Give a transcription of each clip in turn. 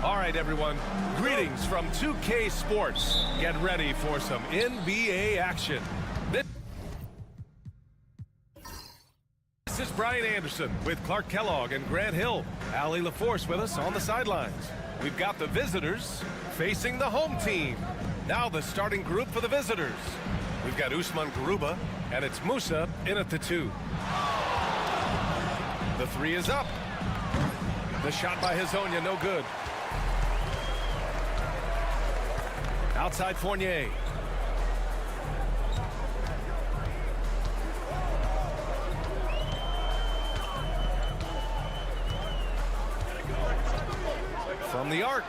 All right, everyone. Greetings from 2K Sports. Get ready for some NBA action. This is Brian Anderson with Clark Kellogg and Grant Hill. Allie LaForce with us on the sidelines. We've got the visitors facing the home team. Now the starting group for the visitors. We've got Usman Garuba, and it's Musa in at the 2. The 3 is up. The shot by Hezonja, no good. Outside Fournier. From the arc.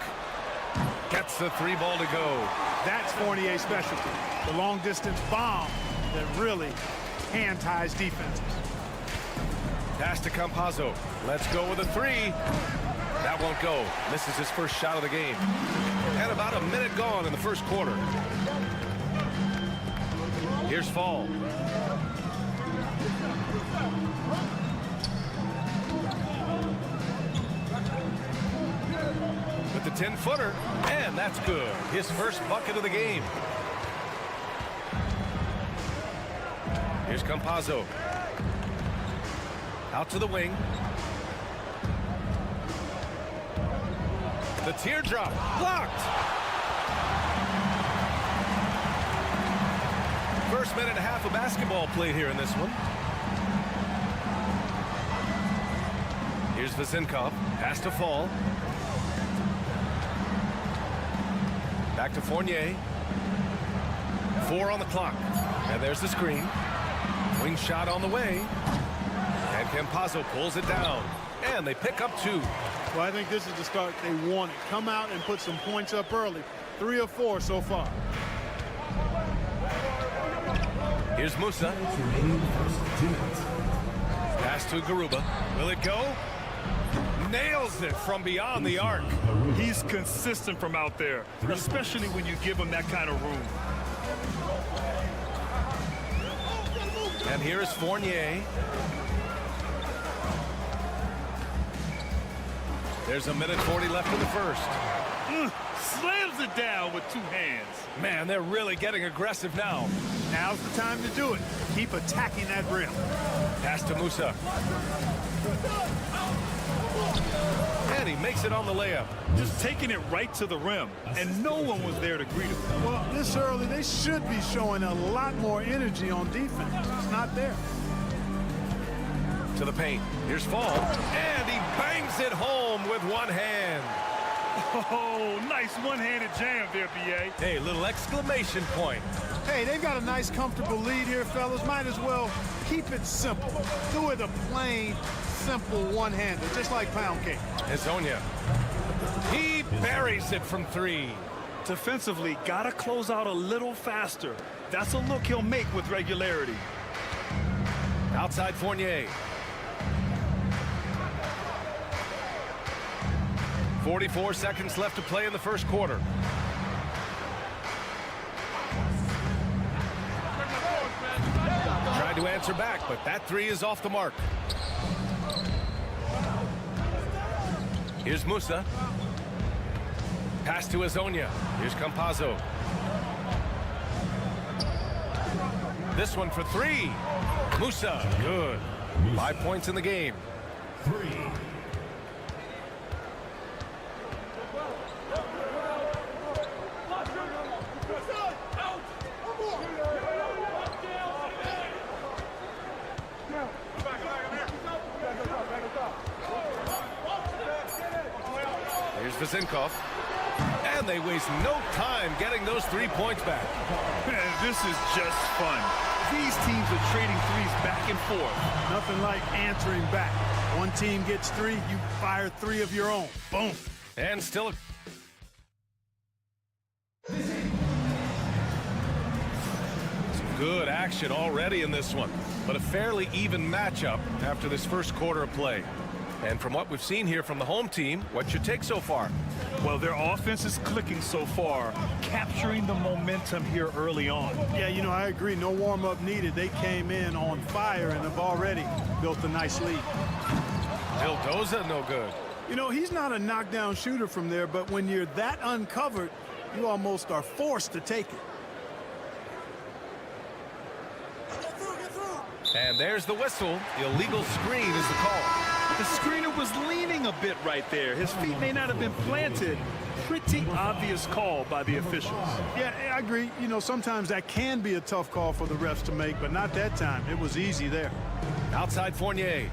Gets the 3 ball to go. That's Fournier's specialty. The long distance bomb that really hand ties defenses. Pass to Campazzo. Let's go with a 3. That won't go. Misses his first shot of the game. And about a minute gone in the first quarter. Here's Fall. With the 10-footer, and that's good. His first bucket of the game. Here's Campazzo. Out to the wing. The teardrop blocked. First minute and a half of basketball played here in this one. Here's Vezenkov. Pass to Fall. Back to Fournier. 4 on the clock. And there's the screen. Wing shot on the way. And Campazzo pulls it down. And they pick up 2. Well, I think this is the start they wanted. Come out and put some points up early. 3 of 4 so far. Here's Musa. Pass to Garuba. Will it go? Nails it from beyond the arc. He's consistent from out there, especially when you give him that kind of room. And here is Fournier. There's a minute 40 left in the first. Slams it down with 2 hands. Man, they're really getting aggressive now. Now's the time to do it. Keep attacking that rim. Pass to Musa. And he makes it on the layup. Just taking it right to the rim, and no one was there to greet him. Well, this early, they should be showing a lot more energy on defense. It's not there. To the paint. Here's Fall. And he bangs it home with one hand. Oh, nice one-handed jam there, B.A. Hey, little exclamation point. Hey, they've got a nice, comfortable lead here, fellas. Might as well keep it simple. Do it a plain, simple one-hander, just like pound cake. Hezonja. He buries it from 3. Defensively, gotta close out a little faster. That's a look he'll make with regularity. Outside Fournier. 44 seconds left to play in the first quarter. Tried to answer back, but that 3 is off the mark. Here's Musa. Pass to Hezonja. Here's Campazzo. This one for 3. Musa, good. 5 points in the game. 3. Here's Vezenkov. And they waste no time getting those 3 points back. Man, this is just fun. These teams are trading threes back and forth. Nothing like answering back. One team gets 3, you fire 3 of your own. Boom. And still some good action already in this one, but a fairly even matchup after this first quarter of play. And from what we've seen here from the home team, what's your take so far? Well, their offense is clicking so far, capturing the momentum here early on. Yeah, you know, I agree. No warm-up needed. They came in on fire and have already built a nice lead. Vildoza, no good. You know, he's not a knockdown shooter from there, but when you're that uncovered, you almost are forced to take it. And there's the whistle. The illegal screen is the call. The screener was leaning a bit right there. His feet may not have been planted. Pretty obvious call by the officials. Yeah, I agree. You know, sometimes that can be a tough call for the refs to make, but not that time. It was easy there. Outside Fournier.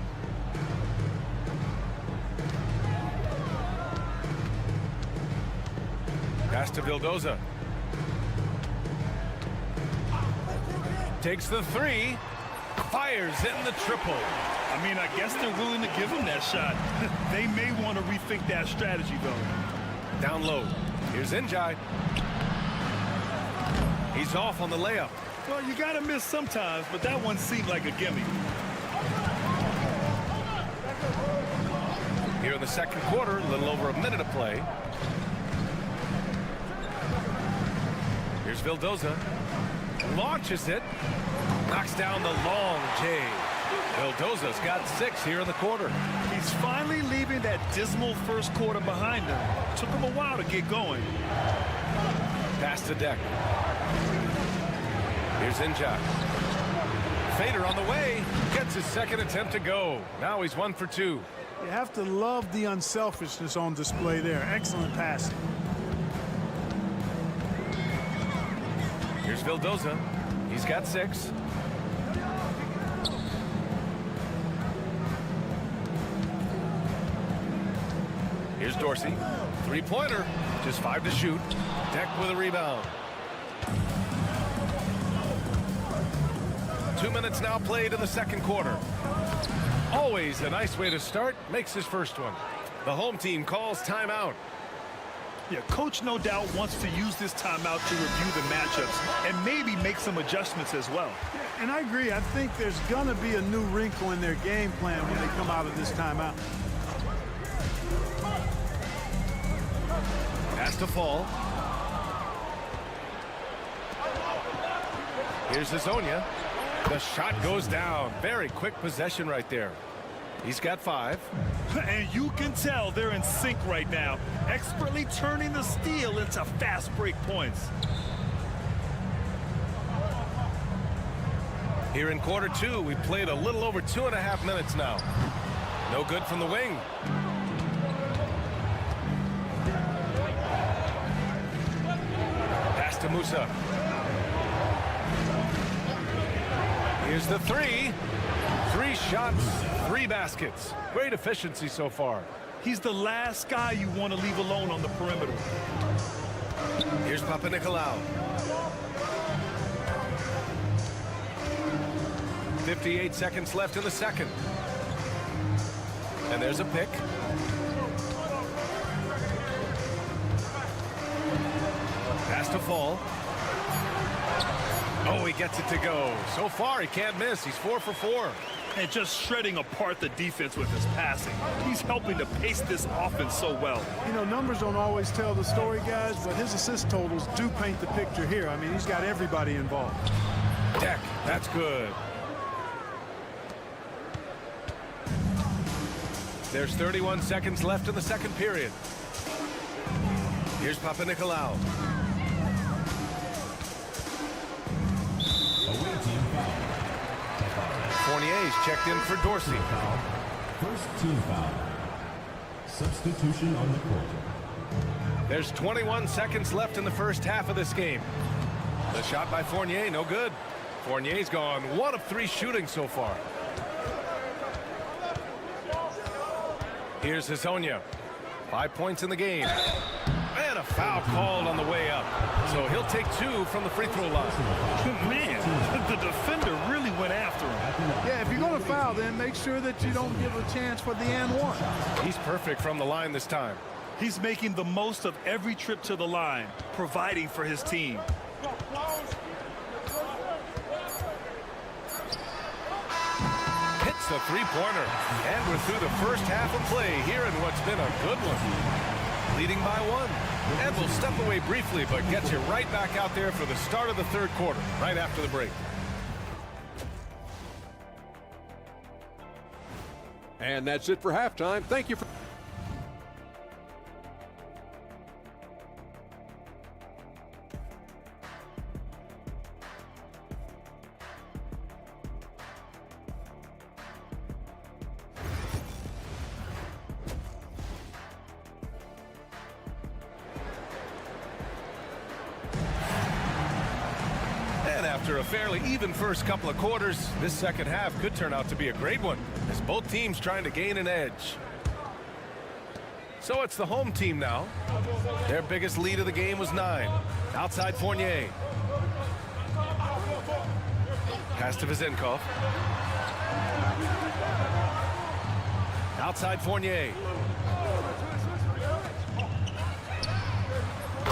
Pass to Vildoza. Takes the three. Fires in the triple. I mean, I guess they're willing to give him that shot. They may want to rethink that strategy, though. Down low. Here's Njai. He's off on the layup. Well, you got to miss sometimes, but that one seemed like a gimme. Here in the second quarter, a little over a minute of play. Here's Vildoza. Launches it. Knocks down the long J. Vildoza's got 6 here in the quarter. He's finally leaving that dismal first quarter behind him. Took him a while to get going. Pass to Deck. Here's Njai. Fader on the way. Gets his second attempt to go. Now he's 1 for 2. You have to love the unselfishness on display there. Excellent pass. Here's Vildoza. He's got 6. Here's Dorsey. Three-pointer. Just 5 to shoot. Deck with a rebound. 2 minutes now played in the second quarter. Always a nice way to start. Makes his first one. The home team calls timeout. Yeah, coach no doubt wants to use this timeout to review the matchups and maybe make some adjustments as well. Yeah, and I agree. I think there's going to be a new wrinkle in their game plan when they come out of this timeout. Has to fall. Here's Hazonia. The shot goes down. Very quick possession right there. He's got 5. And you can tell they're in sync right now, expertly turning the steal into fast break points. Here in quarter 2, we played a little over 2.5 minutes now. No good from the wing. Pass to Musa. Here's the 3. 3 shots, 3 baskets. Great efficiency so far. He's the last guy you want to leave alone on the perimeter. Here's Papanikolaou. 58 seconds left in the second. And there's a pick. Pass to fall. Oh, he gets it to go. So far, he can't miss. He's 4 for 4. And just shredding apart the defense with his passing. He's helping to pace this offense so well. You know, numbers don't always tell the story, guys, but his assist totals do paint the picture here. I mean, he's got everybody involved. Deck, that's good. There's 31 seconds left in the second period. Here's Papanikolaou. Fournier's checked in for Dorsey. First team foul. Substitution on the court. There's 21 seconds left in the first half of this game. The shot by Fournier, no good. Fournier's gone 1 of 3 shooting so far. Here's Hazonia. 5 points in the game. And a foul called on the way up. So he'll take 2 from the free throw line. Man, the defender really went after him. Yeah, if you're going to foul, then make sure that you don't give a chance for the and one. He's perfect from the line this time. He's making the most of every trip to the line, providing for his team. Hits the three-pointer. And we're through the first half of play here in what's been a good one. Leading by 1. And we'll step away briefly, but get you right back out there for the start of the third quarter, right after the break. And that's it for halftime. Thank you for... after a fairly even first couple of quarters, this second half could turn out to be a great one, as both teams trying to gain an edge. So it's the home team now. Their biggest lead of the game was 9. Outside Fournier. Pass to Vezenkov. Outside Fournier.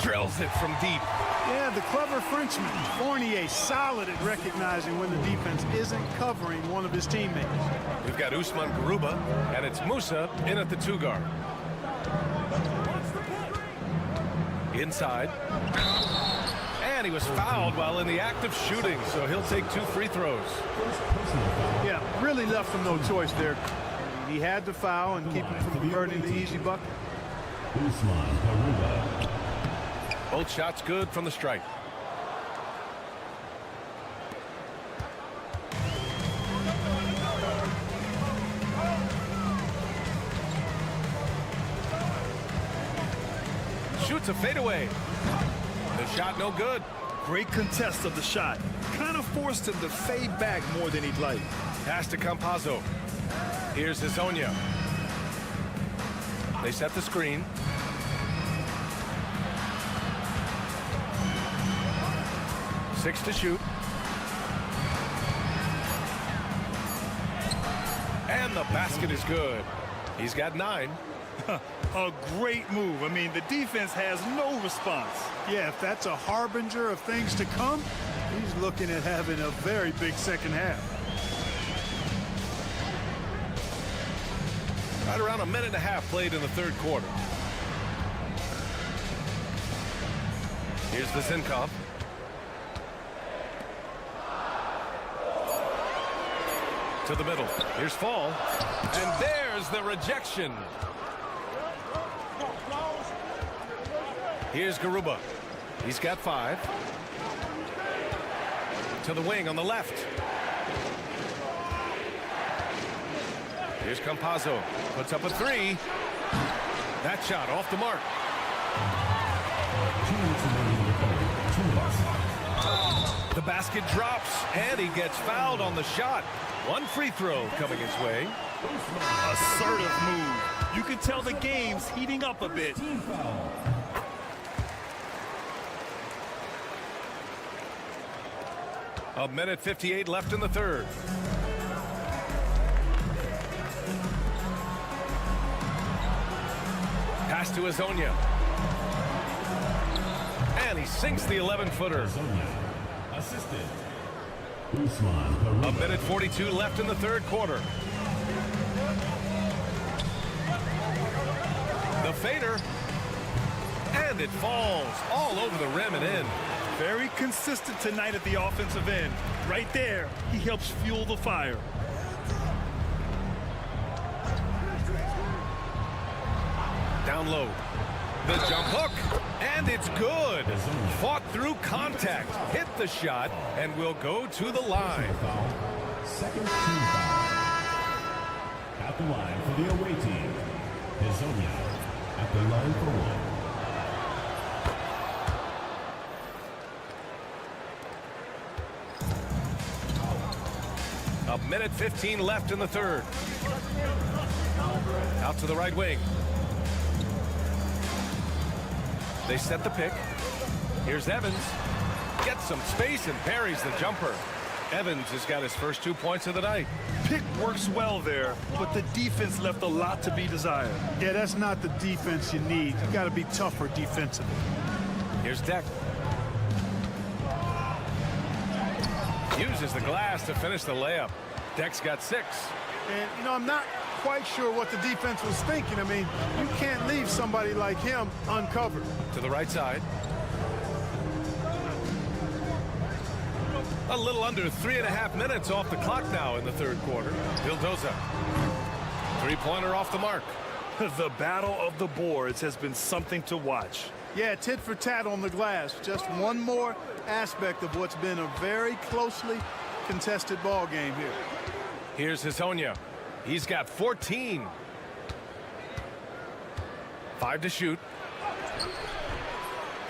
Drills it from deep. Yeah, the clever Frenchman. Fournier solid at recognizing when the defense isn't covering one of his teammates. We've got Usman Garuba, and it's Musa in at the 2 guard. Inside. And he was fouled while in the act of shooting, so he'll take 2 free throws. Yeah, really left him no choice there. He had to foul and keep him from converting the easy bucket. Usman Garuba. Both shots good from the stripe. Shoots a fadeaway. The shot no good. Great contest of the shot. Kind of forced him to fade back more than he'd like. Pass to Campazzo. Here's Hezonja. They set the screen. Six to shoot. And the basket is good. He's got 9. A great move. I mean, the defense has no response. Yeah, if that's a harbinger of things to come, he's looking at having a very big second half. Right around a minute and a half played in the third quarter. Here's Vezenkov. To the middle. Here's Fall. And there's the rejection. Here's Garuba. He's got 5. To the wing on the left. Here's Campazzo. Puts up a 3. That shot off the mark. The basket drops, and he gets fouled on the shot. 1 free throw coming his way. Assertive move. You can tell the game's heating up a bit. A minute 58 left in the third. Pass to Hezonja. And he sinks the 11-footer. Assisted. Usman Garuba. A minute 42 left in the third quarter. The fader. And it falls all over the rim and in. Very consistent tonight at the offensive end. Right there, he helps fuel the fire. Down low. The jump hook. And it's good. Fought through contact. Hit the shot and will go to the line. Second team foul. At the line for the away team. Hezonja at the line for 1. A minute 15 left in the third. Out to the right wing. They set the pick. Here's Evans. Gets some space and parries the jumper. Evans has got his first 2 points of the night. Pick works well there, but the defense left a lot to be desired. Yeah, that's not the defense you need. You got to be tougher defensively. Here's Deck. Uses the glass to finish the layup. Deck's got 6. And, you know, I'm not quite sure what the defense was thinking. I mean, you can't leave somebody like him uncovered. To the right side. A little under 3.5 minutes off the clock now in the third quarter. Vildoza. 3-pointer off the mark. The battle of the boards has been something to watch. Yeah, tit for tat on the glass. Just one more aspect of what's been a very closely contested ball game here. Here's Hezonja. He's got 14. 5 to shoot.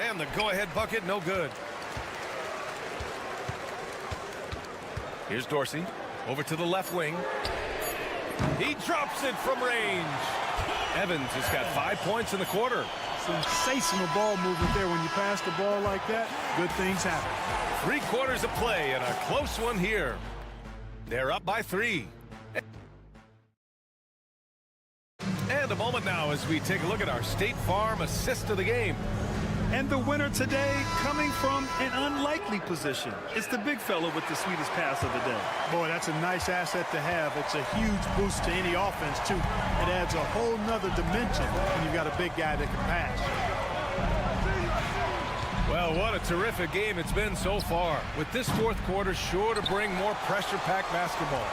And the go-ahead bucket, no good. Here's Dorsey. Over to the left wing. He drops it from range. Evans has got 5 points in the quarter. Sensational ball movement there. When you pass the ball like that, good things happen. 3 quarters of play and a close one here. They're up by 3. And a moment now as we take a look at our State Farm assist of the game. And the winner today coming from an unlikely position. It's the big fella with the sweetest pass of the day. Boy, that's a nice asset to have. It's a huge boost to any offense, too. It adds a whole nother dimension when you've got a big guy that can pass. Well, what a terrific game it's been so far, with this fourth quarter sure to bring more pressure-packed basketball.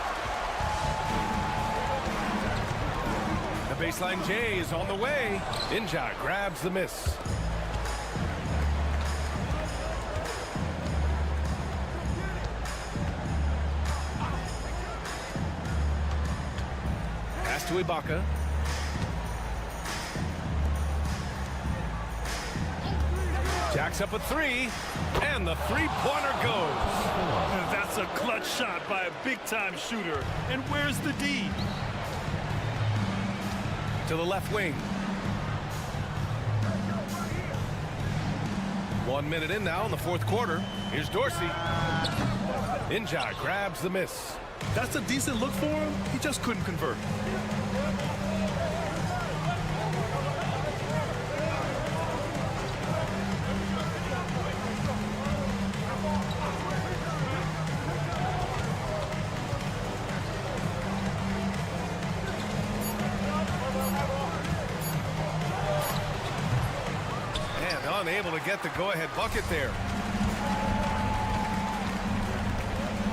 The baseline J is on the way. Inja grabs the miss. Pass to Ibaka. Jacks up a 3, and the three-pointer goes. That's a clutch shot by a big-time shooter. And where's the D? To the left wing. 1 minute in now in the fourth quarter. Here's Dorsey. Inja grabs the miss. That's a decent look for him. He just couldn't convert. Unable to get the go-ahead bucket there.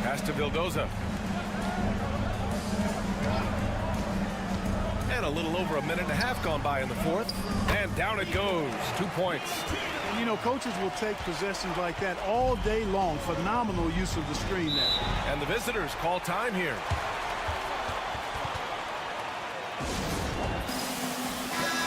Pass to Vildoza. And a little over a minute and a half gone by in the fourth. And down it goes. 2 points. And, you know, coaches will take possessions like that all day long. Phenomenal use of the screen there. And the visitors call time here.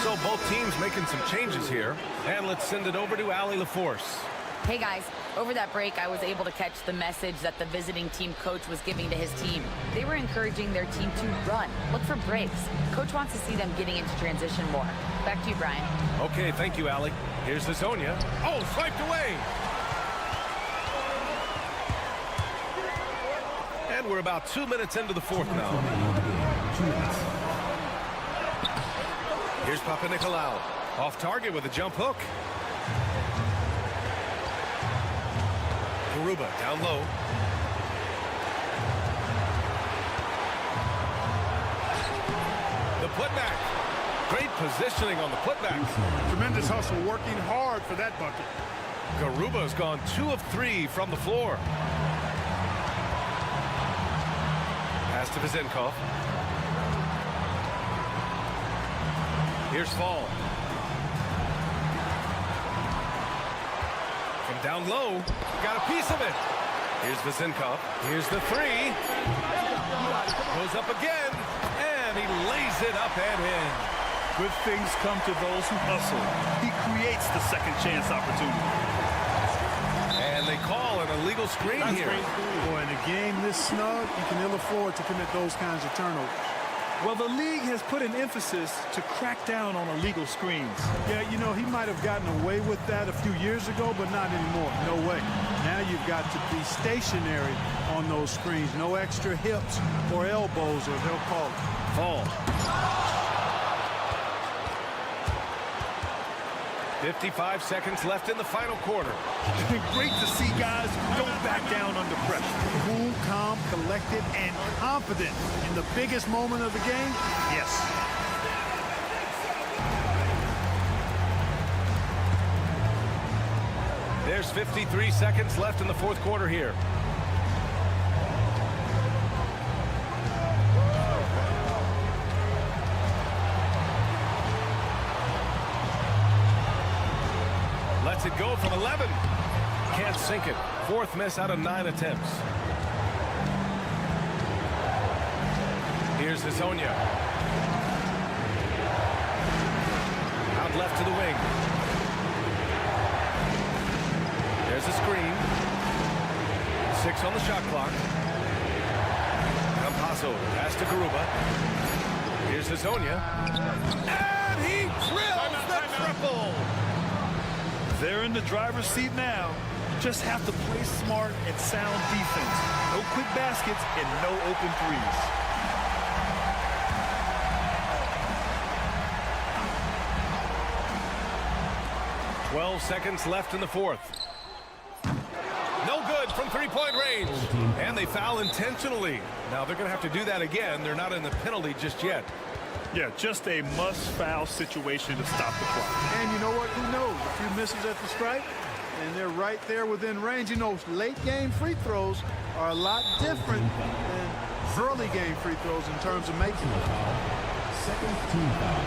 So both teams making some changes here. And let's send it over to Allie LaForce. Hey guys, over that break I was able to catch the message that the visiting team coach was giving to his team. They were encouraging their team to run, look for breaks. Coach wants to see them getting into transition more. Back to you, Brian. Okay, thank you, Allie. Here's Hazonia. Oh, swiped away. And we're about 2 minutes into the fourth now. Here's Papanikolaou. Off target with a jump hook. Garuba down low. The putback. Great positioning on the putback. Tremendous hustle, working hard for that bucket. Garuba's gone 2 of 3 from the floor. Pass to Vezenkov. Here's Fall. From down low, got a piece of it. Here's Vezenkov. Here's the 3. Goes up again, and he lays it up and in. Good things come to those who hustle. He creates the second chance opportunity. And they call an illegal screen here. Boy, in a game this snug, you can ill afford to commit those kinds of turnovers. Well, the league has put an emphasis to crack down on illegal screens. Yeah, you know, he might have gotten away with that a few years ago, but not anymore. No way. Now you've got to be stationary on those screens. No extra hips or elbows, or they'll call it. Fall. 55 seconds left in the final quarter. Great to see guys who don't back down under pressure. Cool, calm, collected, and confident in the biggest moment of the game. Yes. There's 53 seconds left in the fourth quarter here. Lets it go from 11. Can't sink it. Fourth miss out of 9 attempts. Here's Hazonia. Out left to the wing. There's a screen. 6 on the shot clock. Russell, pass to Garuba. Here's Hazonia. And he drills the triple! They're in the driver's seat now. Just have to play smart and sound defense. No quick baskets and no open threes. "12 seconds left in the fourth. No good from three-point range. And they foul intentionally. Now they're going to have to do that again. They're not in the penalty just yet. Yeah, just a must-foul situation to stop the clock. And you know what? Who knows? A few misses at the stripe, and they're right there within range. You know, late-game free throws are a lot different than early-game free throws in terms of making them. Second team foul.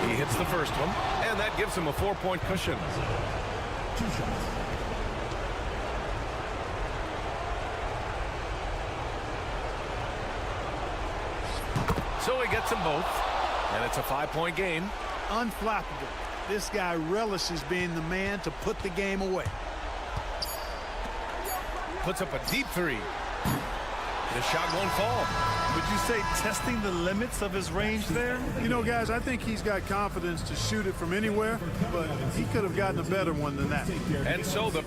He hits the first one, and that gives him a 4-point cushion. 2 shots. So he gets them both, and it's a 5-point game. Unflappable. This guy relishes being the man to put the game away. Puts up a deep three. The shot won't fall. Would you say testing the limits of his range there? You know, guys, I think he's got confidence to shoot it from anywhere, but he could have gotten a better one than that. And so the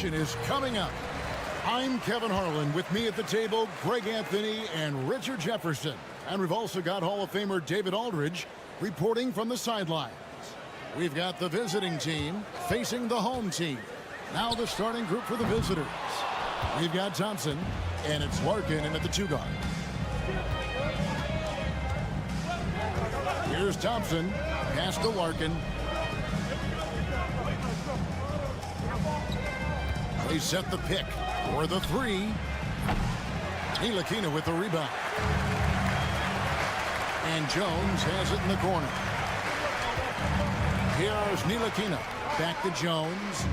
Is coming up. I'm Kevin Harlan. With me at the table, Greg Anthony and Richard Jefferson. And we've also got Hall of Famer David Aldridge reporting from the sidelines. We've got the visiting team facing the home team. Now the starting group for the visitors. We've got Thompson, and it's Larkin in at the 2 guard. Here's Thompson, pass to Larkin. They set the pick for the 3. Ntilikina with the rebound. And Jones has it in the corner. Here's Ntilikina. Back to Jones.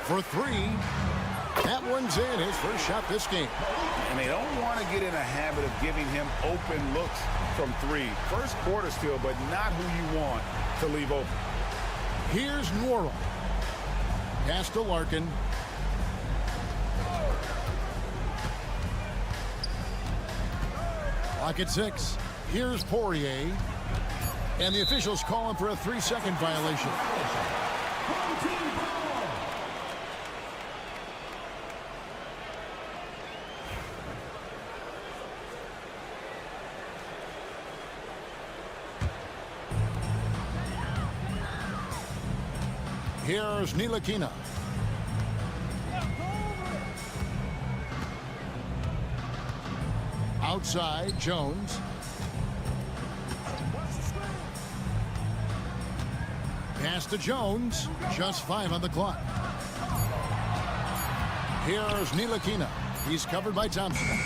For 3. That one's in. His first shot this game. And they don't want to get in a habit of giving him open looks from 3. First quarter still, but not who you want to leave open. Here's Nwora. Pass to Larkin. Clock at 6. Here's Poirier. And the officials calling for a 3-second violation. Here's Ntilikina. Outside, Jones. Pass to Jones. Just 5 on the clock. Here's Ntilikina. He's covered by Thompson.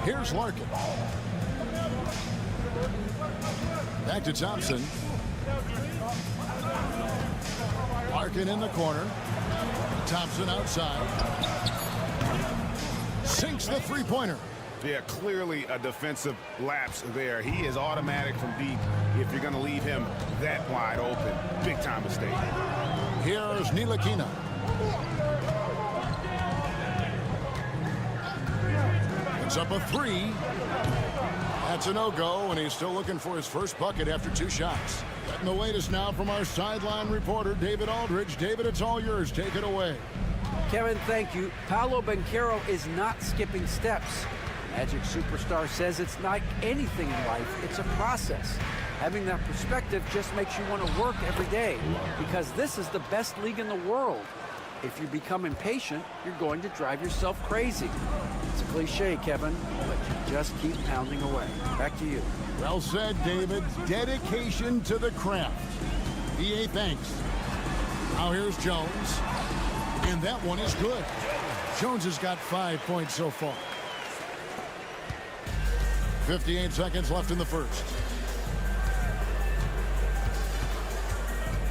Here's Larkin. Back to Thompson. Larkin in the corner. Thompson outside. Sinks the 3-pointer. Yeah, clearly a defensive lapse there. He is automatic from deep if you're going to leave him that wide open. Big time mistake. Here's Ntilikina. It's up a 3. That's a no-go, and he's still looking for his first bucket after 2 shots. Getting the latest now from our sideline reporter, David Aldridge. David, it's all yours. Take it away. Kevin, thank you. Paolo Banchero is not skipping steps. Magic superstar says it's like anything in life. It's a process. Having that perspective just makes you want to work every day because this is the best league in the world. If you become impatient, you're going to drive yourself crazy. It's a cliche, Kevin, but you just keep pounding away. Back to you. Well said, David. Dedication to the craft. EA thanks. Now here's Jones. And that one is good. Jones has got 5 points so far. 58 seconds left in the first.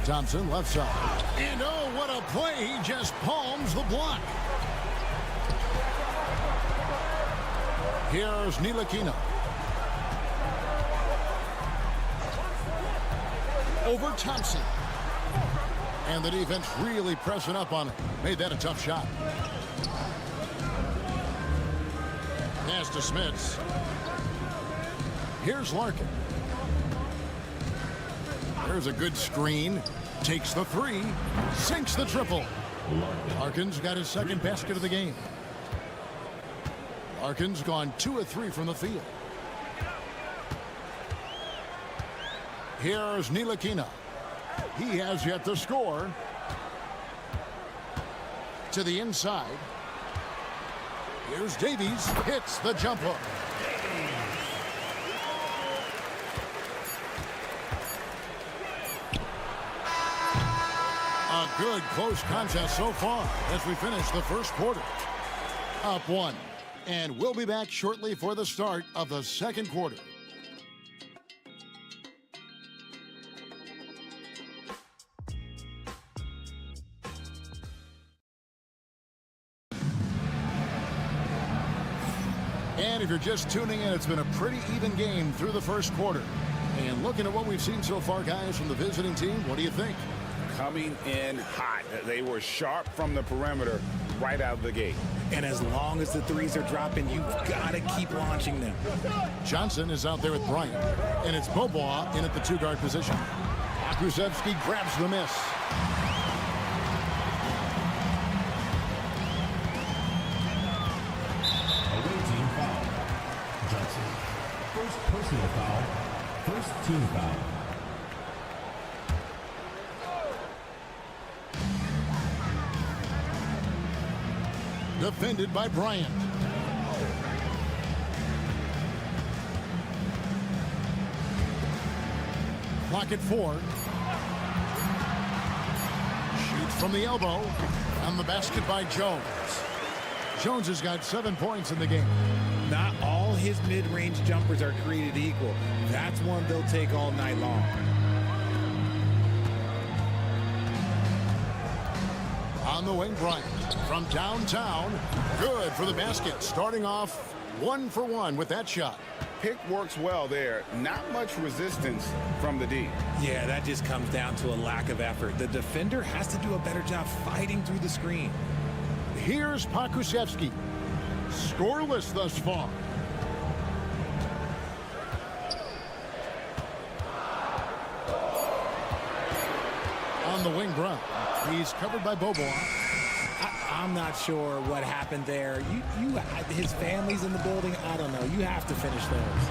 Thompson left side. And oh, what a play. He just palms the block. Here's Ntilikina. Over Thompson. And the defense really pressing up on it. Made that a tough shot. Pass to Smits. Here's Larkin. There's a good screen. Takes the three, sinks the triple. Larkin's got his second basket of the game. Larkin's gone 2 of 3 from the field. Here's Ntilikina. He has yet to score. To the inside. Here's Davies. Hits the jump hook. A good close contest so far as we finish the first quarter. Up 1. And we'll be back shortly for the start of the second quarter. And if you're just tuning in, it's been a pretty even game through the first quarter. And looking at what we've seen so far, guys, from the visiting team, what do you think? Coming in hot. They were sharp from the perimeter right out of the gate. And as long as the threes are dropping, you've got to keep launching them. Johnson is out there with Bryant. And it's Bobois in at the 2-guard position. Akusevsky grabs the miss. Away team foul. Johnson. First personal foul. First team foul. Defended by Bryant. Clock at 4. Shoots from the elbow. On the basket by Jones. Jones has got 7 points in the game. Not all his mid-range jumpers are created equal. That's one they'll take all night long. On the wing, Bryant. From downtown, good for the basket. Starting off 1 for 1 with that shot. Pick works well there. Not much resistance from the D. Yeah, that just comes down to a lack of effort. The defender has to do a better job fighting through the screen. Here's Pakusevsky. Scoreless thus far. On the wing, Brown. He's covered by Bobois. I'm not sure what happened there. His family's in the building. I don't know. You have to finish those.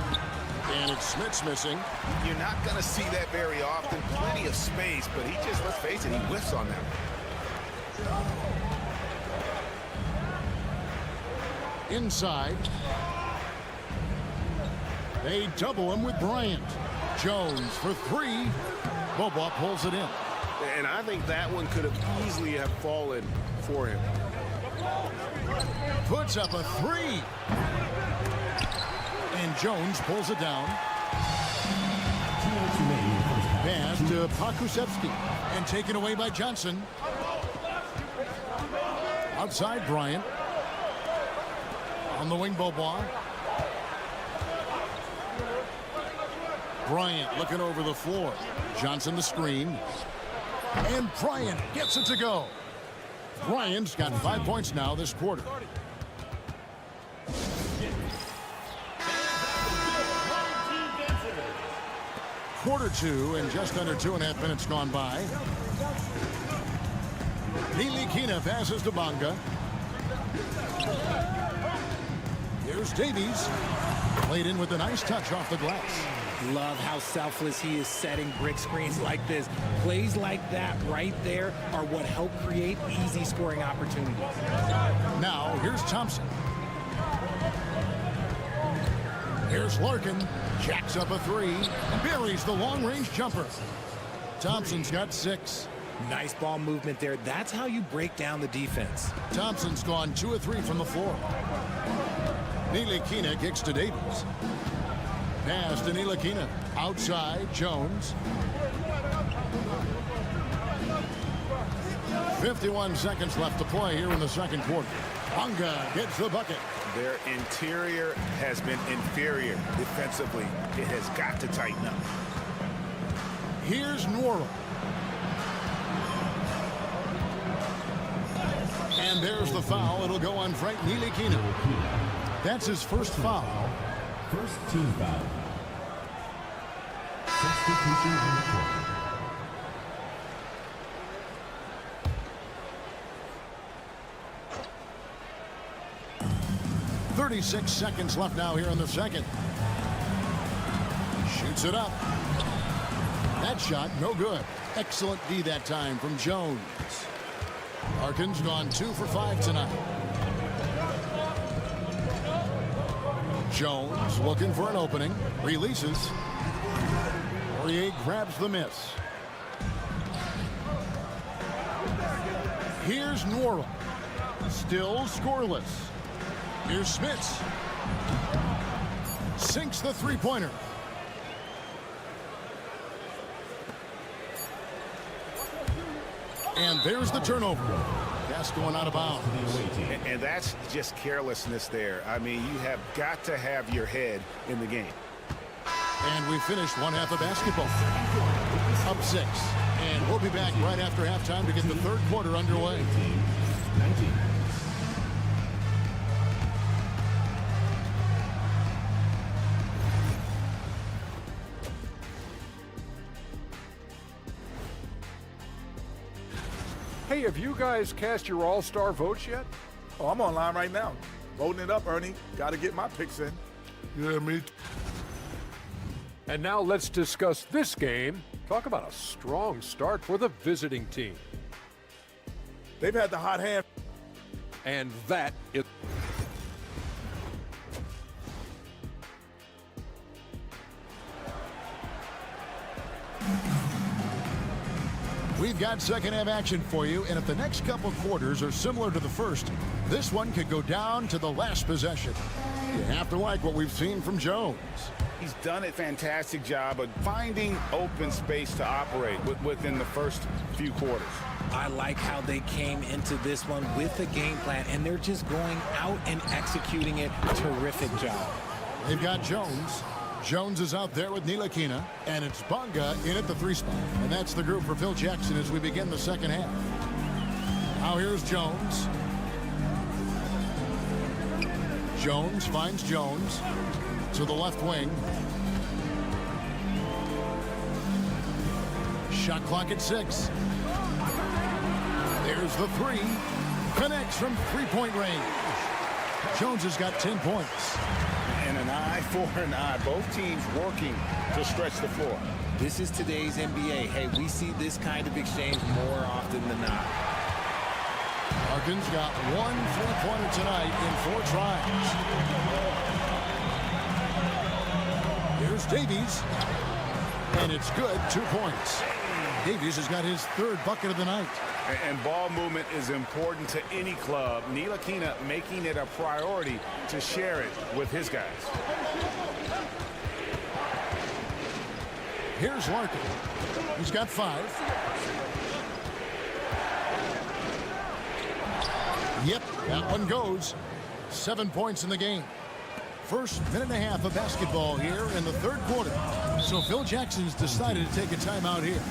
And it's Smith's missing. You're not going to see that very often. Plenty of space, but he just, let's face it, he whiffs on that. Inside. They double him with Bryant. Jones for 3. Bobois pulls it in. And I think that one could have easily have fallen for him. Puts up a 3. And Jones pulls it down. Pass to Pakusevsky. And taken away by Johnson. Outside Bryant. On the wing, Bobois. Bryant looking over the floor. Johnson the screen. And Bryant gets it to go. Bryant's got 5 points now this quarter. Quarter 2 and just under 2.5 minutes gone by. Ntilikina passes to Bonga. Here's Davies. Played in with a nice touch off the glass. Love how selfless he is setting brick screens like this. Plays like that right there are what help create easy scoring opportunities. Now, here's Thompson. Here's Larkin. Jacks up a 3. Buries the long-range jumper. Thompson's got 6. Nice ball movement there. That's how you break down the defense. Thompson's gone 2 of 3 from the floor. Ntilikina kicks to Davies. Pass to Ntilikina. Outside, Jones. 51 seconds left to play here in the second quarter. Bonga gets the bucket. Their interior has been inferior defensively. It has got to tighten up. Here's Nwora. And there's the foul. It'll go on Frank Ntilikina. That's his first foul. First team foul. Substitution on the court. 36 seconds left now here in the second. Shoots it up. That shot, no good. Excellent D that time from Jones. Larkin's gone 2 for 5 tonight. Jones looking for an opening. Releases. Poirier grabs the miss. Here's Nora. Still scoreless. Here's Smits. Sinks the three-pointer. And there's the turnover. That's going out of bounds. And that's just carelessness there. I mean, you have got to have your head in the game. And we finished one half of basketball. Up 6. And we'll be back right after halftime to get the third quarter underway. 19. Hey, have you guys cast your all-star votes yet? Oh, I'm online right now. Voting it up, Ernie. Got to get my picks in. Yeah, me too. And now let's discuss this game. Talk about a strong start for the visiting team. They've had the hot hand. And that is... We've got second half action for you, and if the next couple quarters are similar to the first, this one could go down to the last possession. You have to like what we've seen from Jones. He's done a fantastic job of finding open space to operate within the first few quarters. I like how they came into this one with a game plan, and they're just going out and executing it. Terrific job. They've got Jones. Jones is out there with Ntilikina, and it's Bonga in at the 3 spot. And that's the group for Phil Jackson as we begin the second half. Now here's Jones. Jones finds Jones to the left wing. Shot clock at 6. There's the 3. Connects from three-point range. Jones has got 10 points. And an eye for an eye. Both teams working to stretch the floor. This is today's NBA. Hey, we see this kind of exchange more often than not. Larkin's got 1 3-pointer tonight in 4 tries. Here's Davies. And it's good, 2 points. Davies has got his 3rd bucket of the night. And ball movement is important to any club. Ntilikina making it a priority to share it with his guys. Here's Larkin. He's got 5. Yep, that one goes. 7 points in the game. First minute and a half of basketball here in the third quarter. So Phil Jackson's decided to take a timeout here.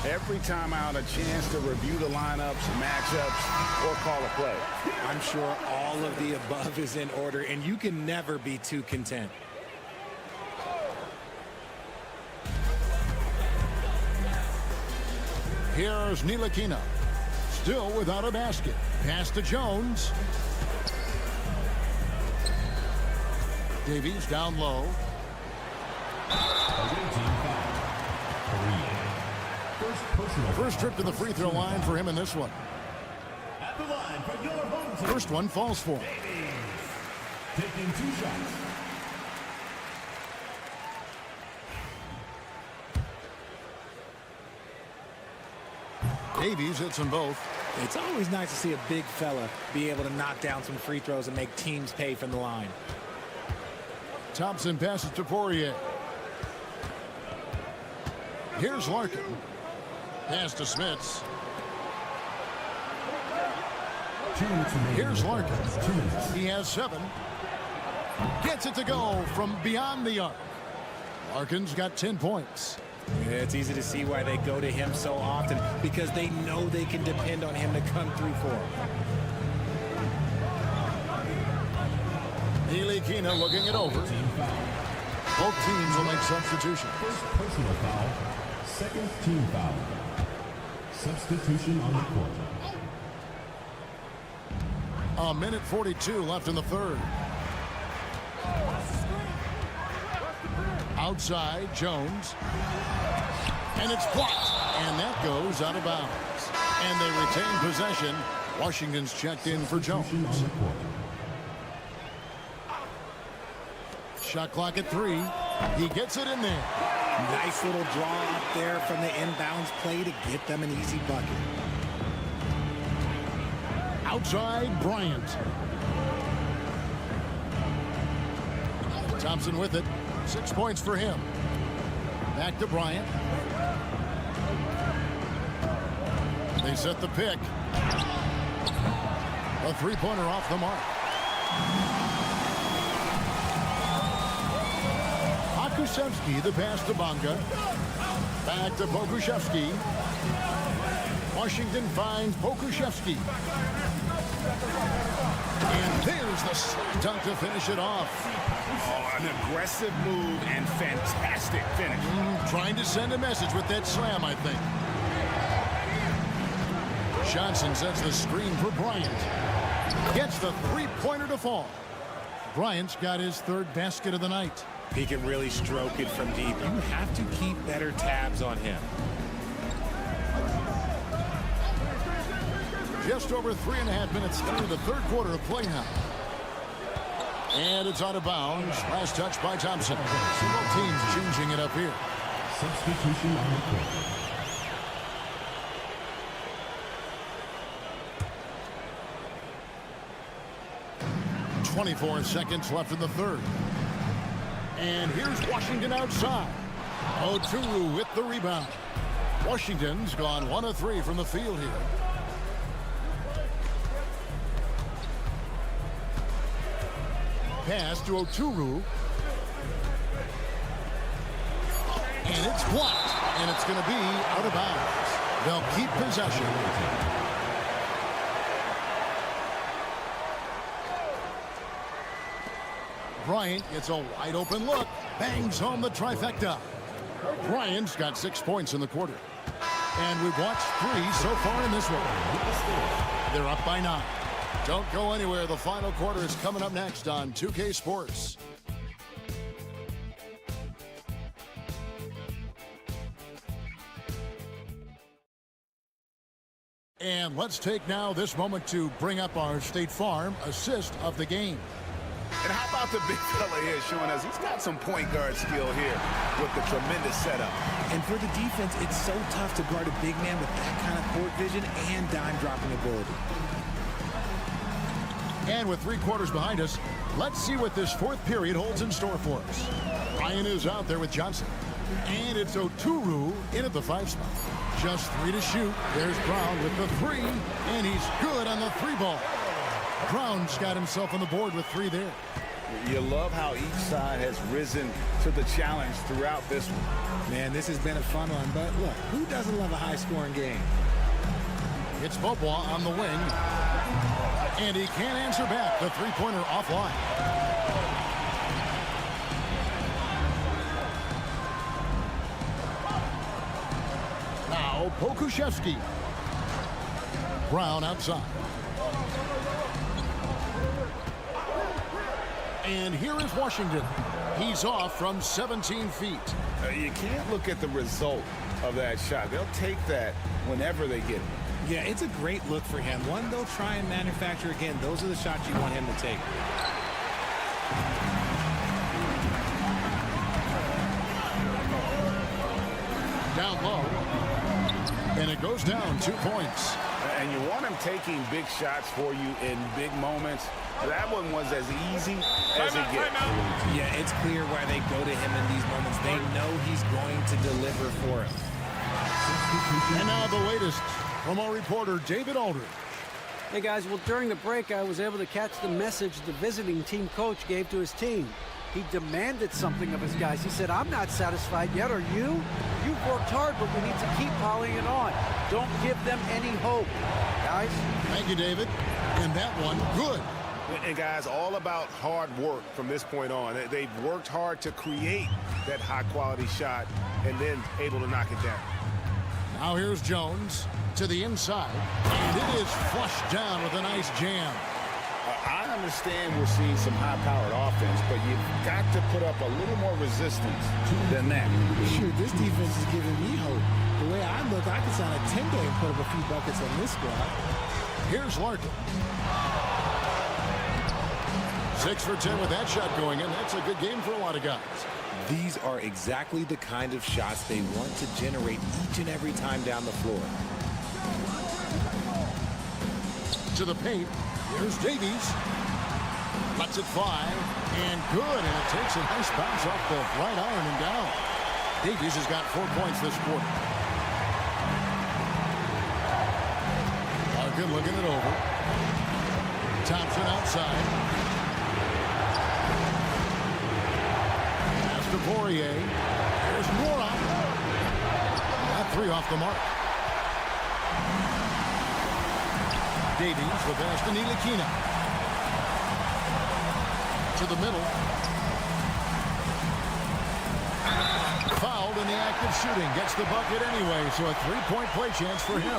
Every timeout, a chance to review the lineups, matchups, or call a play. I'm sure all of the above is in order, and you can never be too content. Here's Ntilikina. Still without a basket. Pass to Jones. Davies down low. First trip to the free throw line for him in this one. At the line for your home team. First one falls for him. Taking 2 shots. Davies hits them both. It's always nice to see a big fella be able to knock down some free throws and make teams pay from the line. Thompson passes to Poirier. Here's Larkin. Pass to Smits. Here's Larkin. He has 7. Gets it to go from beyond the arc. Larkin's got 10 points. Yeah, it's easy to see why they go to him so often, because they know they can depend on him to come through for them. Ntilikina looking it over. Both teams will make substitutions. First personal foul. Second team foul. Substitution on the court. A minute 42 left in the third. Outside, Jones. And it's blocked. And that goes out of bounds. And they retain possession. Washington's checked in for Jones. Shot clock at 3. He gets it in there. Nice little draw up there from the inbounds play to get them an easy bucket. Outside, Bryant. Thompson with it. 6 points for him. Back to Bryant. They set the pick. A three-pointer off the mark. Pokusevski, the pass to Bonga. Back to Pokusevski. Washington finds Pokusevski. And there's the slam dunk to finish it off. Oh, an aggressive move and fantastic finish. Trying to send a message with that slam, I think. Johnson sets the screen for Bryant. Gets the three-pointer to fall. Bryant's got his third basket of the night. He can really stroke it from deep. You have to keep better tabs on him. Just over 3.5 minutes through the third quarter of play now. And it's out of bounds. Last touch by Thompson. So both teams changing it up here. Substitution on the court. 24 seconds left in the third. And here's Washington outside. Oturu with the rebound. Washington's gone 1 of 3 from the field here. Pass to Oturu. And it's blocked. And it's going to be out of bounds. They'll keep possession. Bryant gets a wide open look. Bangs home the trifecta. Bryant's got 6 points in the quarter. And we've watched 3 so far in this one. They're up by 9. Don't go anywhere. The final quarter is coming up next on 2K Sports. And let's take now this moment to bring up our State Farm assist of the game. And how about the big fella here showing us he's got some point guard skill here with the tremendous setup. And for the defense, it's so tough to guard a big man with that kind of court vision and dime dropping ability. And with 3 quarters behind us, let's see what this fourth period holds in store for us. Ryan is out there with Johnson. And it's Oturu in at the 5 spot. Just 3 to shoot. There's Brown with the 3. And he's good on the 3 ball. Brown's got himself on the board with 3 there. You love how each side has risen to the challenge throughout this one. Man, this has been a fun one, but look, who doesn't love a high-scoring game? It's Bobois on the wing. And he can't answer back. The three-pointer offline. Now, Pokusevski. Brown outside. And here is Washington. He's off from 17 feet. You can't look at the result of that shot. They'll take that whenever they get it. Yeah, it's a great look for him. One they'll try and manufacture again. Those are the shots you want him to take. Down low. And it goes down 2 points. And you want him taking big shots for you in big moments. That one was as easy as it gets. Yeah, it's clear why they go to him in these moments. They know he's going to deliver for him. And now the latest from our reporter, David Aldridge. Hey, guys, well, during the break, I was able to catch the message the visiting team coach gave to his team. He demanded something of his guys. He said, I'm not satisfied yet, are you? You've worked hard, but we need to keep piling it on. Don't give them any hope, guys. Thank you, David. And that one, good. And guys, all about hard work from this point on. They've worked hard to create that high-quality shot and then able to knock it down. Now here's Jones to the inside. And it is flushed down with a nice jam. understand we're seeing some high-powered offense, but you've got to put up a little more resistance than that. Shoot, this defense is giving me hope. The way I look, I could sign a 10-day and put up a few buckets on this squad. Here's Larkin. 6 for 10 with that shot going in. That's a good game for a lot of guys. These are exactly the kind of shots they want to generate each and every time down the floor. To the paint. Here's Davies. Lets it fly. And good. And it takes a nice bounce off the right iron and down. Davies has got 4 points this quarter. Larkin looking it over. Thompson outside. Pass to Poirier. Here's Mora. That 3 off the mark. Davies, the pass to Ntilikina. To the middle. Fouled in the act of shooting. Gets the bucket anyway, so a 3-point play chance for him.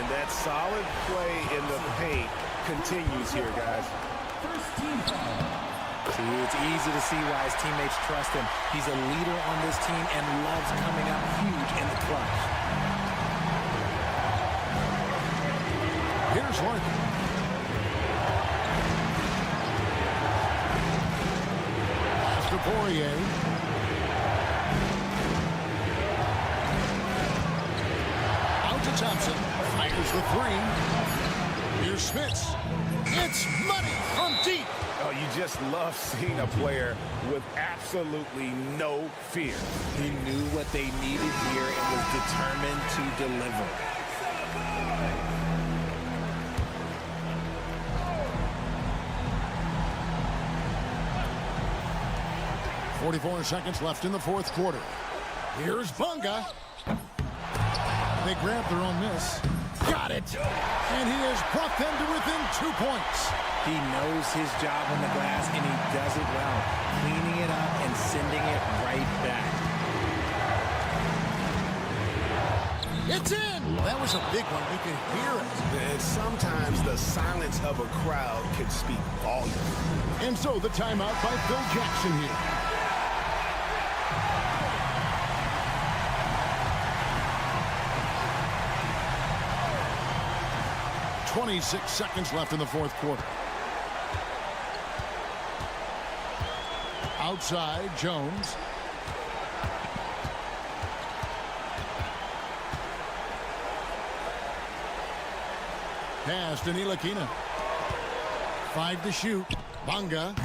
And that solid play in the paint continues here, guys. See, it's easy to see why his teammates trust him. He's a leader on this team and loves coming up huge in the clutch. Here's Larkin. Pass to Poirier. Out to Thompson. Fires the 3. Here's Smits. It's money from deep. Oh, you just love seeing a player with absolutely no fear. He knew what they needed here and was determined to deliver. 44 seconds left in the fourth quarter. Here's Bunga. They grabbed their own miss. Got it. And he has brought them to within 2 points. He knows his job on the glass, and he does it well, cleaning it up and sending it right back. It's in. That was a big one. You can hear it. And sometimes the silence of a crowd can speak volumes. And so the timeout by Phil Jackson here. .26 seconds left in the fourth quarter. Outside, Jones. Pass to Ntilikina. 5 to shoot. Bunga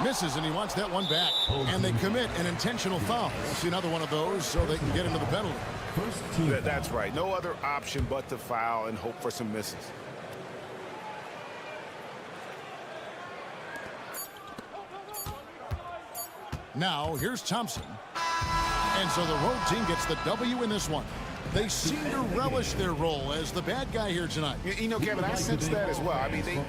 misses, and he wants that one back. And they commit an intentional foul. We'll see another one of those so they can get into the penalty. That's right. No other option but to foul and hope for some misses. Now, here's Thompson. And so the road team gets the W in this one. They seem to relish their role as the bad guy here tonight. You know, Kevin, I sense that as well. I mean, they...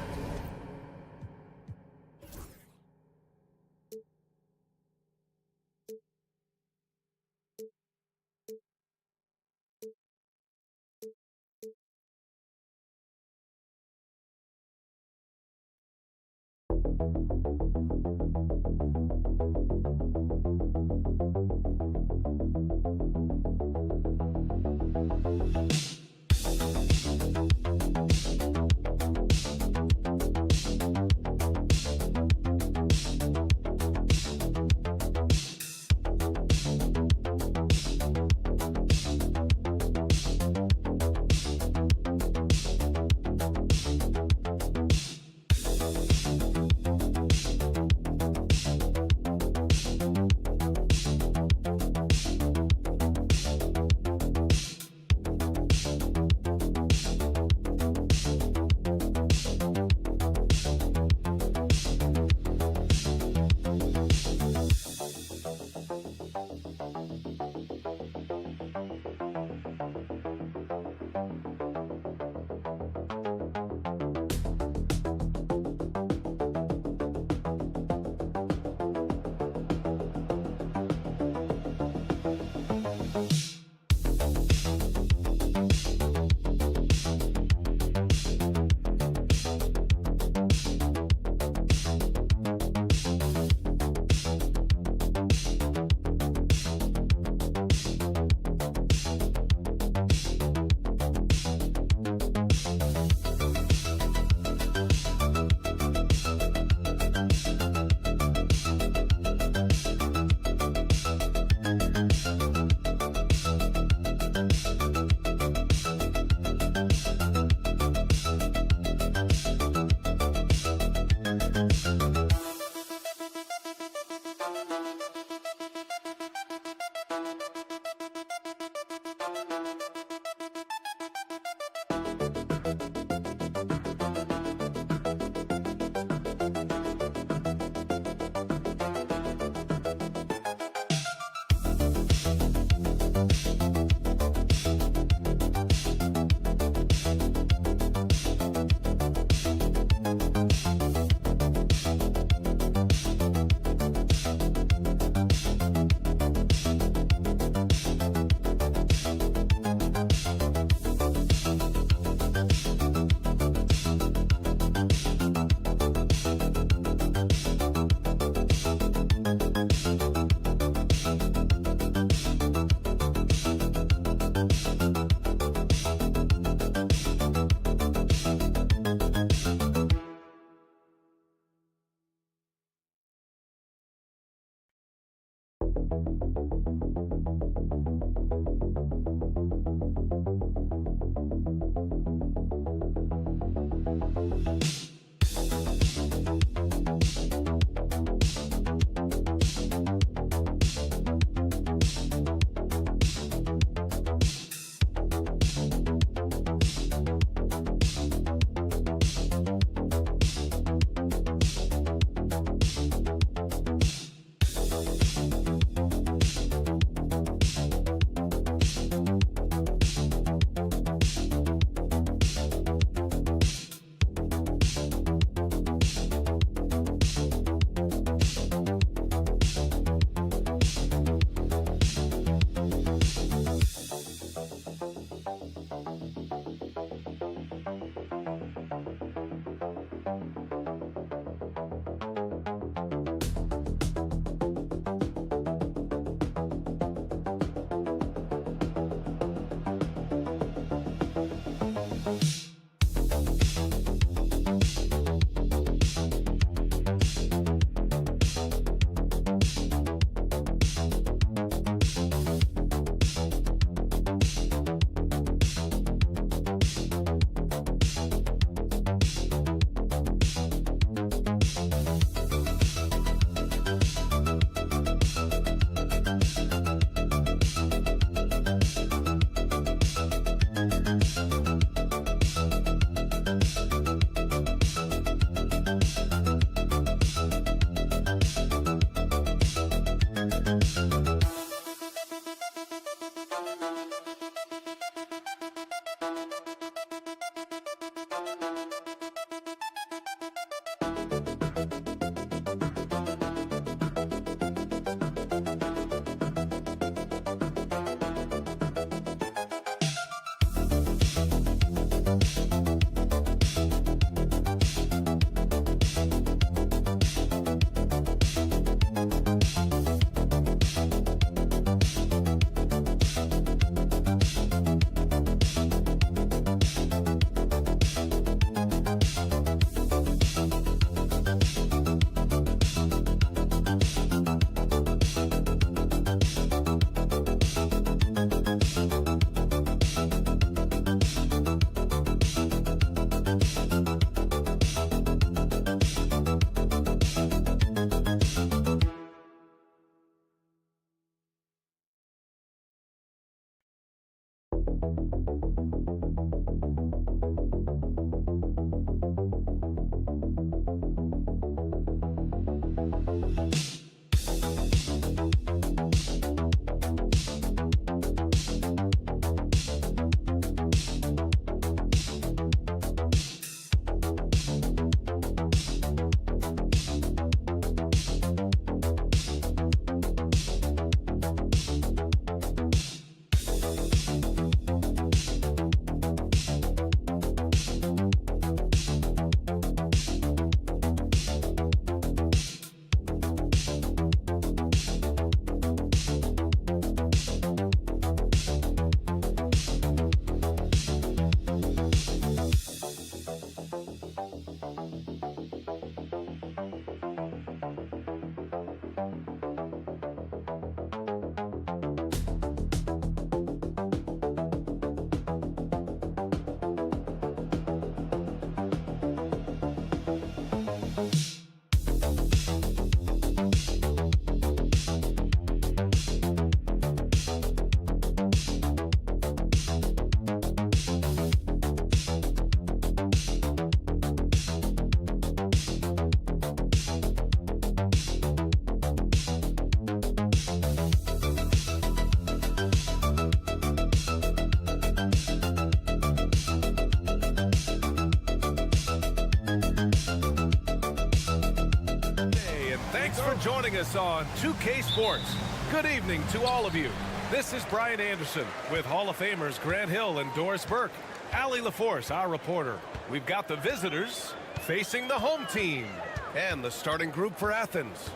joining us on 2K Sports. Good evening to all of you. This is Brian Anderson with Hall of Famers Grant Hill and Doris Burke. Allie LaForce, our reporter. We've got the visitors facing the home team and the starting group for Athens.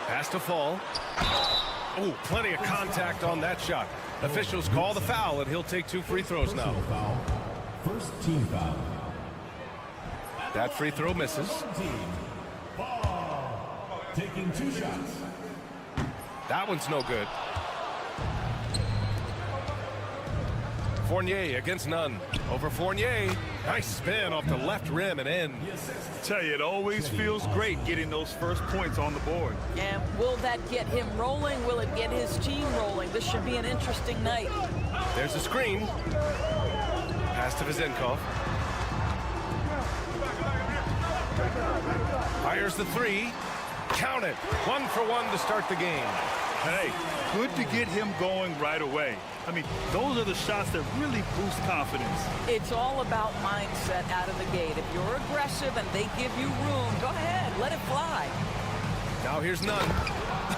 Pass to fall. Oh, plenty of contact on that shot. Officials call the foul, and he'll take 2 free throws now. First team foul. That free throw misses. taking 2 shots. That one's no good. Fournier against none. Over Fournier. Nice spin off the left rim and in. Tell you, it always feels great getting those first points on the board. And will that get him rolling? Will it get his team rolling? This should be an interesting night. There's a screen. Pass to Vizenkov. Fires the 3. Count it. 1 for 1 to start the game. Hey, good to get him going right away. I mean, those are the shots that really boost confidence. It's all about mindset out of the gate. If you're aggressive and they give you room, go ahead, let it fly. Now here's none.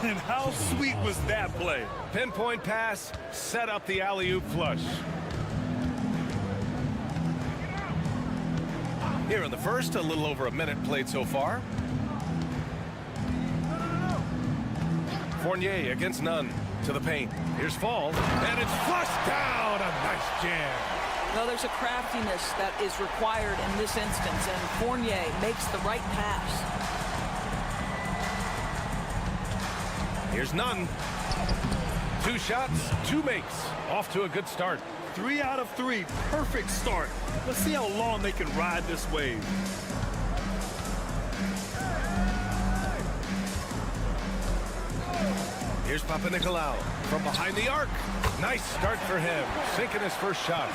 And how sweet was that play? Pinpoint pass, set up the alley-oop flush. Here in the first, a little over a minute played so far. Fournier against none. To the paint. Here's Fall. And it's flushed down. A nice jam. No, there's a craftiness that is required in this instance, and Fournier makes the right pass. Here's none. 2 shots, 2 makes. Off to a good start. 3 out of 3. Perfect start. Let's see how long they can ride this wave. Here's Papanikolaou from behind the arc. Nice start for him. Sinking his first shot.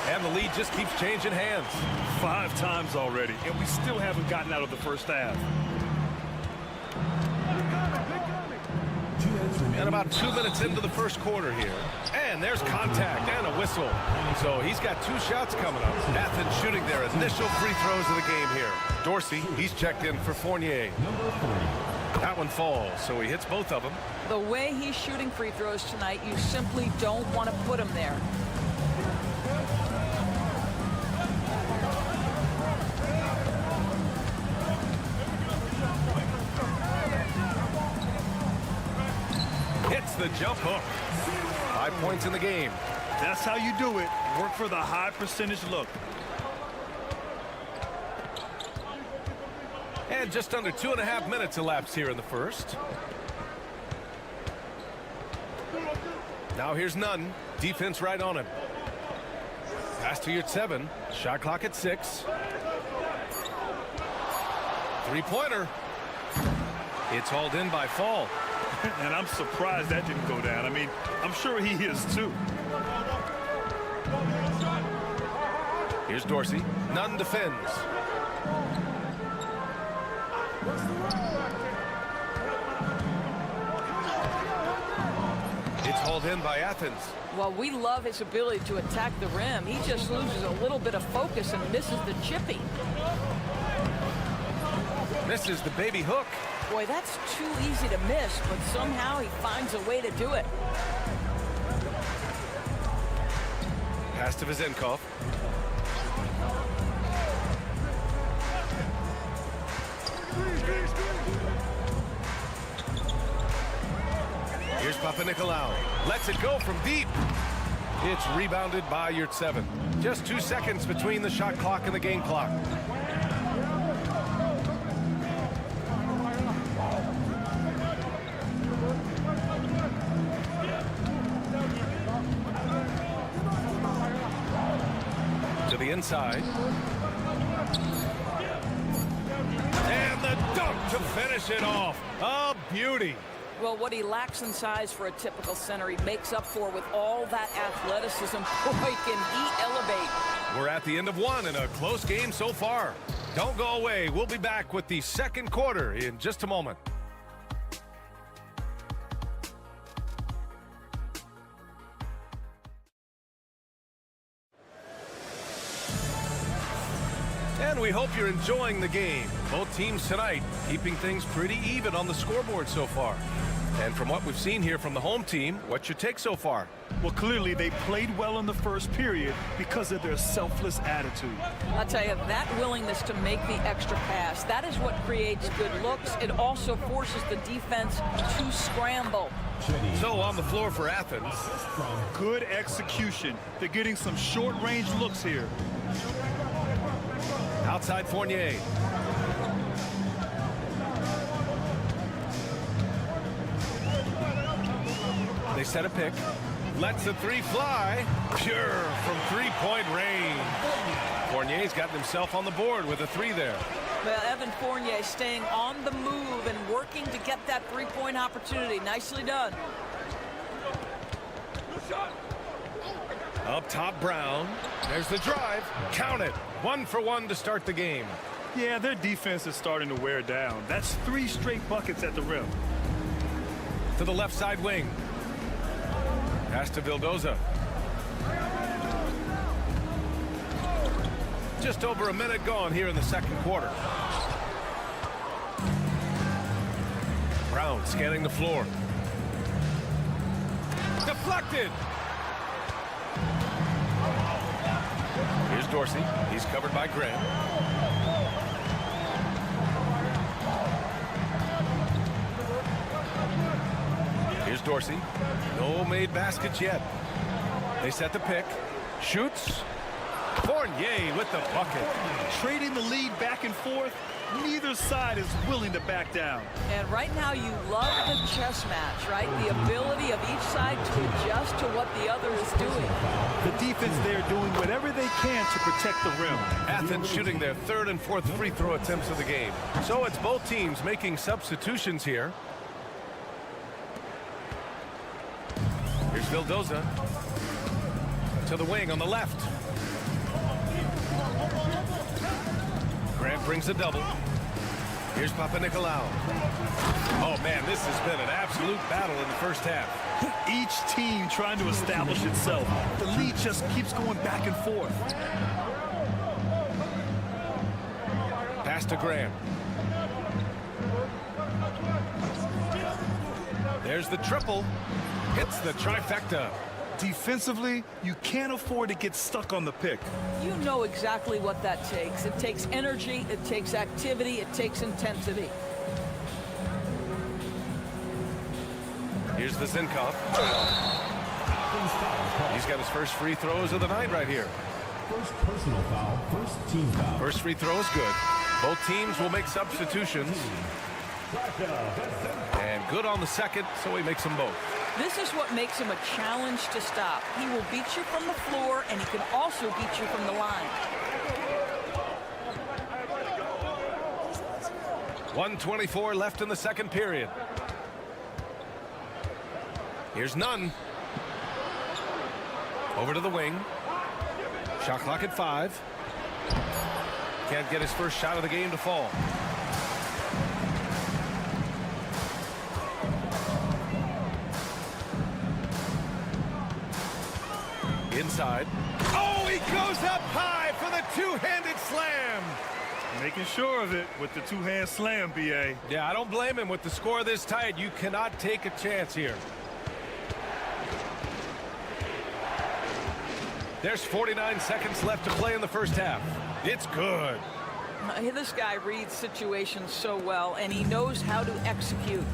And the lead just keeps changing hands. 5 times already, and we still haven't gotten out of the first half. And about 2 minutes into the first quarter here. And there's contact and a whistle. So he's got 2 shots coming up. Athens shooting their initial free throws of the game here. Dorsey, he's checked in for Fournier. That one falls, so he hits both of them. The way he's shooting free throws tonight, you simply don't want to put him there. Hits the jump hook. 5 points in the game. That's how you do it. Work for the high percentage look. And just under 2.5 minutes elapsed here in the first. Now here's none. Defense right on him. Pass to your 7. Shot clock at 6. 3-pointer. It's hauled in by Fall. And I'm surprised that didn't go down. I mean, I'm sure he is too. Here's Dorsey. None defends. It's hauled in by Athens. Well, we love his ability to attack the rim. He just loses a little bit of focus and misses the chippy. Misses the baby hook. Boy, that's too easy to miss, but somehow he finds a way to do it. Pass to Vizenkov. Here's Papanikolaou. Lets it go from deep. It's rebounded by Yurtseven. Just 2 seconds between the shot clock and the game clock. To the inside. And the dunk to finish it off. A beauty. Well, what he lacks in size for a typical center, he makes up for with all that athleticism. Boy, can he elevate. We're at the end of one in a close game so far. Don't go away. We'll be back with the second quarter in just a moment. And we hope you're enjoying the game. Both teams tonight keeping things pretty even on the scoreboard so far. And from what we've seen here from the home team, what's your take so far? Well, clearly they played well in the first period because of their selfless attitude. I'll tell you, that willingness to make the extra pass, that is what creates good looks. It also forces the defense to scramble. So on the floor for Athens. Good execution. They're getting some short-range looks here. Outside Fournier. set a pick. Lets the three fly. Pure from three-point range. Fournier's gotten himself on the board with a three there. Well, Evan Fournier staying on the move and working to get that three-point opportunity. Nicely done. Up top, Brown. There's the drive. Count it. 1 for 1 to start the game. Yeah, their defense is starting to wear down. That's 3 straight buckets at the rim. To the left side wing. Pass to Vildoza. Just over a minute gone here in the second quarter. Brown scanning the floor. Deflected. Here's Dorsey. He's covered by Grant. Here's Dorsey. No made baskets yet. They set the pick. Shoots. Fournier with the bucket. Trading the lead back and forth, neither side is willing to back down. And right now you love the chess match, right? The ability of each side to adjust to what the other is doing. The defense there doing whatever they can to protect the rim. Athens shooting their 3rd and 4th free throw attempts of the game. So it's both teams making substitutions here. Here's Vildoza. To the wing on the left. Grant brings a double. Here's Papanikolaou. Oh, man, this has been an absolute battle in the first half. Each team trying to establish itself. The lead just keeps going back and forth. Pass to Grant. There's the triple. Hits the trifecta. Defensively, you can't afford to get stuck on the pick. You know exactly what that takes. It takes energy, it takes activity, it takes intensity. Here's the Zinkov. He's got his first free throws of the night right here. First personal foul, first team foul. First free throw is good. Both teams will make substitutions. And good on the second, so he makes them both. This is what makes him a challenge to stop. He will beat you from the floor, and he can also beat you from the line. 1:24 left in the second period. Here's Nunn. Over to the wing. Shot clock at 5. Can't get his first shot of the game to fall. Inside. Oh, he goes up high for the two-handed slam. Making sure of it with the two-hand slam, B.A. Yeah, I don't blame him. With the score this tight, you cannot take a chance here. There's 49 seconds left to play in the first half. It's good. This guy reads situations so well, and he knows how to execute.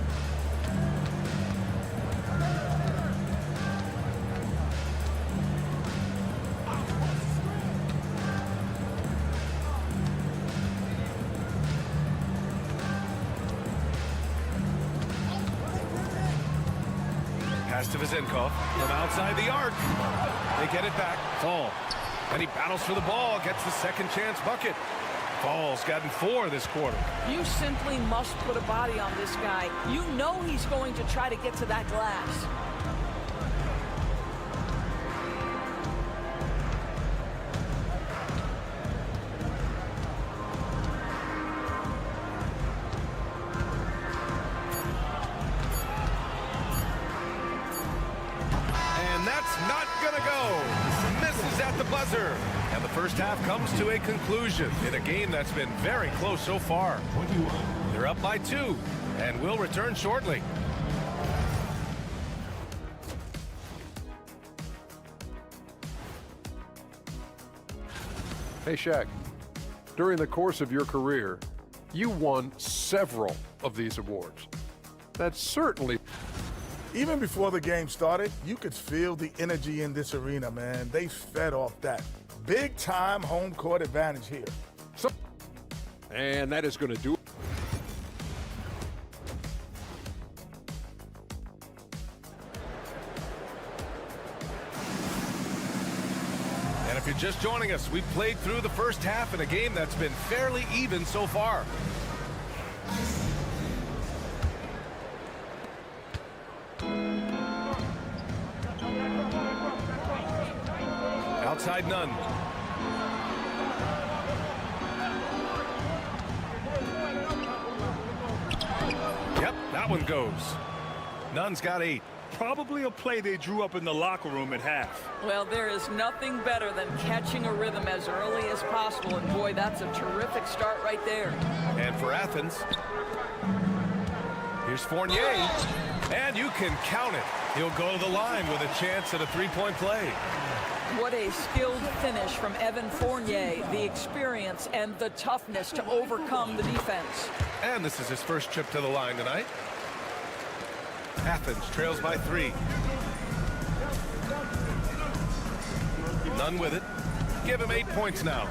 Pass to Vizenkov from outside the arc. They get it back. Fall. And he battles for the ball. Gets the second chance bucket. Fall's gotten 4 this quarter. You simply must put a body on this guy. You know he's going to try to get to that glass. Not gonna go. Misses at the buzzer. And the first half comes to a conclusion in a game that's been very close so far. They're up by 2 and will return shortly. Hey, Shaq, during the course of your career, you won several of these awards. That's certainly... Even before the game started, you could feel the energy in this arena, man. They fed off that. Big-time home court advantage here. And that is going to do it. you're just joining us, we've played through the first half in a game that's been fairly even so far. Outside Nunn. Yep, that one goes. Nunn's got 8. Probably a play they drew up in the locker room at half. Well, there is nothing better than catching a rhythm as early as possible, and boy, that's a terrific start right there. And for Athens, here's Fournier, and you can count it. He'll go to the line with a chance at a three-point play. What a skilled finish from Evan Fournier, the experience and the toughness to overcome the defense. And this is his first trip to the line tonight. Athens trails by 3. Nunn with it. Give him 8 points now.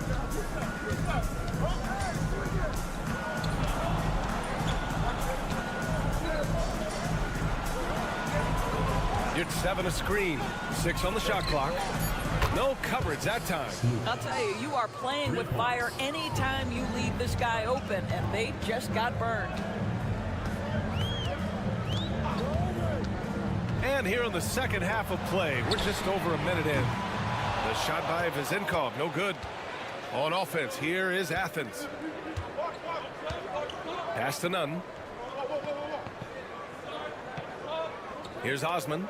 You're 7 a screen. 6 on the shot clock. No coverage that time. I'll tell you, you are playing with fire anytime you leave this guy open, and they just got burned. And here in the second half of play, we're just over a minute in. The shot by Vezenkov, no good. On offense, here is Athens. Pass to Nunn. Here's Osman.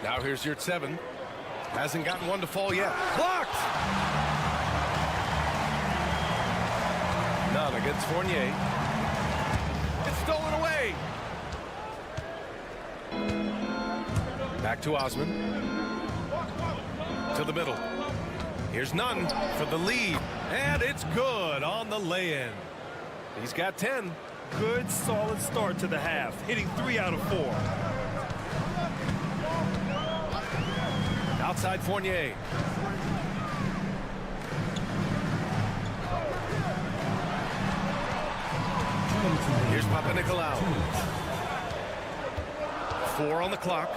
Now here's your 7. Hasn't gotten one to fall yet. Blocked! Nunn against Fournier. It's stolen away. Back to Osman. To the middle. Here's Nunn for the lead. And it's good on the lay-in. He's got 10. Good, solid start to the half, hitting 3 out of 4. Outside Fournier. Here's Panathinaikos. 4 on the clock.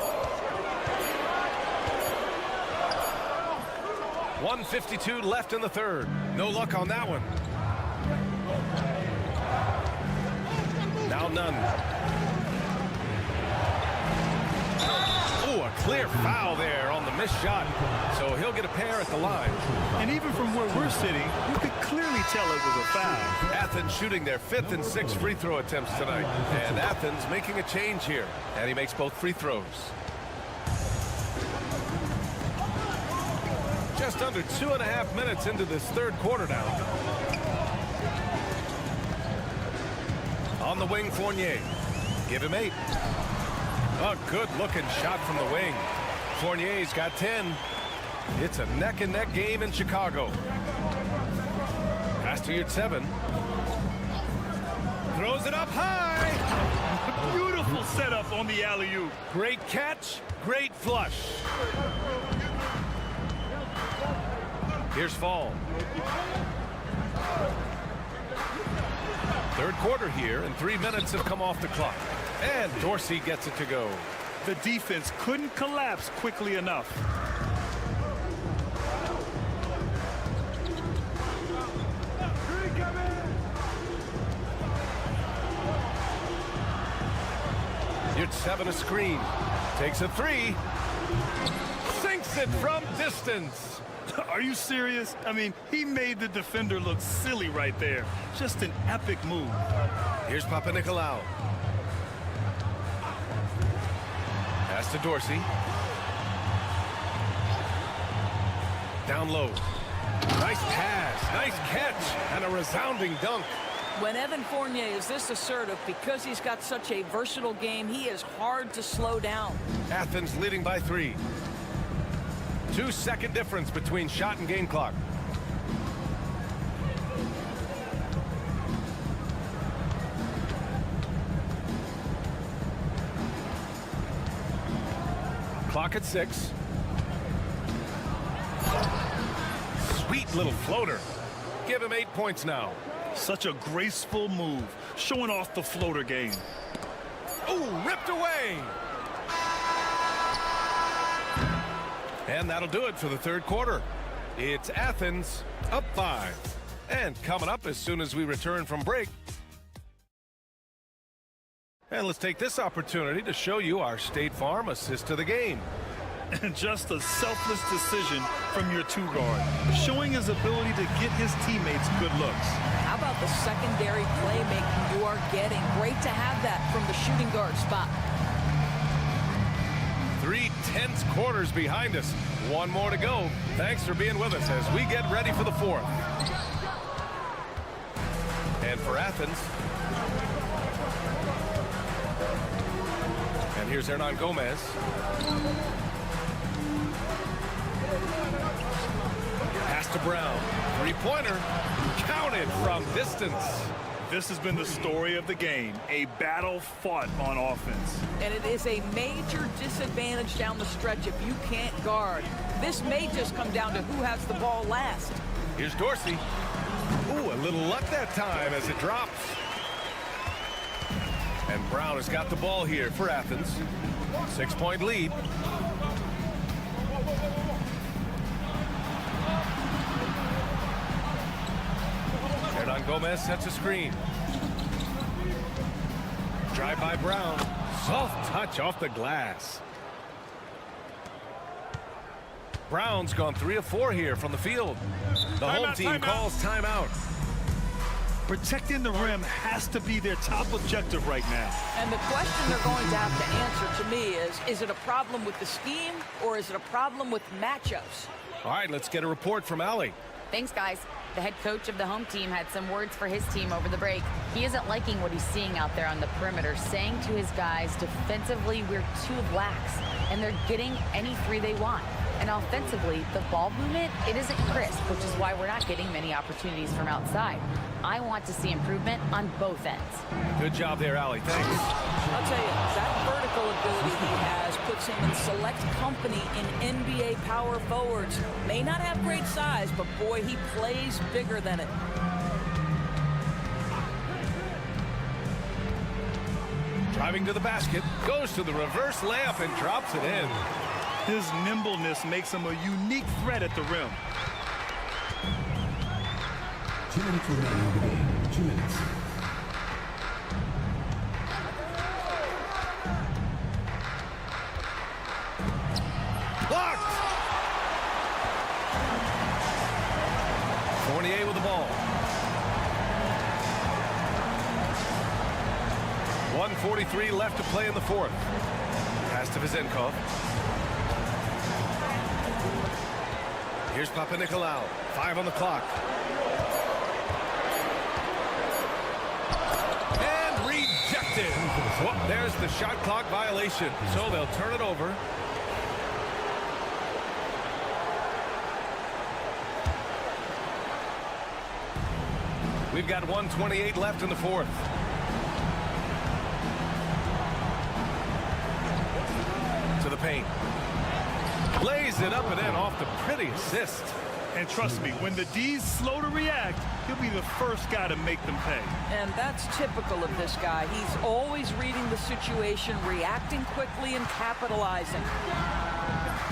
1:52 left in the third. No luck on that one. Now Nunn. Oh, a clear foul there on the missed shot. So he'll get a pair at the line. And even from where we're sitting, you could clearly tell it was a foul. Athens shooting their 5th and 6th free throw attempts tonight. And Athens making a change here. And he makes both free throws. Just under 2.5 minutes into this third quarter now. On the wing, Fournier. Give him 8. A good-looking shot from the wing. Fournier's got 10. It's a neck-and-neck game in Chicago. Pass to your 7. Throws it up high. Beautiful setup on the alley-oop. Great catch, great flush. Here's Fall. Third quarter here, and 3 minutes have come off the clock. And Dorsey gets it to go. The defense couldn't collapse quickly enough. You're 7 a screen. Takes a 3. Sinks it from distance. Are you serious? I mean, he made the defender look silly right there. Just an epic move. Here's Panathinaikos. Pass to Dorsey. Down low. Nice pass, nice catch, and a resounding dunk. When Evan Fournier is this assertive, because he's got such a versatile game, he is hard to slow down. Athens leading by 3. 2-second difference between shot and game clock. Clock at 6. Sweet little floater. Give him 8 points now. Such a graceful move, showing off the floater game. Oh, ripped away. And that'll do it for the third quarter. It's Athens up 5. And coming up as soon as we return from break. And let's take this opportunity to show you our State Farm assist to the game. And just a selfless decision from your two guard, showing his ability to get his teammates good looks. How about the secondary playmaking you are getting? Great to have that from the shooting guard spot. 3 tense quarters behind us. One more to go. Thanks for being with us as we get ready for the fourth. And for Athens. And here's Hernan Gomez. Pass to Brown. Three-pointer. Counted from distance. This has been the story of the game, a battle fought on offense. And it is a major disadvantage down the stretch if you can't guard. This may just come down to who has the ball last. Here's Dorsey. Ooh, a little luck that time as it drops. And Brown has got the ball here for Athens. 6-point lead. Hernan Gomez sets a screen. Drive by Brown. Soft touch off the glass. Brown's gone 3 of 4 here from the field. The home team calls timeout. Protecting the rim has to be their top objective right now. And the question they're going to have to answer to me is it a problem with the scheme or is it a problem with matchups? All right, let's get a report from Allie. Thanks, guys. The head coach of the home team had some words for his team over the break. He isn't liking what he's seeing out there on the perimeter, saying to his guys, defensively, we're too lax, and they're getting any 3 they want. And offensively, the ball movement, it isn't crisp, which is why we're not getting many opportunities from outside. I want to see improvement on both ends. Good job there, Allie. Thanks. I'll tell you, that vertical ability he has puts him in select company in NBA power forwards. May not have great size, but boy, he plays bigger than it. Driving to the basket, goes to the reverse layup and drops it in. His nimbleness makes him a unique threat at the rim. 2 minutes remaining in the game. 2 minutes. Blocked! Fournier with the ball. 1:43 left to play in the fourth. Pass to Vizenkov. Here's Papanikolaou. 5 on the clock. And rejected. Well, there's the shot clock violation. So they'll turn it over. We've got 1:28 left in the fourth. To the paint. Lays it up and in off the pretty assist. And trust me, when the D's slow to react, he'll be the first guy to make them pay. And that's typical of this guy. He's always reading the situation, reacting quickly and capitalizing.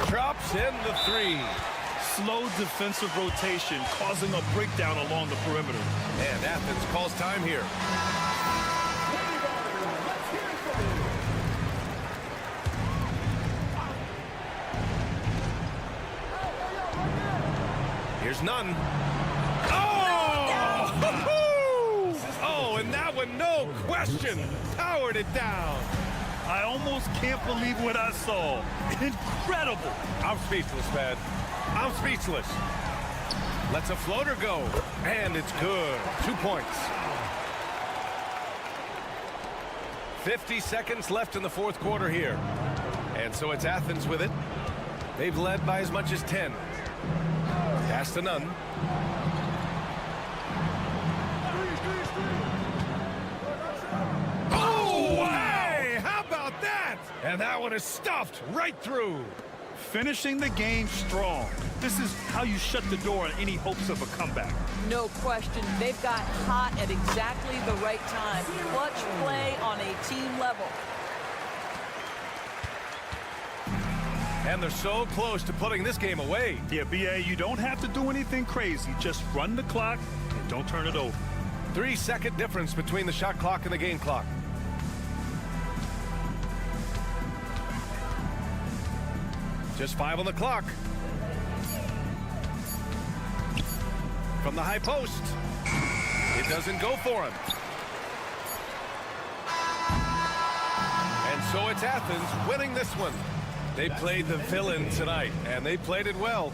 Drops in the 3. Slow defensive rotation causing a breakdown along the perimeter. And Athens calls time here. Here's none. Oh! Oh, and that one, no question, powered it down. I almost can't believe what I saw. Incredible. I'm speechless, man. I'm speechless. Lets a floater go, and it's good. 2 points. 50 seconds left in the fourth quarter here. And so it's Athens with it. They've led by as much as 10. Pass to none. Oh, hey! How about that? And that one is stuffed right through. Finishing the game strong. This is how you shut the door on any hopes of a comeback. No question. They've got hot at exactly the right time. Clutch play on a team level. And they're so close to putting this game away. Yeah, BA, you don't have to do anything crazy. Just run the clock and don't turn it over. 3-second difference between the shot clock and the game clock. Just 5 on the clock. From the high post. It doesn't go for him. And so it's Athens winning this one. They played the villain tonight, and they played it well.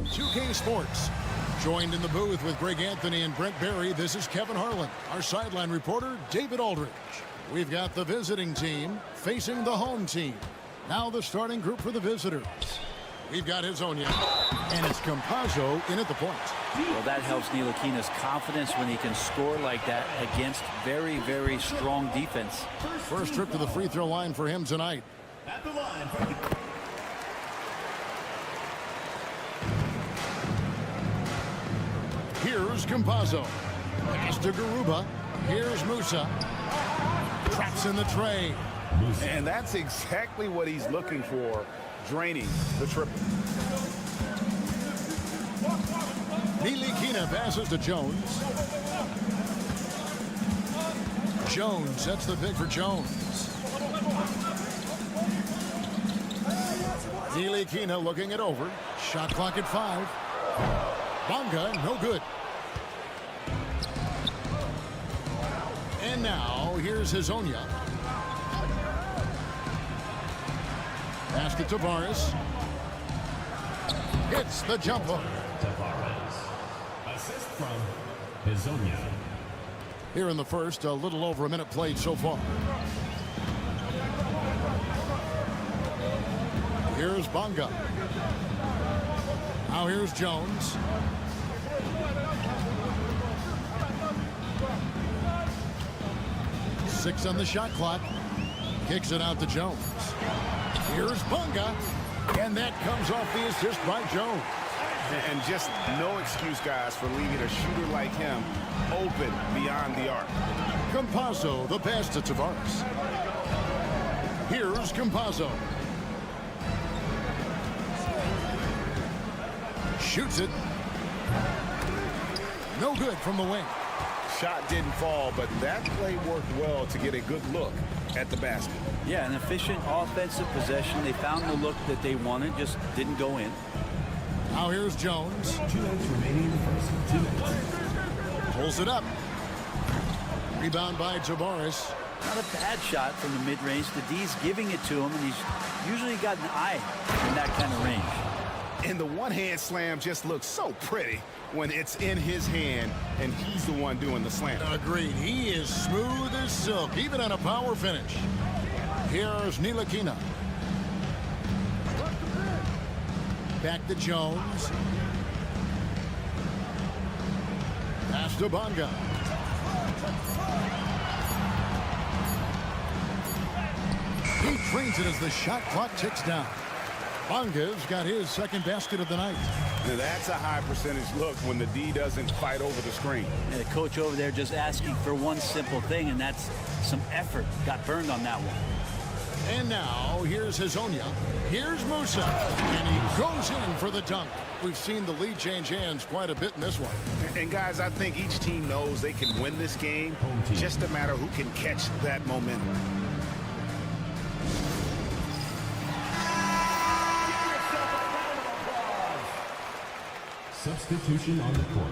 2K Sports. Joined in the booth with Greg Anthony and Brent Barry, this is Kevin Harlan. Our sideline reporter, David Aldridge. We've got the visiting team facing the home team. Now the starting group for the visitors. We've got Hezonja, and it's Campazzo in at the point. Well, that helps Ntilikina's confidence when he can score like that against very, very strong defense. First trip to the free throw line for him tonight. At the line. Here's Campazzo. Pass to Garuba. Here's Musa. Traps in the tray. And that's exactly what he's looking for, draining the triple. Ntilikina passes to Jones. Jones sets the pick for Jones. Ntilikina looking it over. Shot clock at 5. Bonga, no good. And now, here's Hezonja. Pass to Tavares. Hits the jumper. Tavares. Assist from Hezonja. Here in the first, a little over a minute played so far. Here's Bonga. Now here's Jones. Six on the shot clock. Kicks it out to Jones. Here's Bonga. And that comes off the assist by Jones. And just no excuse, guys, for leaving a shooter like him open beyond the arc. Campazzo, the pass to Tavares. Here's Campazzo. Shoots it. No good from the wing. Shot didn't fall, but that play worked well to get a good look at the basket. Yeah, an efficient offensive possession. They found the look that they wanted, just didn't go in. Now here's Jones. 2 minutes remaining in the first. 2 minutes. Pulls it up. Rebound by Tavares. Not a bad shot from the mid-range. The D's giving it to him, and he's usually got an eye in that kind of range. And the one-hand slam just looks so pretty when it's in his hand and he's the one doing the slam. Agreed. He is smooth as silk, even on a power finish. Here's Ntilikina. Back to Jones. Pass to Bonga. He trains it as the shot clock ticks down. Bonga's got his second basket of the night. Now that's a high percentage look when the D doesn't fight over the screen. And the coach over there just asking for one simple thing, and that's some effort. Got burned on that one. And now, here's Hezonja. Here's Musa. And he goes in for the dunk. We've seen the lead change hands quite a bit in this one. And guys, I think each team knows they can win this game. Just a matter who can catch that momentum. Substitution on the court.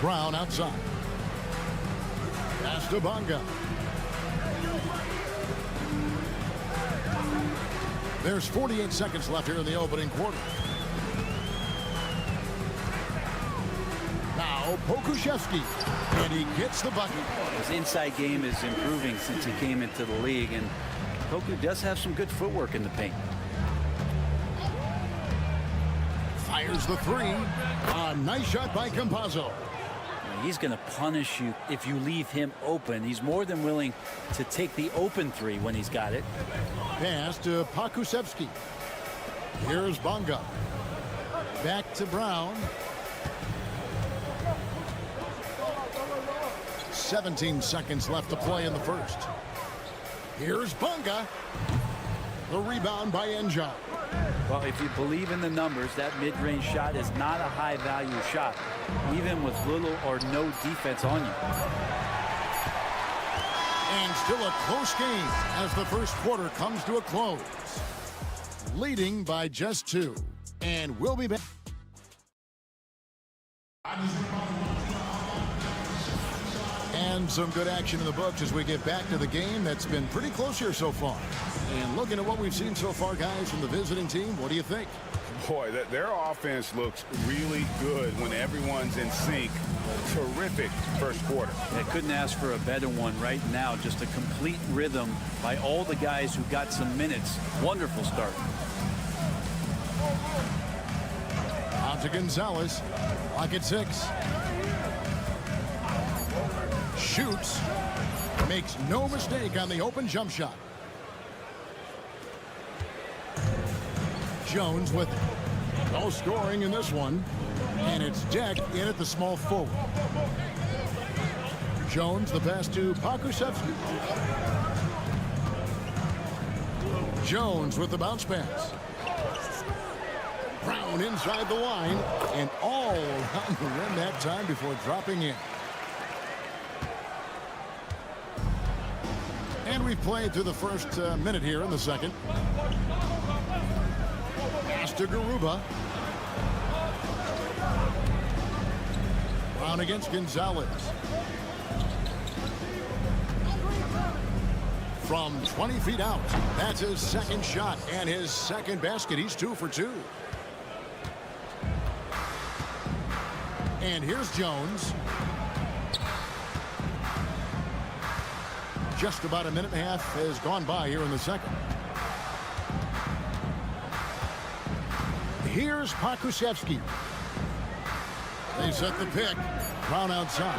Brown outside. Pass to Bonga. There's 48 seconds left here in the opening quarter. Now Pokuševski, and he gets the bucket. His inside game is improving since he came into the league, and Poku does have some good footwork in the paint. Fires the three. A nice shot by Campazzo. He's going to punish you if you leave him open. He's more than willing to take the open three when he's got it. Pass to Pokuševski. Here's Bonga. Back to Brown. 17 seconds left to play in the first. Here's Bonga. The rebound by Enja. Well, if you believe in the numbers, that mid-range shot is not a high-value shot, even with little or no defense on you. And still a close game as the first quarter comes to a close. Leading by just 2. And we'll be back. And some good action in the books as we get back to the game that's been pretty close here so far. And looking at what we've seen so far, guys, from the visiting team, what do you think? Boy, their offense looks really good when everyone's in sync. Terrific first quarter. I couldn't ask for a better one right now. Just a complete rhythm by all the guys who got some minutes. Wonderful start. Out to Gonzalez. Lock at 6. Shoots. Makes no mistake on the open jump shot. Jones with it. No scoring in this one. And it's Deck in at the small forward. Jones, the pass to Pakusevsky. Jones with the bounce pass. Brown inside the line. And all around the rim that time before dropping in. And we've played through the first minute here in the second. Pass to Garuba. Brown against Gonzalez. From 20 feet out. That's his second shot and his second basket. He's 2 for 2. And here's Jones. Just about a minute and a half has gone by here in the second. Here's Pakusevsky. They set the pick. Brown outside.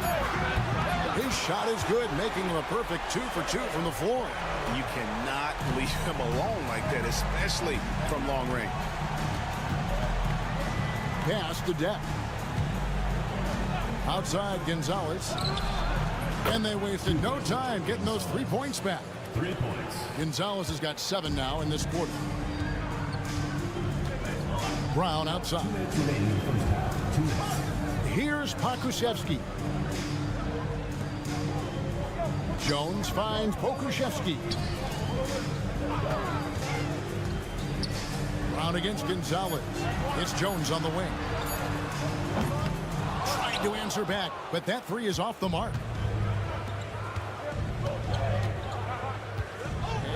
His shot is good, making him a perfect 2 for 2 from the floor. You cannot leave him alone like that, especially from long range. Pass to Deck. Outside Gonzalez. And they wasted no time getting those 3 points back. 3 points. Gonzalez has got 7 now in this quarter. Brown outside. Here's Pakusevsky. Jones finds Pokusevsky. Brown against Gonzalez. It's Jones on the wing. Trying to answer back, but that 3 is off the mark.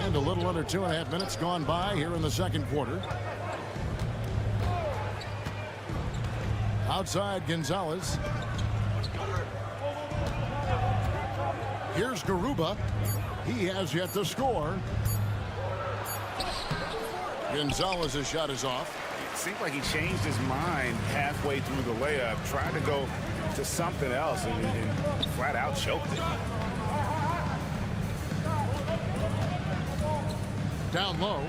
And a little under 2.5 minutes gone by here in the second quarter. Outside Gonzalez. Here's Garuba. He has yet to score. Gonzalez's shot is off. It seemed like he changed his mind halfway through the layup, tried to go to something else and flat out choked it. Down low.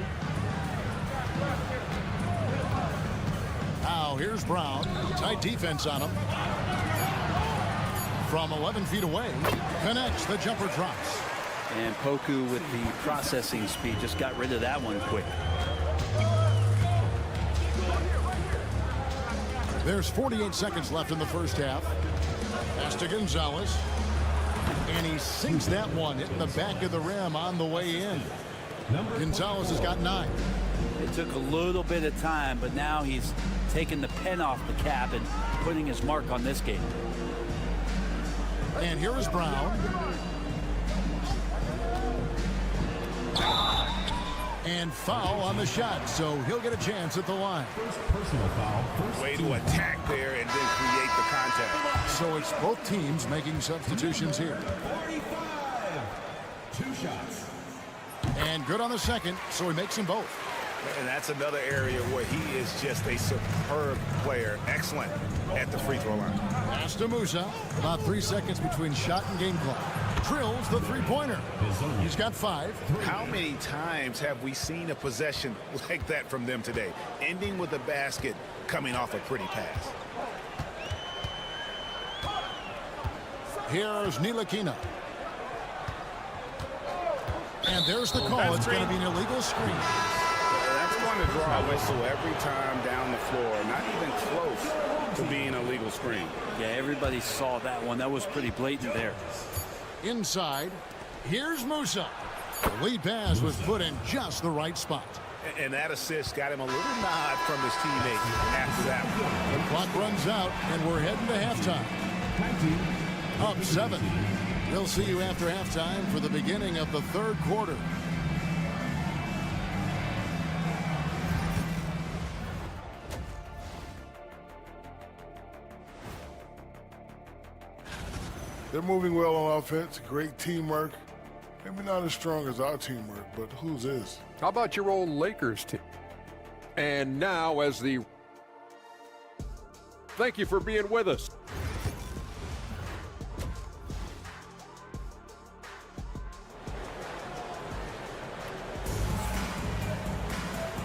Now here's Brown. Tight defense on him. From 11 feet away. Connects. The jumper drops. And Poku with the processing speed just got rid of that one quick. There's 48 seconds left in the first half. Pass to Gonzalez. And he sinks that one, hitting the back of the rim on the way in. Gonzalez has got 9. It took a little bit of time, but now he's taking the pen off the cap and putting his mark on this game. And here is Brown. And foul on the shot, so he'll get a chance at the line. Personal foul. Way to attack there and then create the contact. So it's both teams making substitutions here. 45. 2 shots. And good on the second, so he makes them both. And that's another area where he is just a superb player. Excellent at the free throw line. Pass to Musa. About 3 seconds between shot and game clock. Drills the three-pointer. He's got 5. How many times have we seen a possession like that from them today? Ending with a basket, coming off a pretty pass. Here's Ntilikina. And there's the call. It's going to be an illegal screen. That's going to draw a whistle every time down the floor. Not even close to being a legal screen. Yeah, everybody saw that one. That was pretty blatant there. Inside, here's Musa. The lead pass was put in just the right spot. And that assist got him a little nod from his teammate after that one. The clock runs out, and we're heading to halftime. Up 7. We'll see you after halftime for the beginning of the third quarter. They're moving well on offense. Great teamwork. Maybe not as strong as our teamwork, but whose is? How about your old Lakers team? And now as the... Thank you for being with us.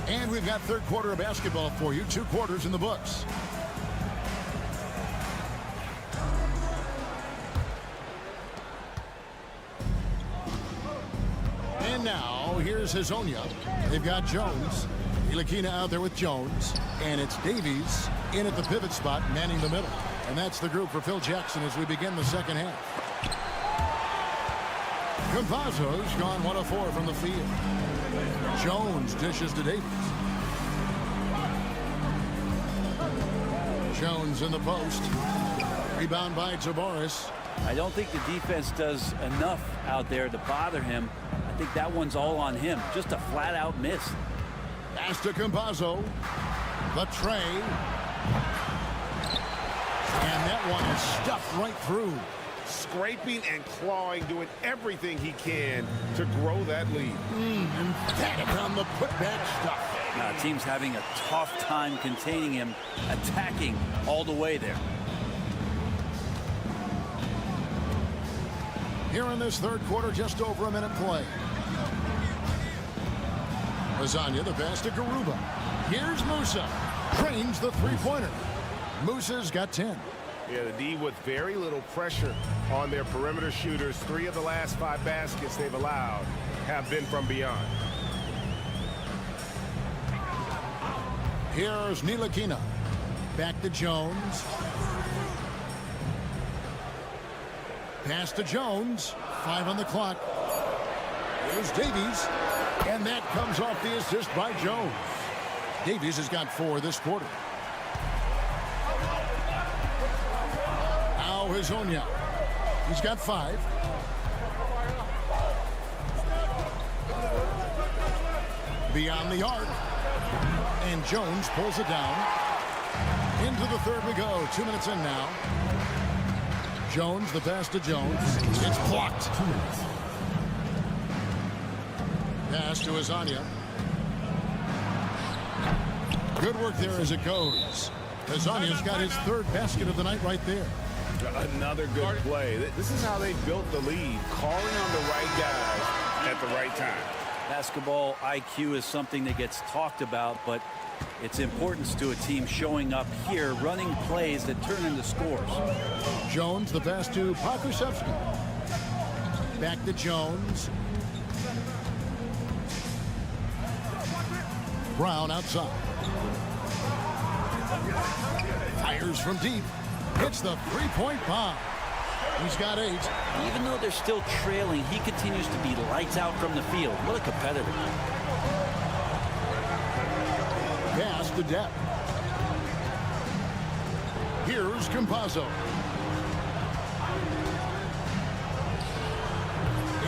And we've got third quarter of basketball for you. 2 quarters in the books. And now, here's Hazonia. They've got Jones. Ntilikina out there with Jones. And it's Davies in at the pivot spot, manning the middle. And that's the group for Phil Jackson as we begin the second half. Campazzo's gone 1 of 4 from the field. Jones dishes to Davies. Jones in the post. Rebound by Tabaris. I don't think the defense does enough out there to bother him. I think that one's all on him. Just a flat-out miss. Pass to Campazzo. The tray. And that one is stuffed right through. Scraping and clawing, doing everything he can to grow that lead. Emphatic on the putback stuff. Team's having a tough time containing him, attacking all the way there. Here in this third quarter, just over a minute play. Lasagna, the pass to Garuba. Here's Musa. Trains the three-pointer. Musa's got 10. Yeah, the D with very little pressure on their perimeter shooters. 3 of the last 5 baskets they've allowed have been from beyond. Here's Ntilikina. Back to Jones. Pass to Jones. 5 on the clock. Here's Davies. And that comes off the assist by Jones. Davies has got 4 this quarter. Now Hazonia. He's got 5. Beyond the arc. And Jones pulls it down. Into the third we go. 2 minutes in now. Jones, the pass to Jones. It's blocked. Pass to Hazonia. Good work there as it goes. Hazonia's got his 3rd basket of the night right there. Another good play. This is how they built the lead, calling on the right guys at the right time. Basketball IQ is something that gets talked about, but its importance to a team showing up here, running plays that turn into scores. Jones, the pass to Pokusevski. Back to Jones. Brown outside. Fires from deep. Hits the three-point bomb. He's got 8. Even though they're still trailing, he continues to be lights out from the field. What a competitor. Pass to Depp. Here's Campazzo.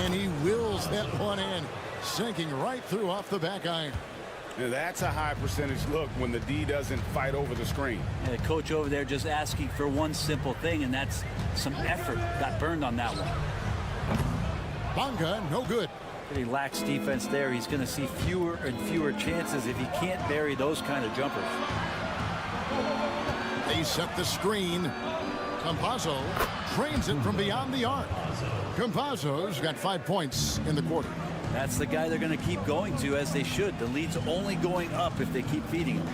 And he wills that one in, sinking right through off the back iron. Now that's a high percentage look when the D doesn't fight over the screen. And the coach over there just asking for one simple thing, and that's some effort. Got burned on that one. Bonga, no good. Pretty lax defense there. He's going to see fewer and fewer chances if he can't bury those kind of jumpers. They set the screen. Campazzo trains it from beyond the arc. Campazzo's got 5 points in the quarter. That's the guy they're going to keep going to, as they should. The lead's only going up if they keep feeding him.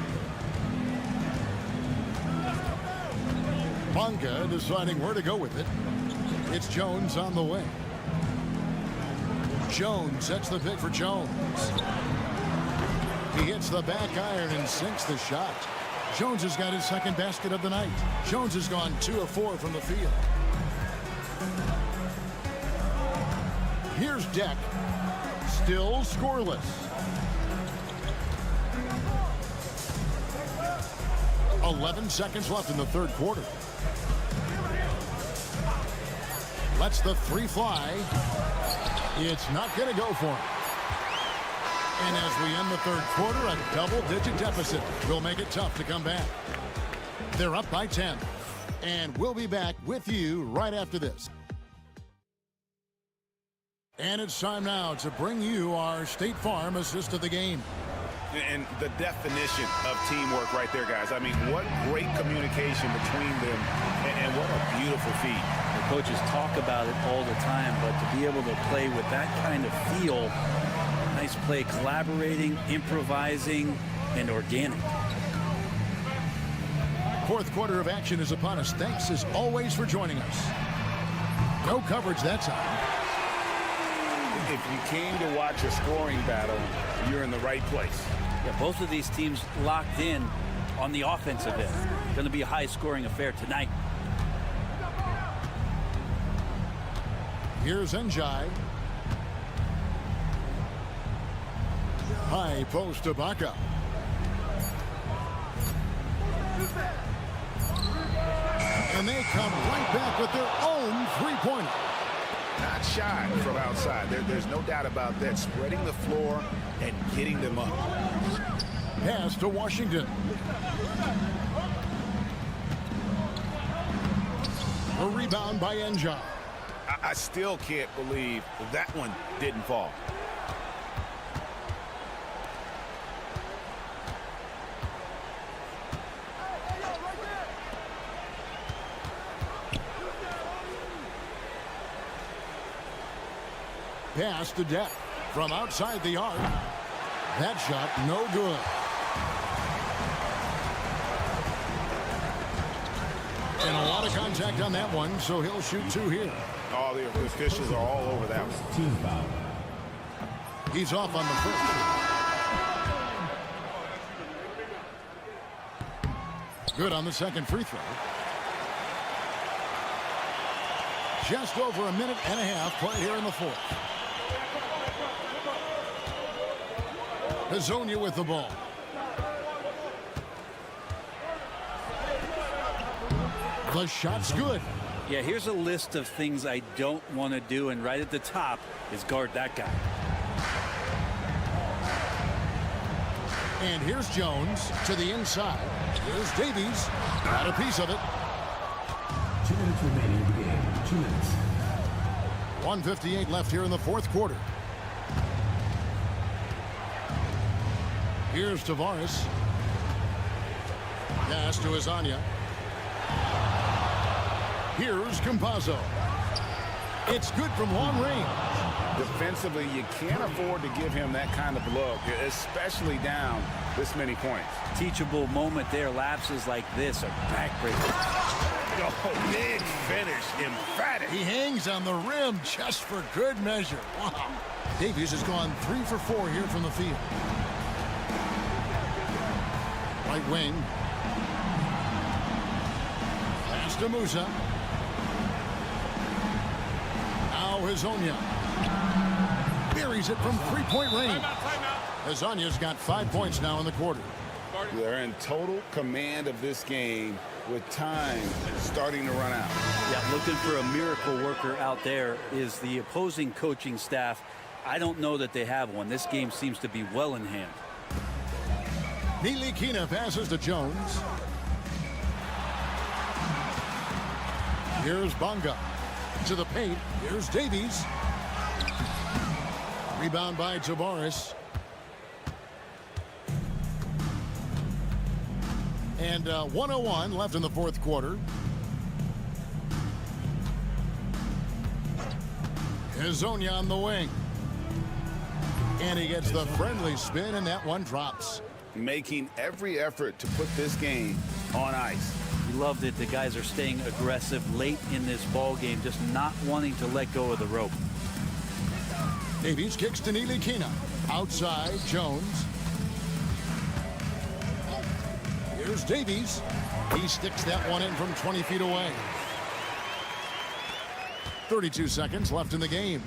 Bonga deciding where to go with it. It's Jones on the way. Jones sets the pick for Jones. He hits the back iron and sinks the shot. Jones has got his 2nd basket of the night. Jones has gone 2 of 4 from the field. Here's Deck. Still scoreless. 11 seconds left in the third quarter. Lets the three fly. It's not going to go for him. And as we end the third quarter, a double-digit deficit will make it tough to come back. They're up by 10. And we'll be back with you right after this. And it's time now to bring you our State Farm assist of the game. And the definition of teamwork right there, guys. I mean, what great communication between them, and what a beautiful feat. The coaches talk about it all the time, but to be able to play with that kind of feel, nice play, collaborating, improvising, and organic. Fourth quarter of action is upon us. Thanks as always for joining us. No coverage that time. If you came to watch a scoring battle, you're in the right place. Yeah, both of these teams locked in on the offensive end. Going to be a high-scoring affair tonight. Here's Njai. High post to Baca. And they come right back with their own three-pointer. Not shy from outside. There's no doubt about that. Spreading the floor and getting them up. Pass to Washington. A rebound by Njai. I still can't believe that one didn't fall. Pass to Depp from outside the arc. That shot no good. And a lot of contact on that one, so he'll shoot two here. All the officials are all over that one. Team foul. He's off on the first. Good on the second free throw. Just over a minute and a half play here in the fourth. Hazonia with the ball. The shot's good. Yeah, here's a list of things I don't want to do, and right at the top is guard that guy. And here's Jones to the inside. Here's Davies. Got a piece of it. 2 minutes remaining in the game. 2 minutes. 1:58 left here in the fourth quarter. Here's Tavares. Pass to Hazonia. Here's Campazzo. It's good from long range. Defensively, you can't afford to give him that kind of look, especially down this many points. Teachable moment there. Lapses like this are backbreakers. Oh, big finish, emphatic. He hangs on the rim just for good measure. Wow. Davies has gone 3 for 4 here from the field. Right wing. Pass to Musa. Now Hazonia. Buries it from three-point range. Hazonia's got 5 points now in the quarter. They're in total command of this game with time starting to run out. Yeah, looking for a miracle worker out there is the opposing coaching staff. I don't know that they have one. This game seems to be well in hand. Nilikina passes to Jones. Here's Bonga. To the paint. Here's Davies. Rebound by Tavares. And 1:01 left in the fourth quarter. Hazonia on the wing. And he gets the friendly spin, and that one drops. Making every effort to put this game on ice. We loved it. The guys are staying aggressive late in this ball game, just not wanting to let go of the rope. Davies kicks to Nilikina. Outside, Jones. Here's Davies. He sticks that one in from 20 feet away. 32 seconds left in the game.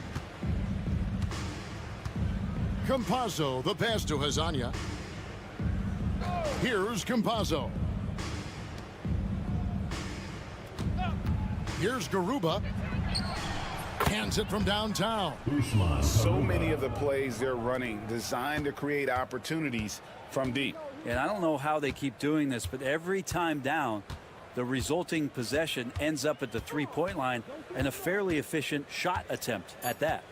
Campazzo, the pass to Hazonia. Here's Campazzo. Here's Garuba. hands it from downtown. So many of the plays they're running designed to create opportunities from deep. And I don't know how they keep doing this, but every time down, the resulting possession ends up at the three-point line and a fairly efficient shot attempt at that.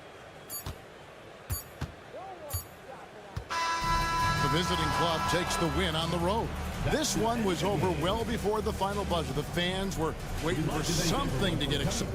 The visiting club takes the win on the road. This one was over well before the final buzzer. The fans were waiting for something to get excited.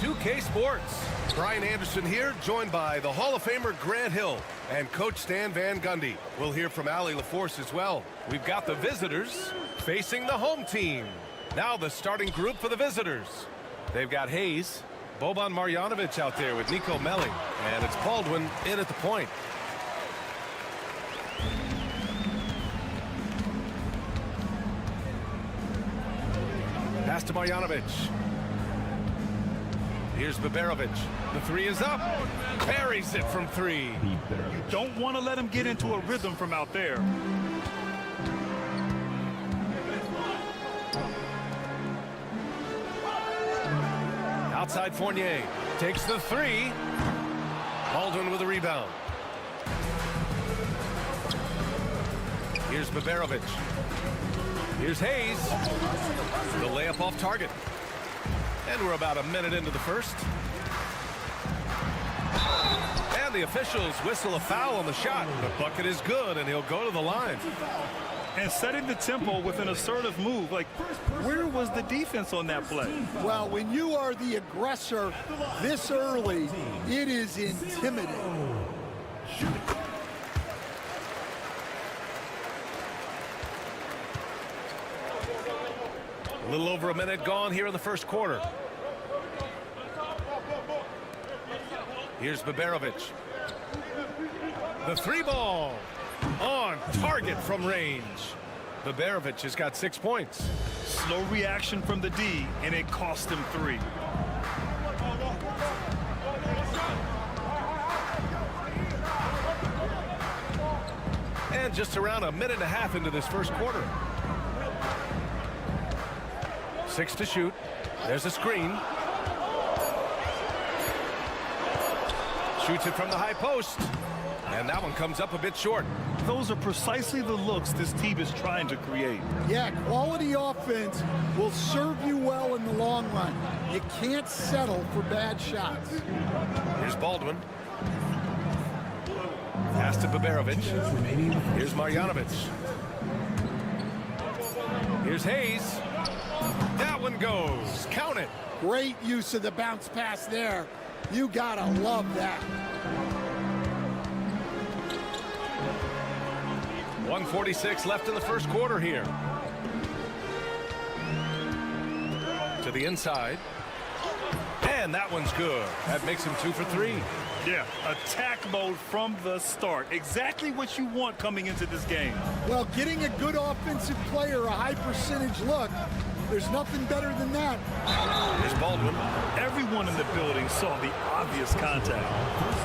2K Sports. Brian Anderson here, joined by the Hall of Famer Grant Hill and Coach Stan Van Gundy. We'll hear from Allie LaForce as well. We've got the visitors facing the home team. Now the starting group for the visitors. They've got Hayes, Boban Marjanovic out there with Nico Melli. And it's Baldwin in at the point. Pass to Marjanovic. Here's Baberovic. The three is up. Buries it from three. You don't want to let him get into a rhythm from out there. Outside Fournier. Takes the three. Baldwin with a rebound. Here's Baberovic. Here's Hayes. The layup off target. And we're about a minute into the first. And the officials whistle a foul on the shot. The bucket is good, and he'll go to the line. And setting the tempo with an assertive move. Like, where was the defense on that play? Well, when you are the aggressor this early, it is intimidating. A little over a minute gone here in the first quarter. Here's Baberovic. The three ball on target from range. Baberovic has got 6 points. Slow reaction from the D, and it cost him 3. And just around a minute and a half into this first quarter. 6 to shoot. There's a screen. Shoots it from the high post. And that one comes up a bit short. Those are precisely the looks this team is trying to create. Yeah, quality offense will serve you well in the long run. You can't settle for bad shots. Here's Baldwin. Pass to Baberovic. Here's Marjanovic. Here's Hayes. That one goes. Count it. Great use of the bounce pass there. You gotta love that. 1:46 left in the first quarter here. To the inside. And that one's good. That makes him 2 for 3. Yeah, attack mode from the start. Exactly what you want coming into this game. Well, getting a good offensive player a high percentage look, there's nothing better than that. Here's Baldwin. Everyone in the building saw the obvious contact.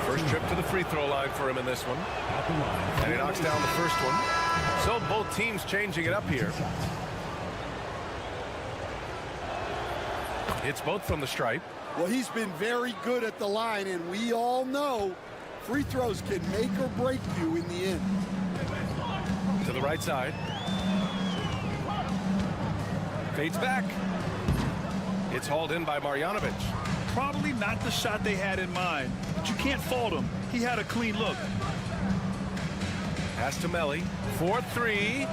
First trip to the free throw line for him in this one. And he knocks down the first one. So both teams changing it up here. It's both from the stripe. Well, he's been very good at the line, and we all know free throws can make or break you in the end. To the right side. Fades back. It's hauled in by Marjanovic. Probably not the shot they had in mind, but you can't fault him. He had a clean look. Pass to Melli. 4-3.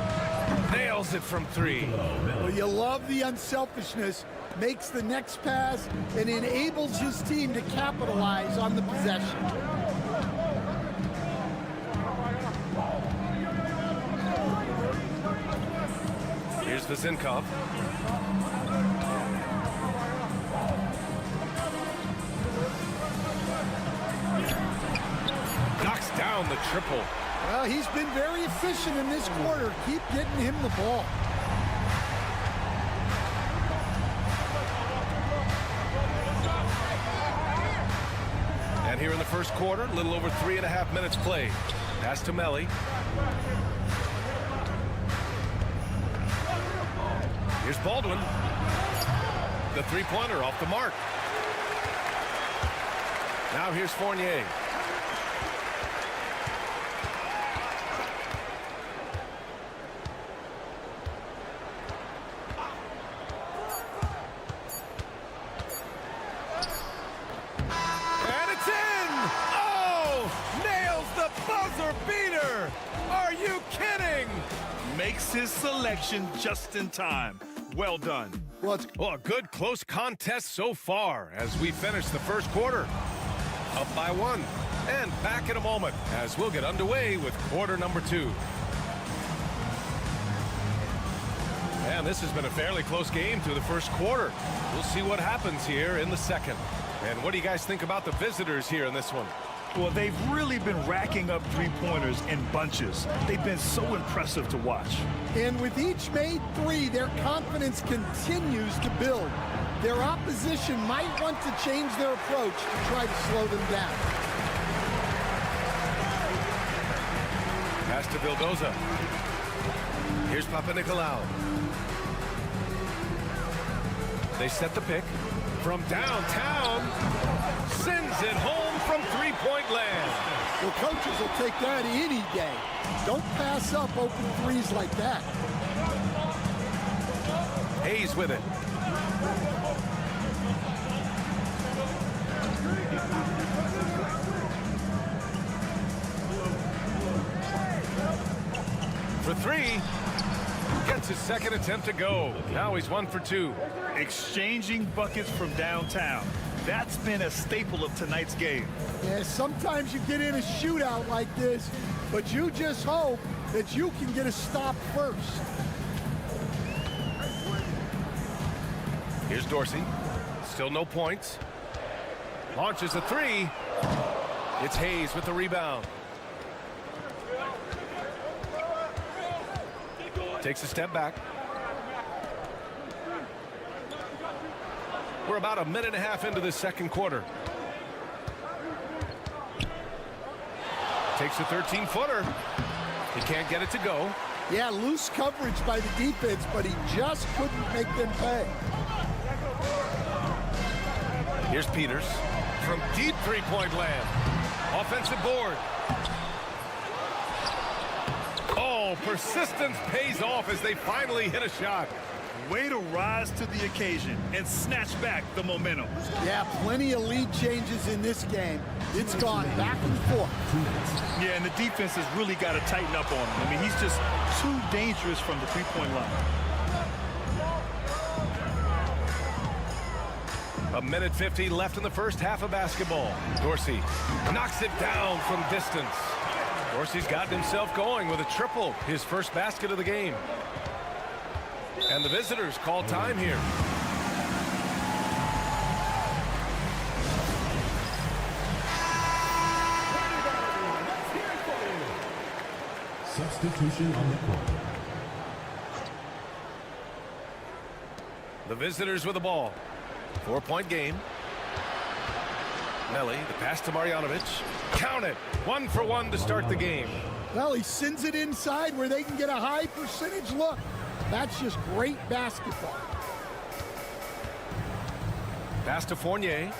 Nails it from 3. Well, you love the unselfishness. Makes the next pass and enables his team to capitalize on the possession. Here's the Zinkov. Knocks down the triple. Well, he's been very efficient in this quarter. Keep getting him the ball. And here in the first quarter, a little over 3.5 minutes played. Pass to Melli. Here's Baldwin. The three-pointer off the mark. Now here's Fournier. And it's in! Oh! Nails the buzzer beater! Are you kidding? Makes his selection just in time. Well done. Well, a good close contest so far as we finish the first quarter. Up by 1. And back in a moment as we'll get underway with quarter number 2. And this has been a fairly close game through the first quarter. We'll see what happens here in the second. And what do you guys think about the visitors here in this one? Well, they've really been racking up three-pointers in bunches. They've been so impressive to watch. And with each made three, their confidence continues to build. Their opposition might want to change their approach to try to slow them down. Pass to Vildoza. Here's Papanikolaou. They set the pick from downtown. Sends it home from three-point land. Well, coaches will take that any day. Don't pass up open threes like that. Hayes with it. For three. Gets his second attempt to go. Now he's 1 for 2. Exchanging buckets from downtown. That's been a staple of tonight's game. Yeah, sometimes you get in a shootout like this, but you just hope that you can get a stop first. Here's Dorsey. Still no points. Launches a three. It's Hayes with the rebound. Takes a step back. We're about a minute and a half into this second quarter. Takes a 13-footer. He can't get it to go. Yeah, loose coverage by the defense, but he just couldn't make them pay. Here's Peters from deep three-point land. Offensive board. Oh, persistence pays off as they finally hit a shot. Way to rise to the occasion and snatch back the momentum. Yeah, plenty of lead changes in this game. It's gone back and forth. Yeah, and the defense has really got to tighten up on him. I mean, he's just too dangerous from the three-point line. A minute 50 left in the first half of basketball. Dorsey knocks it down from distance. Dorsey's gotten himself going with a triple, his first basket of the game. And the visitors call time here. Substitution on the court. The visitors with the ball. 4-point game. Melli, the pass to Marjanovic. Count it. 1 for 1 to start the game. Well, he sends it inside where they can get a high percentage look. That's just great basketball. Pass to Fournier.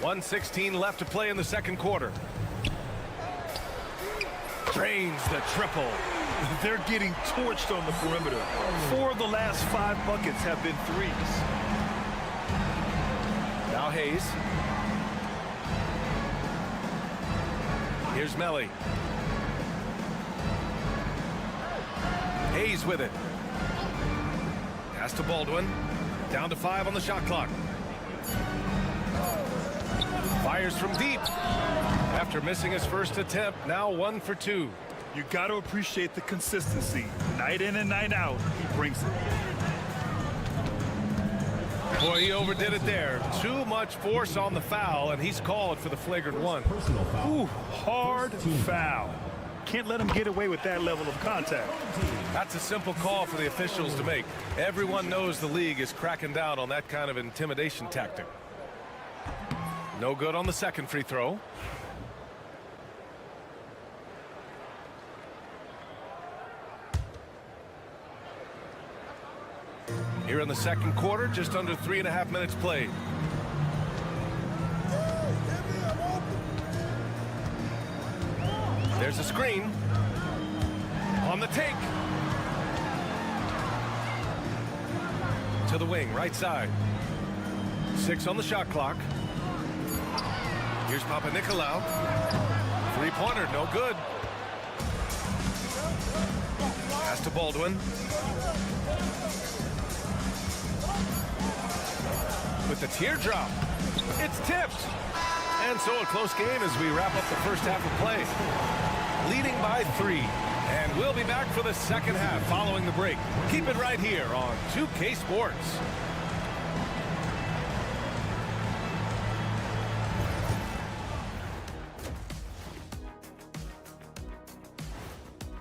1:16 left to play in the second quarter. Drains the triple. They're getting torched on the perimeter. 4 of the last 5 buckets have been threes. Now Hayes. Here's Melli. Hayes with it. Pass to Baldwin. Down to 5 on the shot clock. Fires from deep. After missing his first attempt, now 1 for 2. You got to appreciate the consistency. Night in and night out, he brings it. Boy, he overdid it there. Too much force on the foul, and he's called for the flagrant one. Ooh, hard foul. Can't let him get away with that level of contact. That's a simple call for the officials to make. Everyone knows the league is cracking down on that kind of intimidation tactic. No good on the second free throw. Here in the second quarter, just under 3.5 minutes played. There's a screen. On the take. To the wing, right side. 6 on the shot clock. Here's Papanikolaou. Three-pointer, no good. Pass to Baldwin. With the teardrop. It's tipped. And so a close game as we wrap up the first half of play. Leading by 3. And we'll be back for the second half following the break. Keep it right here on 2K Sports.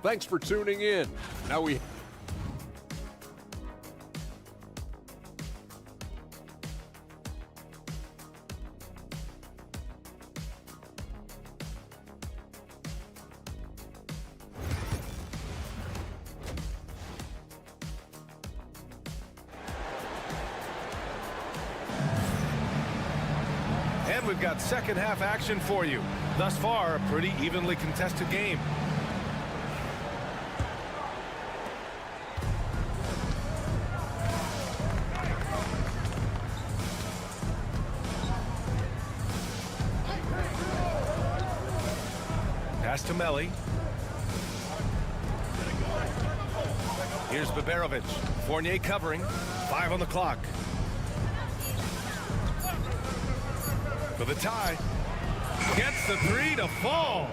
Thanks for tuning in. Now we... And we've got second half action for you. Thus far, a pretty evenly contested game. Pass to Melli. Here's Baberovic. Fournier covering. 5 on the clock. For the tie. Gets the 3 to fall.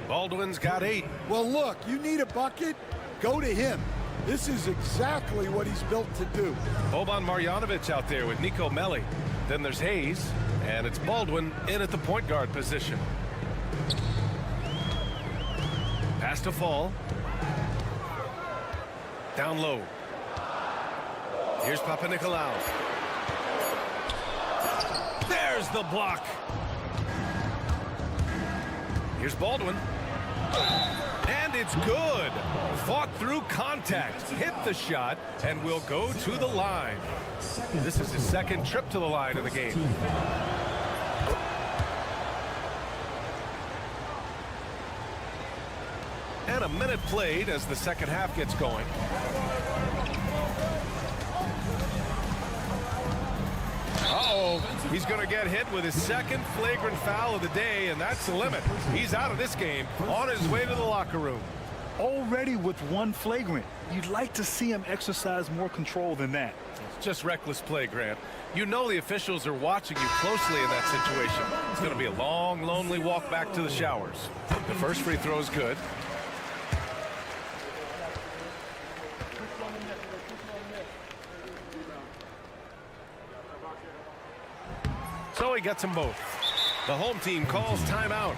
Baldwin's got 8. Well, look, you need a bucket, go to him. This is exactly what he's built to do. Boban Marjanovic out there with Nico Melli. Then there's Hayes, and it's Baldwin in at the point guard position. Pass to Fall. Down low. Here's Papanikolaou. There's the block. Here's Baldwin. And it's good. Fought through contact. Hit the shot and will go to the line. This is his second trip to the line of the game. And a minute played as the second half gets going. Uh-oh, he's going to get hit with his second flagrant foul of the day, and that's the limit. He's out of this game, on his way to the locker room. Already with one flagrant. You'd like to see him exercise more control than that. It's just reckless play, Grant. You know the officials are watching you closely in that situation. It's going to be a long, lonely walk back to the showers. The first free throw is good. So he gets them both. The home team calls timeout.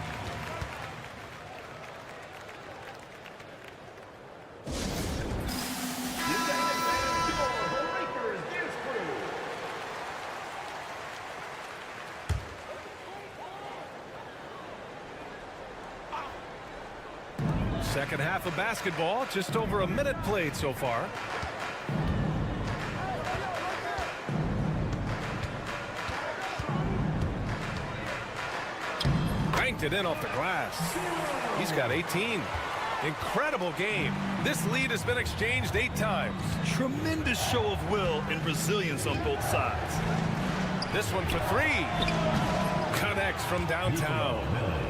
Second half of basketball, just over a minute played so far. Banked it in off the glass. He's got 18. Incredible game. This lead has been exchanged 8 times. Tremendous show of will and resilience on both sides. This one for 3. Connects from downtown.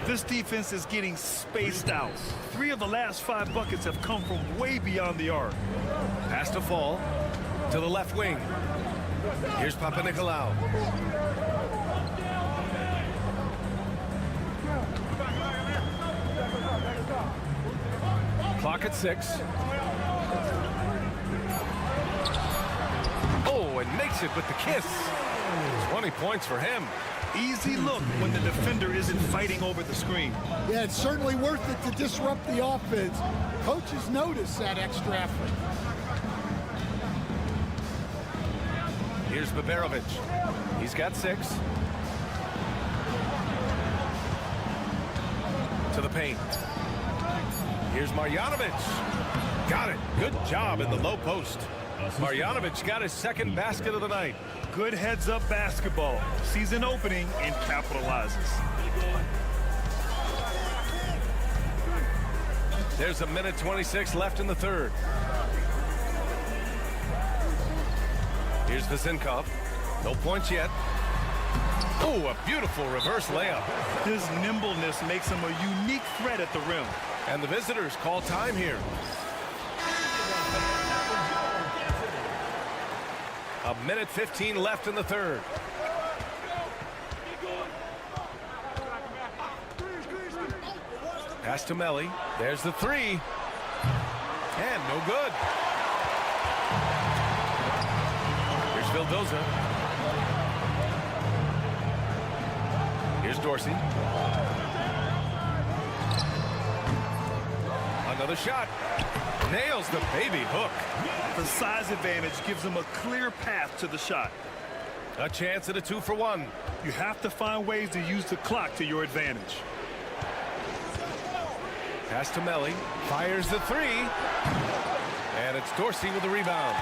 This defense is getting spaced out. 3 of the last 5 buckets have come from way beyond the arc. Pass to Fall to the left wing. Here's Papanikolaou. Clock at 6. Oh, and makes it with the kiss. 20 points for him. Easy look when the defender isn't fighting over the screen. Yeah, it's certainly worth it to disrupt the offense. Coaches notice that extra effort. Here's Baberovic. He's got 6. To the paint. Here's Marjanovic. Got it. Good job in the low post. Marjanovic got his second basket of the night. Good heads-up basketball. Sees an opening and capitalizes. There's a minute 26 left in the third. Here's Vasenkov. No points yet. Oh, a beautiful reverse layup. His nimbleness makes him a unique threat at the rim. And the visitors call time here. A minute 15 left in the third. Pass to Melli. There's the 3. And no good. Here's Vildoza. Here's Dorsey. Another shot. Nails the baby hook. The size advantage gives him a clear path to the shot. A chance at a 2-for-1. You have to find ways to use the clock to your advantage. Pass to Melly. Fires the three. And it's Dorsey with the rebound.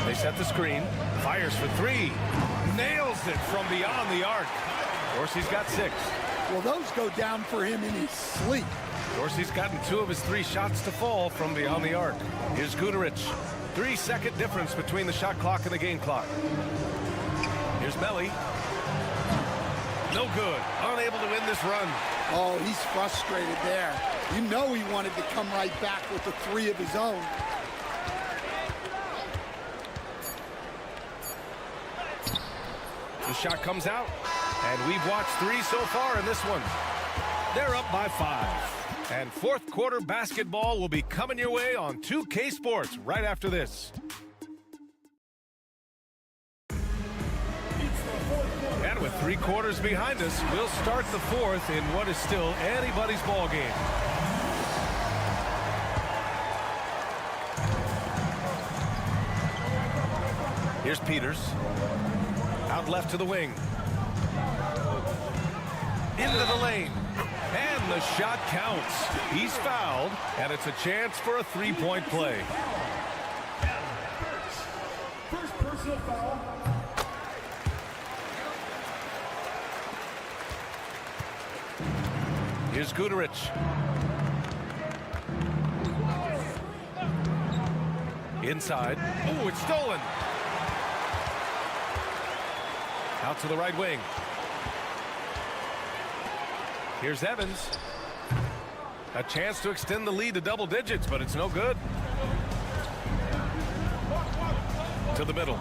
They set the screen. Fires for three. Nails it from beyond the arc. Dorsey's got 6. Well, those go down for him in his sleep. Dorsey's gotten 2 of his 3 shots to fall from beyond the arc. Here's Guduric. 3-second difference between the shot clock and the game clock. Here's Melly. No good. Unable to win this run. Oh, he's frustrated there. You know he wanted to come right back with the 3 of his own. The shot comes out, and we've watched 3 so far in this one. They're up by 5. And fourth quarter basketball will be coming your way on 2K Sports right after this. And with 3 quarters behind us, we'll start the fourth in what is still anybody's ball game. Here's Peters. Out left to the wing. Into the lane. And the shot counts. He's fouled, and it's a chance for a 3-point play. First personal foul. Here's Guduric. Inside. Oh, it's stolen. Out to the right wing. Here's Evans. A chance to extend the lead to double digits, but it's no good. To the middle.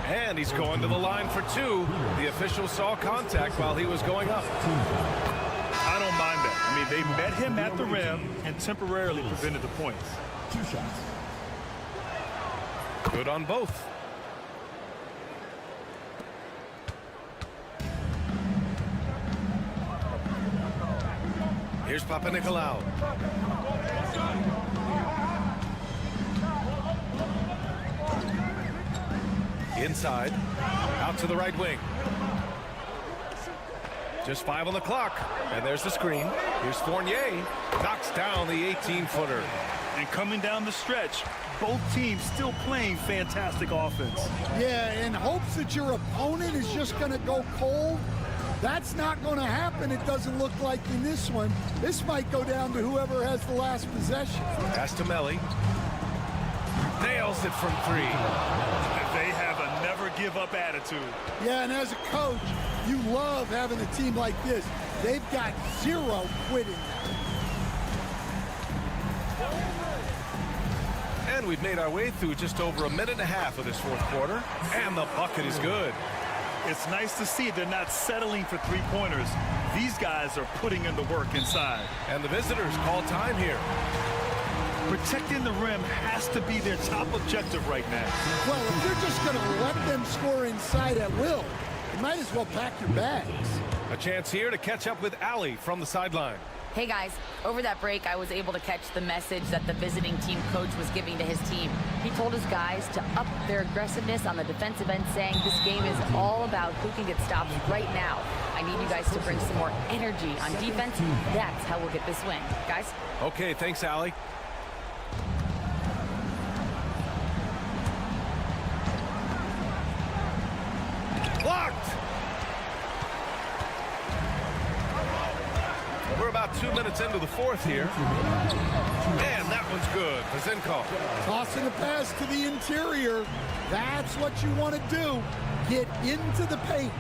And he's going to the line for 2. The official saw contact while he was going up. I don't mind that. I mean, they met him at the rim and temporarily prevented the points. 2 shots. Good on both. Here's Papanikolaou. Inside. Out to the right wing. Just 5 on the clock. And there's the screen. Here's Fournier. Knocks down the 18-footer. And coming down the stretch, both teams still playing fantastic offense. Yeah, in hopes that your opponent is just going to go cold. That's not going to happen, it doesn't look like in this one. This might go down to whoever has the last possession. Pass to Melly. Nails it from 3. They have a never-give-up attitude. Yeah, and as a coach, you love having a team like this. They've got 0 quitting. And we've made our way through just over a minute and a half of this fourth quarter. And the bucket is good. It's nice to see they're not settling for 3-pointers. These guys are putting in the work inside. And the visitors call time here. Protecting the rim has to be their top objective right now. Well, if you're just going to let them score inside at will, you might as well pack your bags. A chance here to catch up with Allie from the sideline. Hey guys, over that break, I was able to catch the message that the visiting team coach was giving to his team. He told his guys to up their aggressiveness on the defensive end, saying this game is all about who can get stops right now. I need you guys to bring some more energy on defense. That's how we'll get this win. Guys? Okay, thanks, Allie. Blocked! We're about 2 minutes into the fourth here. And that one's good. Pazinko. Tossing a pass to the interior. That's what you want to do. Get into the paint.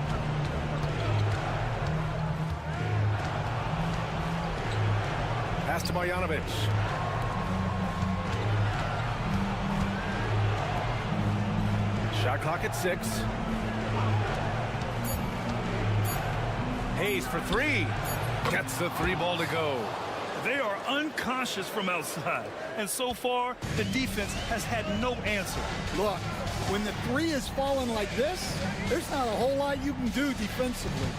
Pass to Marjanovic. Shot clock at 6. Hayes for 3. Gets the 3 ball to go. They are unconscious from outside, and so far, the defense has had no answer. Look, when the 3 is falling like this, there's not a whole lot you can do defensively.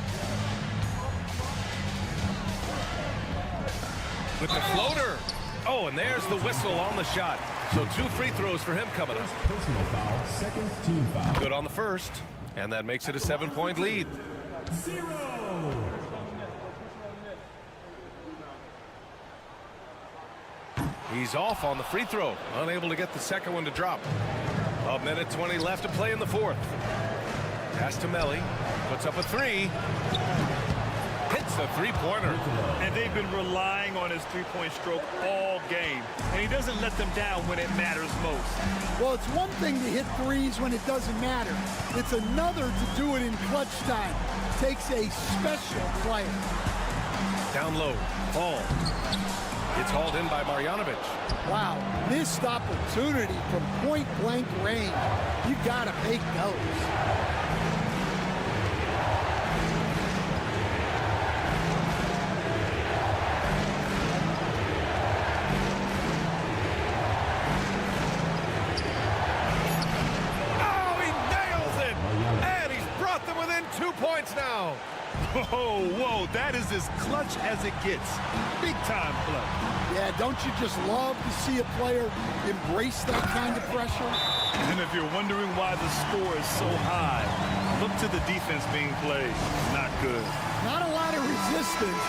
With the floater. Oh, and there's the whistle on the shot. So 2 free throws for him coming up. Personal foul, second team foul. Good on the first, and that makes it a 7-point lead. 0. He's off on the free throw, unable to get the second one to drop. 1:20 left to play in the fourth. Pass to Melly, puts up a 3. Hits a 3-pointer. And they've been relying on his three-point stroke all game, and he doesn't let them down when it matters most. Well, it's one thing to hit threes when it doesn't matter. It's another to do it in clutch time. Takes a special player. Down low, ball. It's hauled in by Marjanovic. Wow, missed opportunity from point-blank range. You gotta make those. Oh, he nails it! And he's brought them within 2 points now. Whoa, that is as clutch as it gets. Big time play. Yeah, don't you just love to see a player embrace that kind of pressure? And if you're wondering why the score is so high, look to the defense being played. Not good. Not a lot of resistance,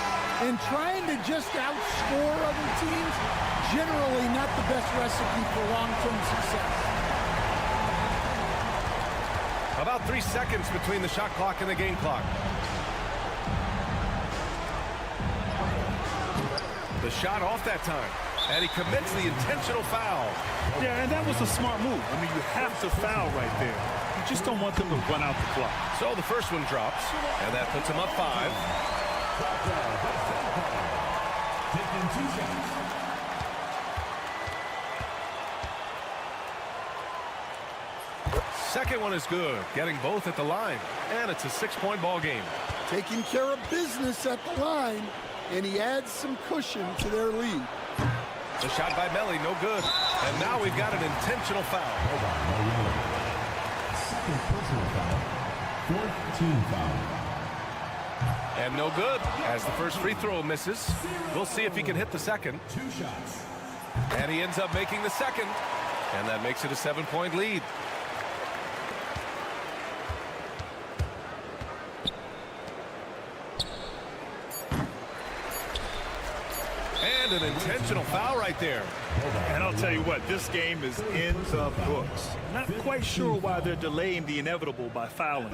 and trying to just outscore other teams, generally not the best recipe for long-term success. About 3 seconds between the shot clock and the game clock. The shot off that time, and he commits the intentional foul. Yeah, and that was a smart move. I mean, you have to foul right there. You just don't want them to run out the clock. So the first one drops, and that puts him up 5. Taking 2 shots. Second one is good, getting both at the line, and it's a 6-point ball game. Taking care of business at the line, and he adds some cushion to their lead. The shot by Melly, no good. And now we've got an intentional foul. Second personal foul. Fourth team foul. And no good, as the first free throw misses. We'll see if he can hit the second. 2 shots. And he ends up making the second. And that makes it a 7-point lead. And an intentional foul right there. And I'll tell you what, this game is in the books. Not quite sure why they're delaying the inevitable by fouling.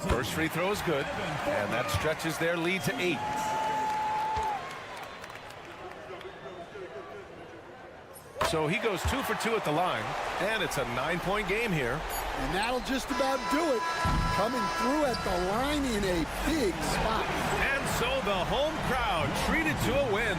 First free throw is good, and that stretches their lead to 8. So he goes 2 for 2 at the line, and it's a 9-point game here. And that'll just about do it. Coming through at the line in a big spot. And so the home crowd treated to a win.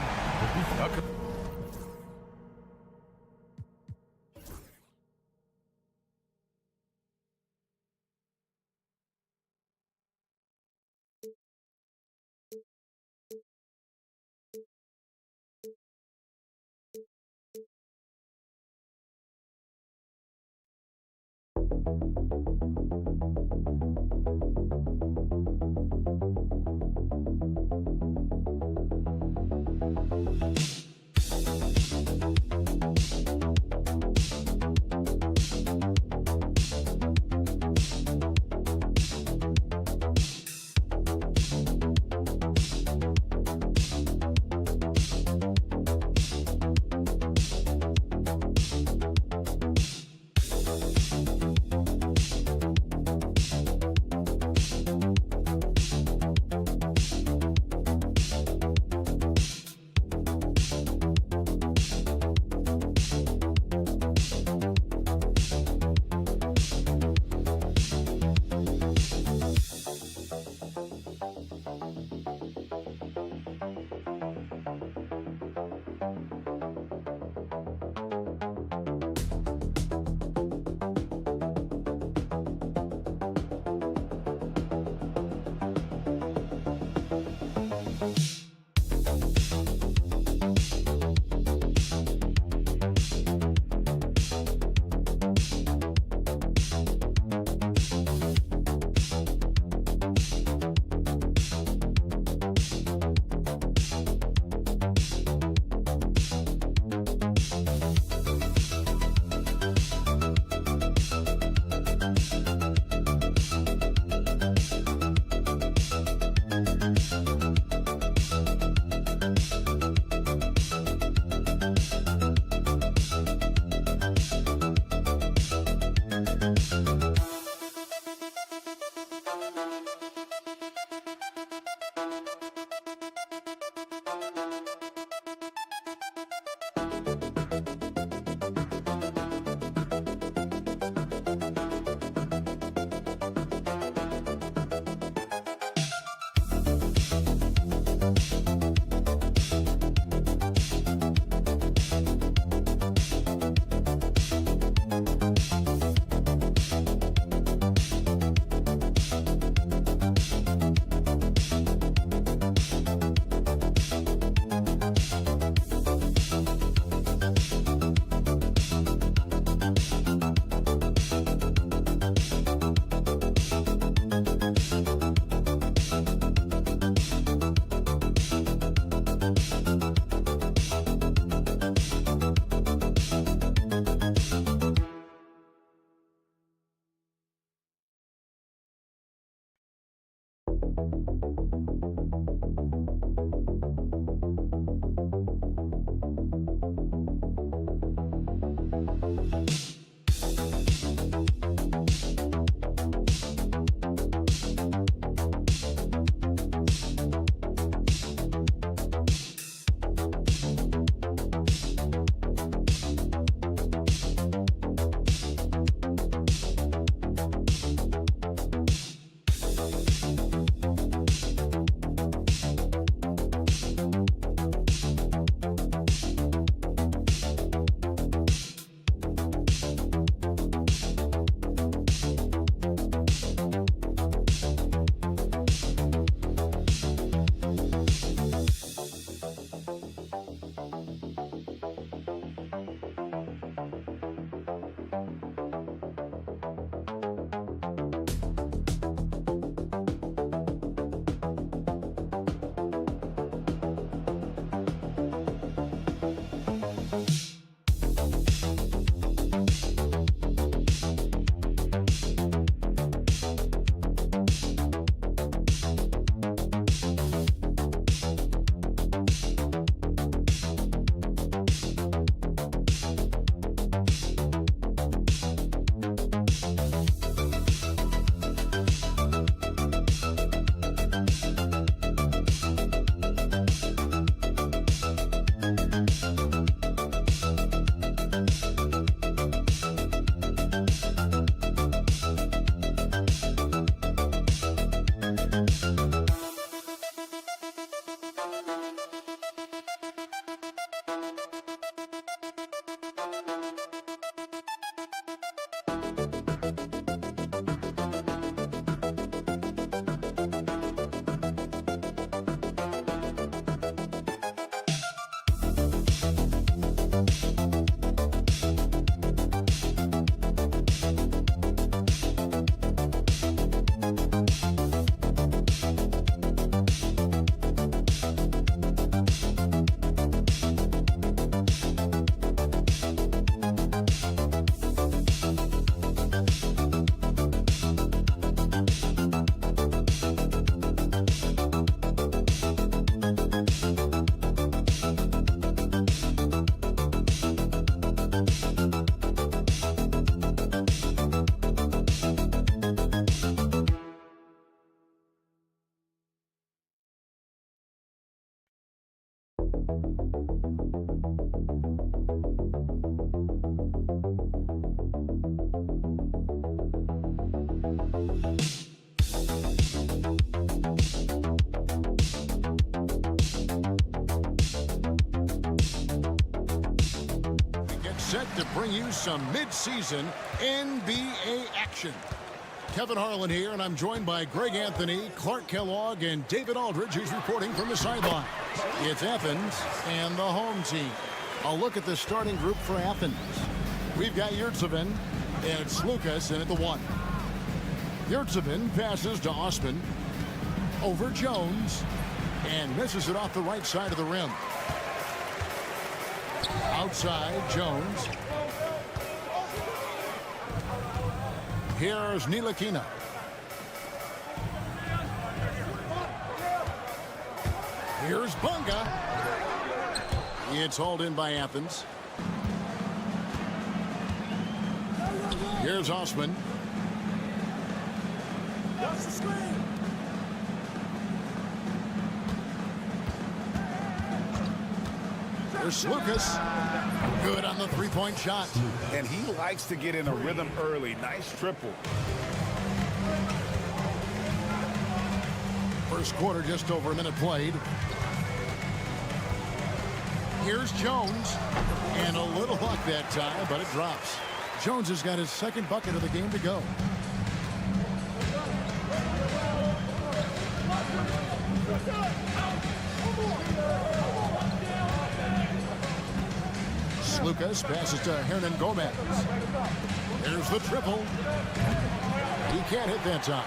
set to bring you some mid-season NBA action. Kevin Harlan here, and I'm joined by Greg Anthony, Clark Kellogg, and David Aldridge, who's reporting from the sideline. It's Athens and the home team. A look at the starting group for Athens. We've got Yurtsevin and Slukas in at the 1. Yurtsevin passes to Osman. Over Jones. And misses it off the right side of the rim. Outside, Jones. Here's Ntilikina. Here's Bunga. It's hauled in by Athens. Here's Osman. There's Lucas. Good on the three-point shot. And he likes to get in a rhythm early. Nice triple. First quarter, just over a minute played. Here's Jones. And a little luck that time, but it drops. Jones has got his second bucket of the game to go. Lucas passes to Hernan Gomez. There's the triple. He can't hit that time.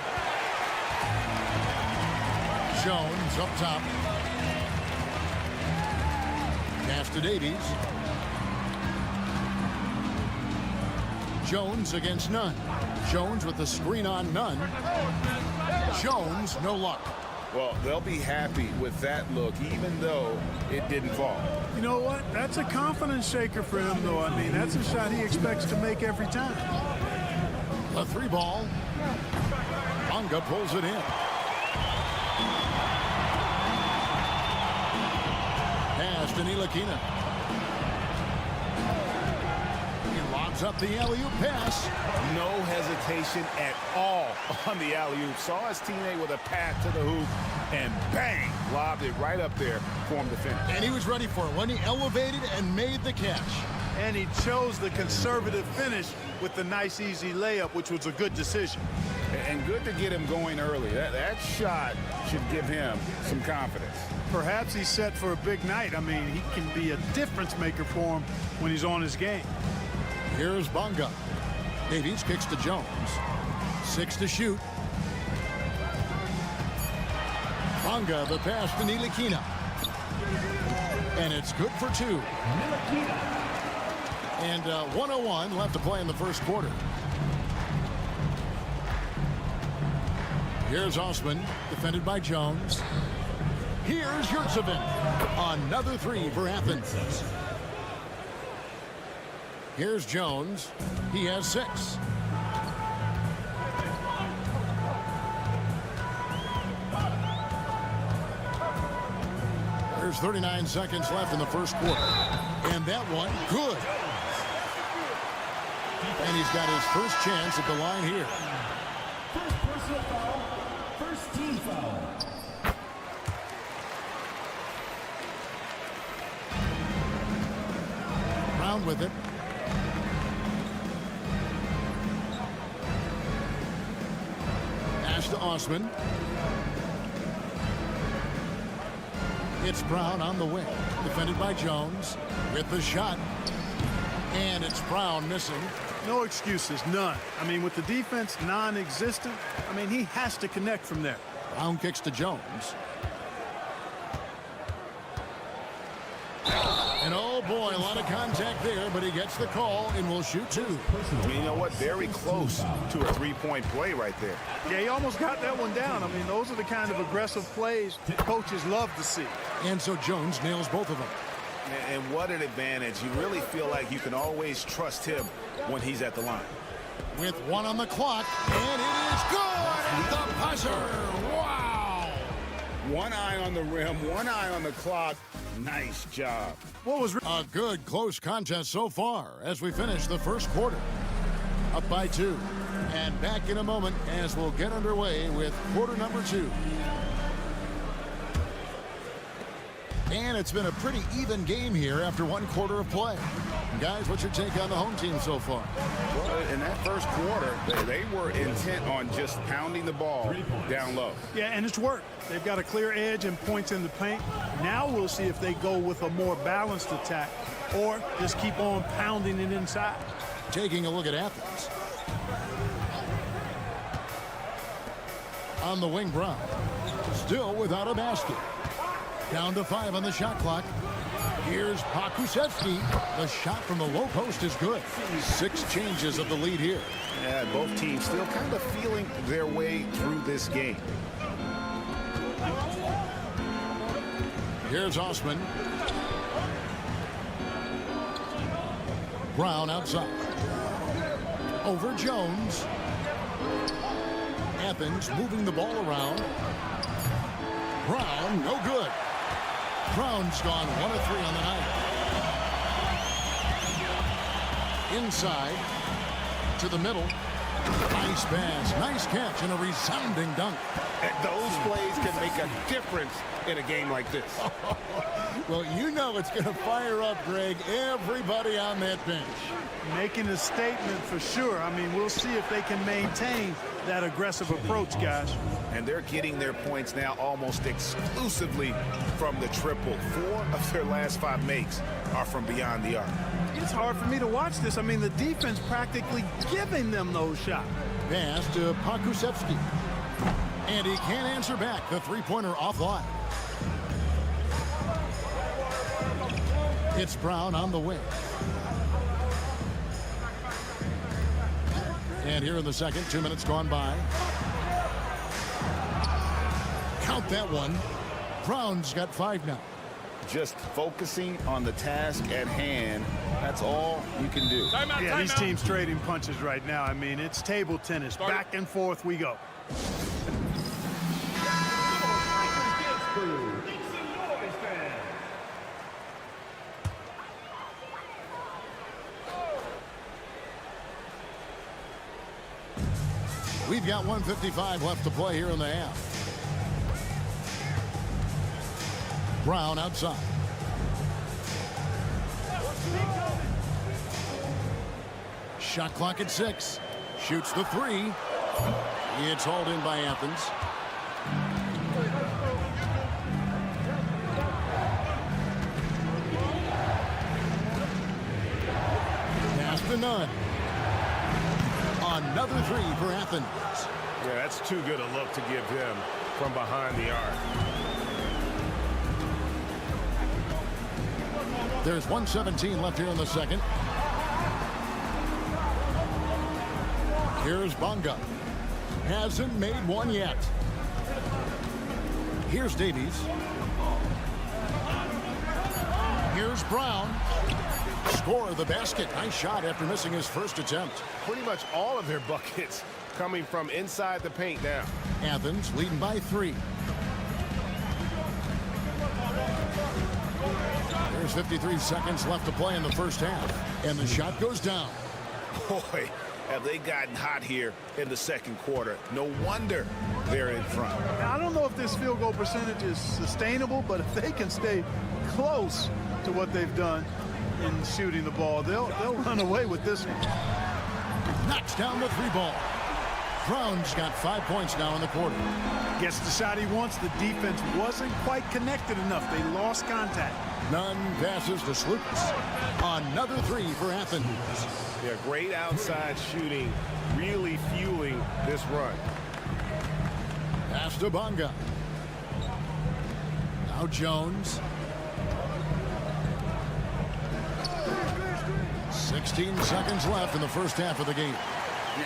Jones up top. Pass to Davies. Jones against Nunn. Jones with the screen on Nunn. Jones, no luck. Well, they'll be happy with that look, even though it didn't fall. You know what? That's a confidence shaker for him, though. I mean, that's a shot he expects to make every time. A 3-ball. Bonga pulls it in. Pass to Ntilikina. He lobs up the alley-oop pass. No hesitation at all on the alley-oop. Saw his teammate with a pass to the hoop, and bang, lobbed it right up there for him to finish. And he was ready for it when he elevated and made the catch. And he chose the conservative finish with the nice, easy layup, which was a good decision. And good to get him going early. That shot should give him some confidence. Perhaps he's set for a big night. I mean, he can be a difference maker for him when he's on his game. Here's Bonga. Davies kicks to Jones. 6 to shoot. Bonga, the pass to Ntilikina. And it's good for 2. And 1:01 left to play in the first quarter. Here's Osman, defended by Jones. Here's Yurtsevin. Another 3 for Athens. Here's Jones. He has 6. There's 39 seconds left in the first quarter. And that one, good. And he's got his first chance at the line here. First personal foul, first team foul. Brown with it. Pass to Osman. It's Brown on the wing, defended by Jones with the shot. And it's Brown missing. No excuses, none. I mean, with the defense non-existent, I mean, he has to connect from there. Brown kicks to Jones. And oh boy, a lot of contact there, but he gets the call and will shoot 2. You know what? Very close to a 3-point play right there. Yeah, he almost got that one down. I mean, those are the kind of aggressive plays coaches love to see. And so Jones nails both of them. And what an advantage. You really feel like you can always trust him when he's at the line. With 1 on the clock, and it is good at the buzzer. Wow! 1 eye on the rim, 1 eye on the clock. Nice job. What was a good close contest so far as we finish the first quarter. Up by 2. And back in a moment as we'll get underway with quarter number 2. And it's been a pretty even game here after 1 quarter of play. Guys, what's your take on the home team so far? Well, in that first quarter, they were intent on just pounding the ball down low. Yeah, and it's worked. They've got a clear edge and points in the paint. Now we'll see if they go with a more balanced attack or just keep on pounding it inside. Taking a look at Athens. On the wing, Brown. Still without a basket. Down to 5 on the shot clock. Here's Pakusevsky. The shot from the low post is good. 6 changes of the lead here. Yeah, both teams still kind of feeling their way through this game. Here's Osman. Brown outside. Over Jones. Athens moving the ball around. Brown, no good. Brown's gone 1 of 3 on the night. Inside to the middle. Nice pass, nice catch, and a resounding dunk. And those plays can make a difference in a game like this. Well, you know it's going to fire up, Greg, everybody on that bench. Making a statement for sure. I mean, we'll see if they can maintain that aggressive approach, guys. And they're getting their points now almost exclusively from the triple. 4 of their last 5 makes are from beyond the arc. It's hard for me to watch this. I mean, the defense practically giving them those shots. Pass to Pakusevsky. And he can't answer back. The 3-pointer offline. It's Brown on the wing. And here in the second, 2 minutes gone by. Count that one. Brown's got 5 now. Just focusing on the task at hand. That's all you can do. Yeah, these teams trading punches right now. I mean, it's table tennis. Back and forth we go. We've got 1:55 left to play here in the half. Brown outside. Shot clock at 6. Shoots the 3. It's hauled in by Athens. Pass to Nunn. Another 3 for Athens. Yeah, that's too good a look to give him from behind the arc. There's 1:17 left here in the second. Here's Bonga. Hasn't made one yet. Here's Davies. Here's Brown. Score the basket. Nice shot after missing his first attempt. Pretty much all of their buckets coming from inside the paint now. Athens leading by 3. There's 53 seconds left to play in the first half. And the shot goes down. Boy, have they gotten hot here in the second quarter. No wonder they're in front. Now, I don't know if this field goal percentage is sustainable, but if they can stay close to what they've done in shooting the ball, they'll run away with this one. Knocks down the 3 ball. Brown's got 5 points now in the quarter. Gets the shot he wants. The defense wasn't quite connected enough. They lost contact. Nunn passes to Slukas. Another 3 for Athens. Yeah, great outside shooting, really fueling this run. Pass to Bonga. Now Jones. 16 seconds left in the first half of the game.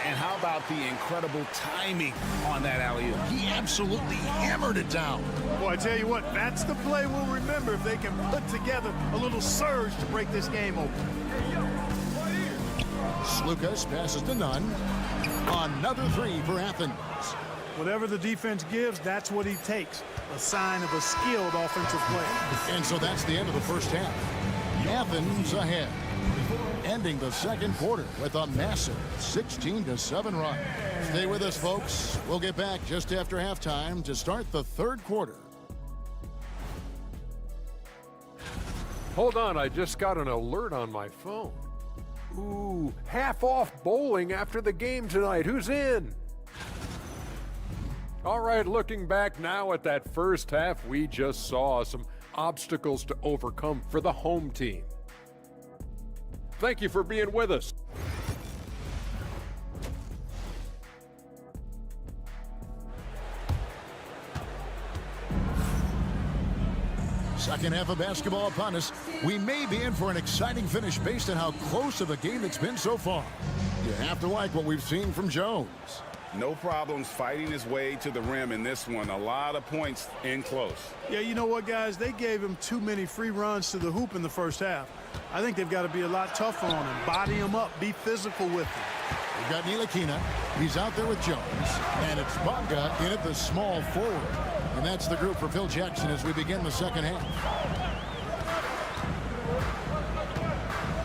And how about the incredible timing on that alley-oop? He absolutely hammered it down. Boy, I tell you what, that's the play we'll remember if they can put together a little surge to break this game open. Slukas passes to Nunn. Another 3 for Athens. Whatever the defense gives, that's what he takes. A sign of a skilled offensive player. And so that's the end of the first half. Athens ahead. Ending the second quarter with a massive 16-7 run. Stay with us, folks. We'll get back just after halftime to start the third quarter. Hold on, I just got an alert on my phone. Ooh, half off bowling after the game tonight. Who's in? All right, looking back now at that first half, we just saw some obstacles to overcome for the home team. Thank you for being with us. Second half of basketball upon us. We may be in for an exciting finish based on how close of a game it's been so far. You have to like what we've seen from Jones. No problems fighting his way to the rim in this one. A lot of points in close. Yeah, you know what, guys? They gave him too many free runs to the hoop in the first half. I think they've got to be a lot tougher on him. Body him up. Be physical with him. We've got Ntilikina. He's out there with Jones. And it's Bonga in at the small forward. And that's the group for Phil Jackson as we begin the second half.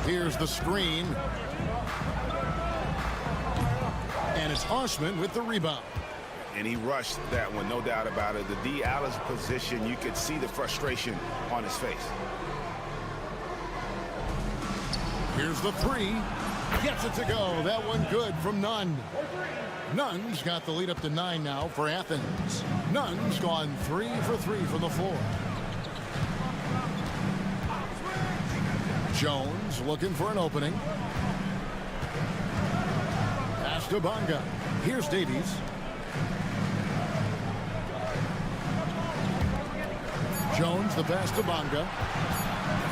Here's the screen. And it's Osman with the rebound. And he rushed that one, no doubt about it. The D out of position, you could see the frustration on his face. Here's the 3. Gets it to go. That one good from Nunn. Nunn's got the lead up to 9 now for Athens. Nunn's gone 3 for 3 from the floor. Jones looking for an opening. Pass to Bonga. Here's Davies. Jones, the pass to Bonga.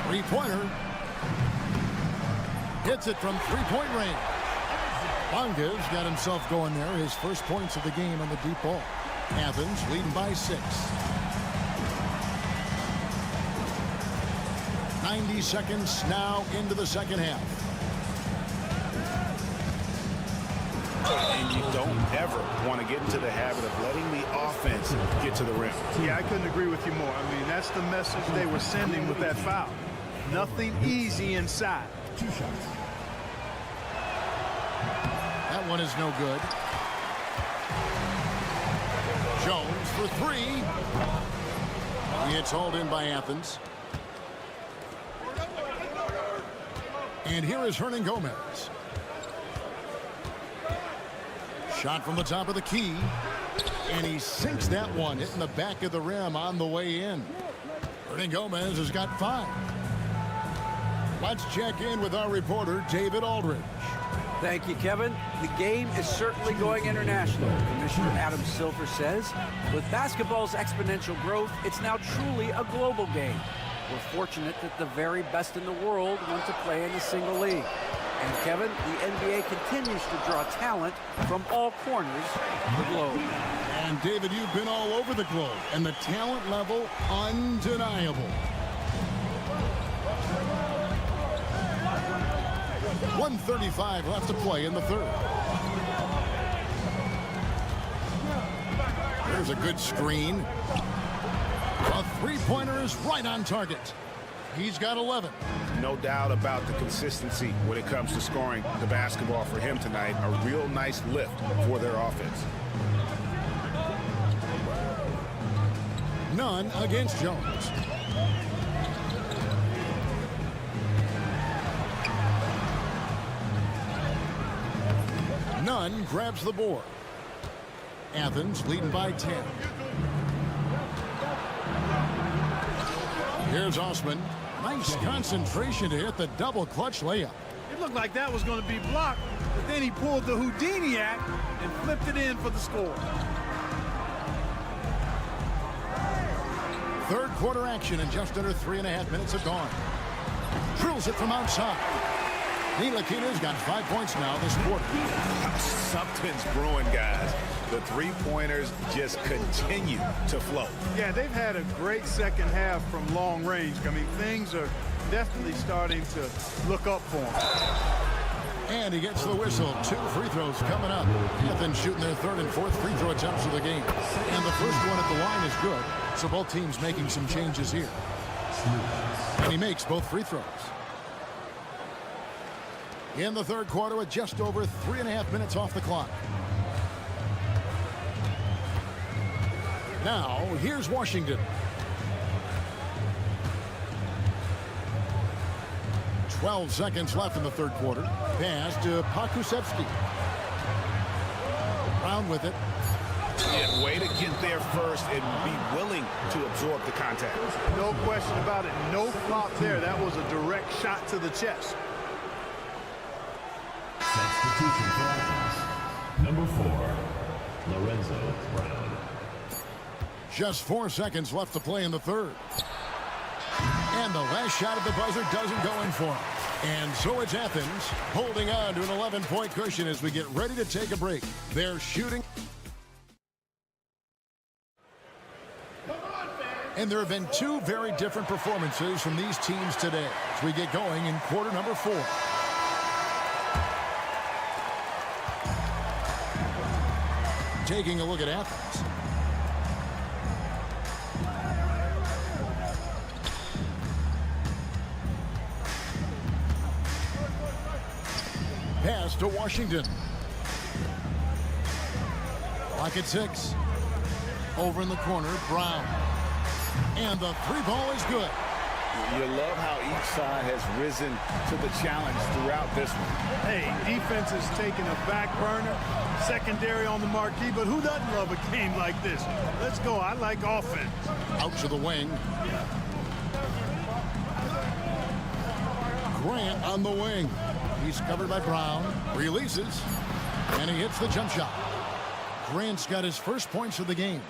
3-pointer. Hits it from 3-point range. Bonga's got himself going there. His first points of the game on the deep ball. Athens leading by 6. 90 seconds now into the second half. And you don't ever want to get into the habit of letting the offense get to the rim. Yeah, I couldn't agree with you more. I mean, that's the message they were sending with that foul. Nothing easy inside. 2 shots. That one is no good. Jones for 3. It's hauled in by Athens. And here is Hernan Gomez. Shot from the top of the key. And he sinks that one, hitting the back of the rim on the way in. Hernan Gomez has got 5. Let's check in with our reporter, David Aldridge. Thank you, Kevin. The game is certainly going international. Commissioner Adam Silver says, with basketball's exponential growth, it's now truly a global game. We're fortunate that the very best in the world want to play in a single league. And Kevin, the NBA continues to draw talent from all corners of the globe. And David, you've been all over the globe, and the talent level undeniable. 1:35 left to play in the third. There's a good screen. A three-pointer is right on target. He's got 11. No doubt about the consistency when it comes to scoring the basketball for him tonight. A real nice lift for their offense. None against Jones. Nunn grabs the board. Athens leading by 10. Here's Osman. Nice concentration to hit the double clutch layup. It looked like that was going to be blocked, but then he pulled the Houdini act and flipped it in for the score. Third quarter action, and just under 3.5 minutes have gone. Drills it from outside. Ntilikina's got 5 points now this quarter. Something's brewing, guys. The three-pointers just continue to flow. Yeah, they've had a great second half from long range. I mean, things are definitely starting to look up for him. And he gets the whistle. 2 free throws coming up. Athens shooting their third and fourth free throw attempts of the game. And the first one at the line is good. So both teams making some changes here. And he makes both free throws. In the third quarter with just over 3.5 minutes off the clock. Now, here's Washington. 12 seconds left in the third quarter. Pass to Pakusevsky. Brown with it. Yeah, way to get there first and be willing to absorb the contact. No question about it. No flop there. That was a direct shot to the chest. Substitution for Athens. Number 4, Lorenzo Brown. Just 4 seconds left to play in the third. And the last shot at the buzzer doesn't go in for him. And so it's Athens holding on to an 11-point cushion as we get ready to take a break. They're shooting. And there have been 2 very different performances from these teams today as we get going in quarter number 4. Taking a look at Athens. Pass to Washington. Clock at 6. Over in the corner, Brown. And the 3 ball is good. You love how each side has risen to the challenge throughout this one. Hey, defense is taking a back burner, secondary on the marquee, but who doesn't love a game like this? Let's go. I like offense. Out to the wing. Grant on the wing. He's covered by Brown. Releases. And he hits the jump shot. Grant's got his first points of the game.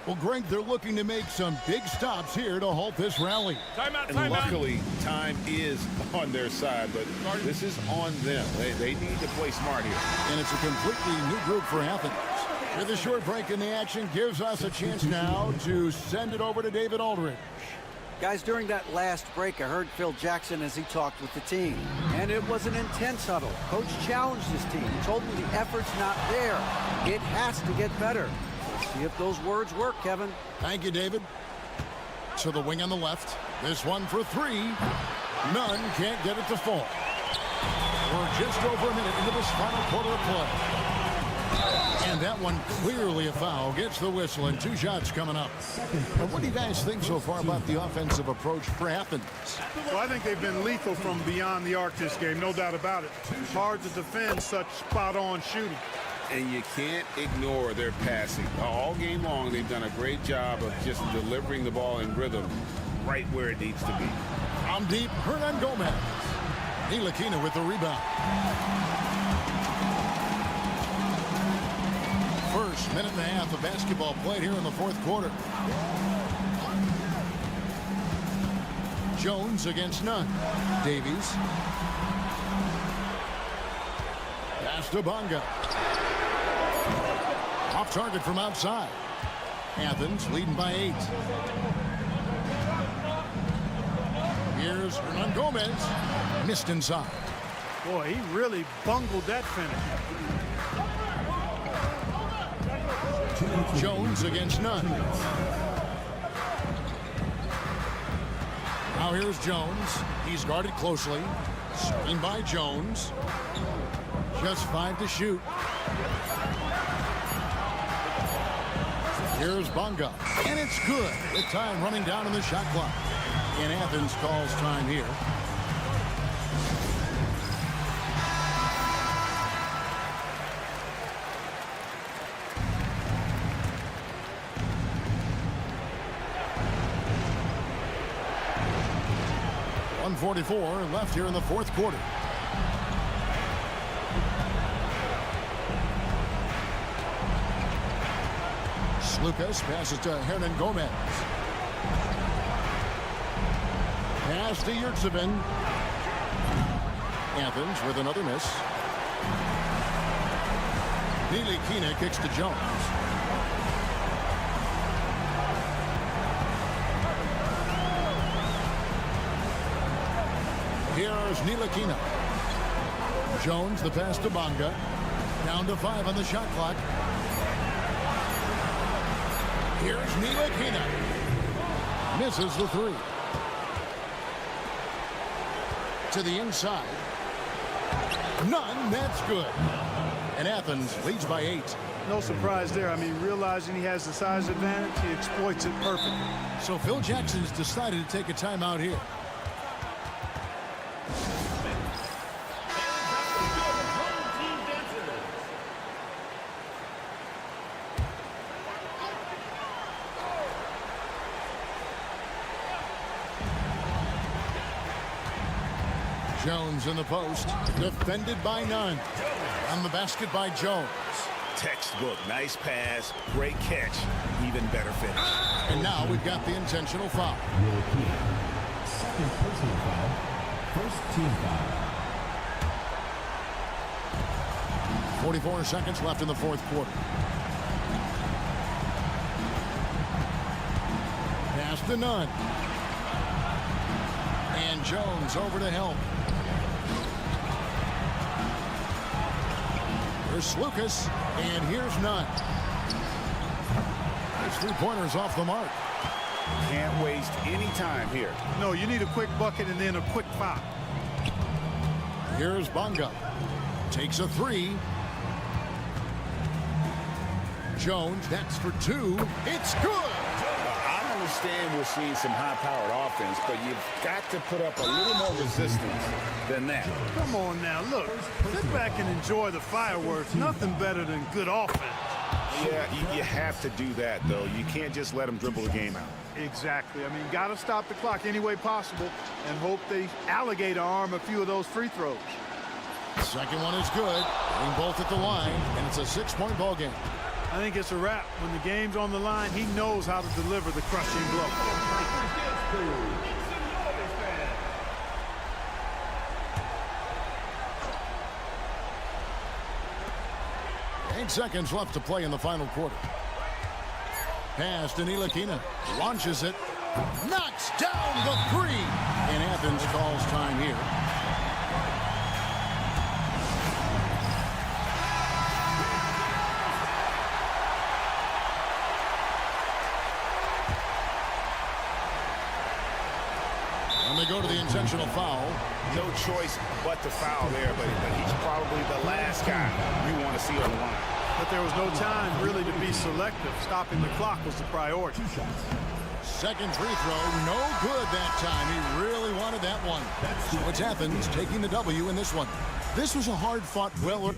Well, Greg, they're looking to make some big stops here to halt this rally. And luckily, time is on their side, but this is on them. They need to play smart here. And it's a completely new group for Athens. With a short break in the action gives us a chance now to send it over to David Aldridge. Guys, during that last break, I heard Phil Jackson as he talked with the team. And it was an intense huddle. Coach challenged his team. He told them the effort's not there. It has to get better. Let's see if those words work, Kevin. Thank you, David. To the wing on the left. This one for three. None can't get it to fall. We're just over a minute into this final quarter of play. And that one clearly a foul. Gets the whistle and 2 shots coming up. Now, what do you guys think so far about the offensive approach for Athens? Well, I think they've been lethal from beyond the arc this game, no doubt about it. Hard to defend such spot-on shooting. And you can't ignore their passing. All game long, they've done a great job of just delivering the ball in rhythm right where it needs to be. From deep, Hernan Gomez. Ntilikina with the rebound. First minute and a half of basketball played here in the fourth quarter. Jones against none. Davies. Pass to Bonga. Off target from outside. Athens leading by 8. Here's Hernan Gomez. Missed inside. Boy, he really bungled that finish. Jones against none. Now here's Jones. He's guarded closely. Screened by Jones. Just 5 to shoot. Here's Bonga. And it's good. With time running down on the shot clock. And Athens calls time here. .144 left here in the fourth quarter. Lucas passes to Hernan Gomez. Pass to Yurtsevin. Athens with another miss. Ntilikina kicks to Jones. Here's Ntilikina. Jones the pass to Bonga. Down to 5 on the shot clock. Here's Ntilikina. Misses the 3. To the inside. None. That's good. And Athens leads by 8. No surprise there. I mean, realizing he has the size advantage, he exploits it perfectly. So Phil Jackson's decided to take a timeout here. Jones in the post, defended by none. On the basket by Jones. Textbook, nice pass, great catch, even better finish. And now we've got the intentional foul. Second personal foul, first team foul. 44 seconds left in the fourth quarter. Pass to none. And Jones over to help. Here's Lucas, and here's none. His 3-pointers off the mark. Can't waste any time here. No, you need a quick bucket and then a quick foul. Here's Bonga. Takes a 3. Jones, that's for 2. It's good! I understand we're seeing some high-powered offense, but you've got to put up a little more resistance than that. Come on now, look. Sit back and enjoy the fireworks. Nothing better than good offense. Yeah, you have to do that, though. You can't just let them dribble the game out. Exactly. I mean, got to stop the clock any way possible and hope they alligator arm a few of those free throws. Second one is good. Getting both at the line, and it's a 6-point ball game. I think it's a wrap. When the game's on the line, he knows how to deliver the crushing blow. 8 seconds left to play in the final quarter. Pass to Ntilikina. Launches it. knocks down the three. And Athens calls time here. And they go to the intentional foul. No choice but to foul there, but he's probably the last guy you want to see on the line. But there was no time really to be selective. Stopping the clock was the priority. Second free throw, no good that time. He really wanted that one. So it's Athens taking the W in this one. This was a hard-fought, well...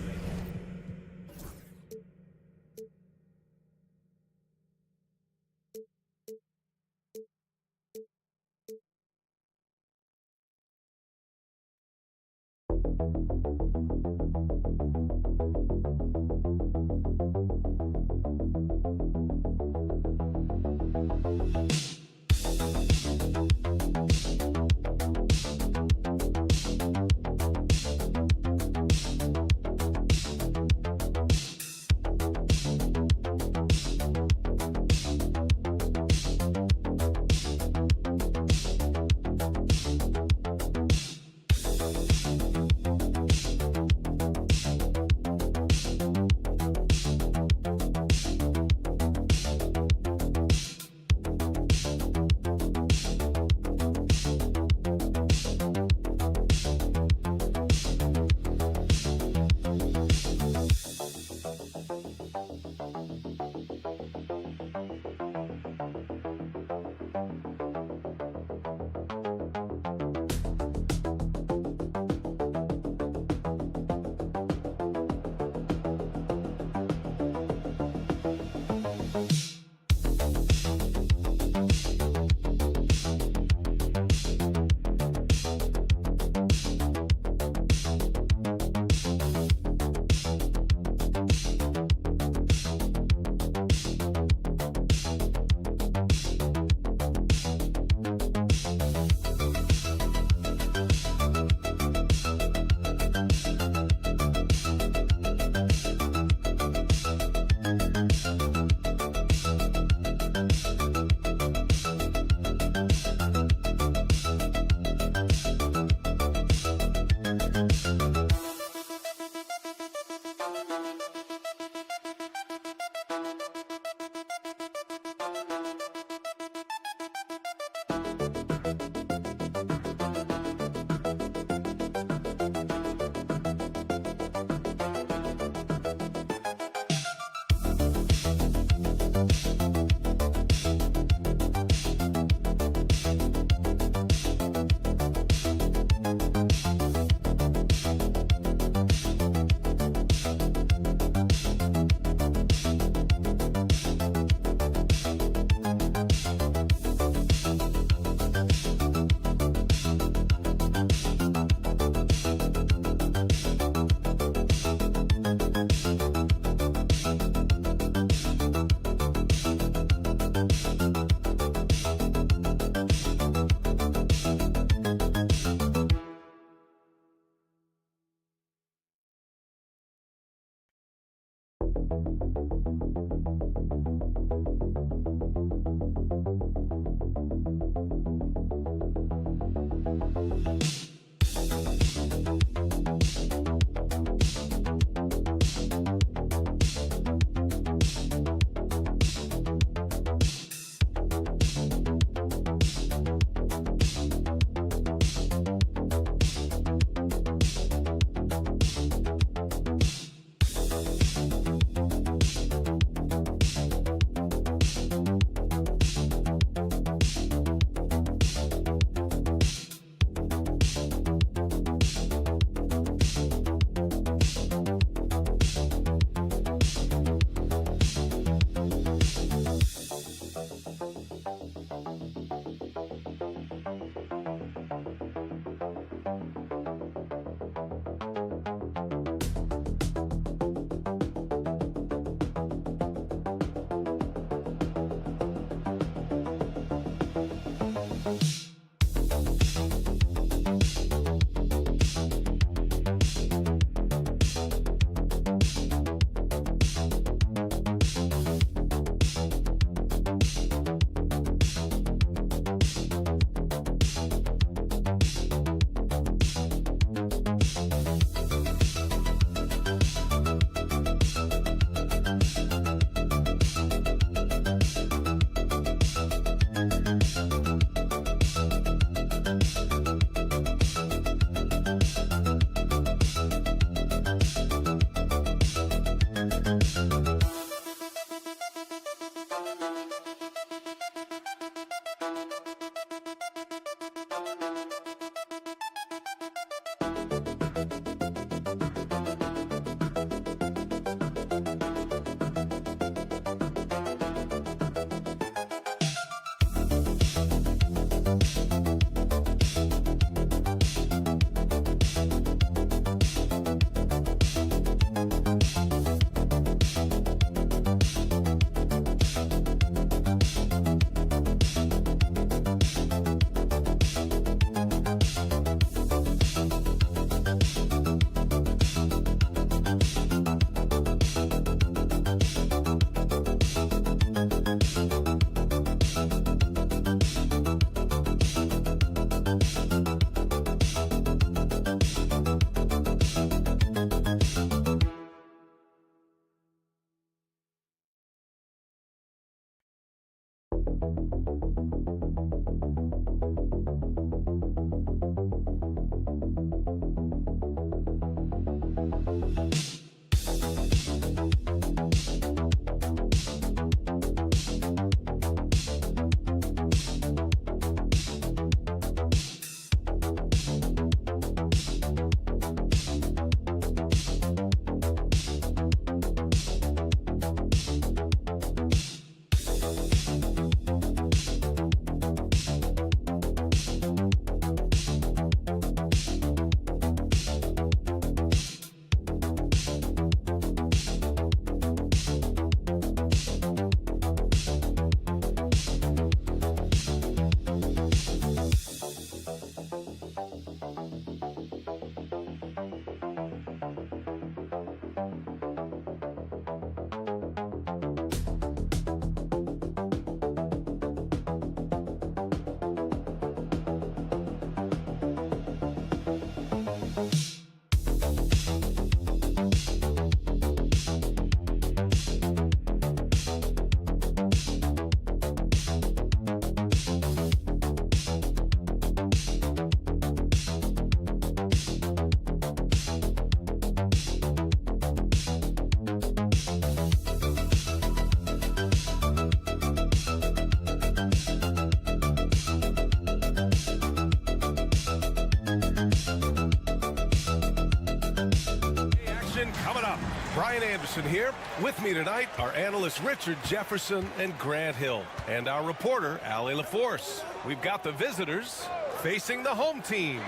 Coming up, Brian Anderson here. With me tonight, our analysts Richard Jefferson and Grant Hill, and our reporter, Allie LaForce. We've got the visitors facing the home team.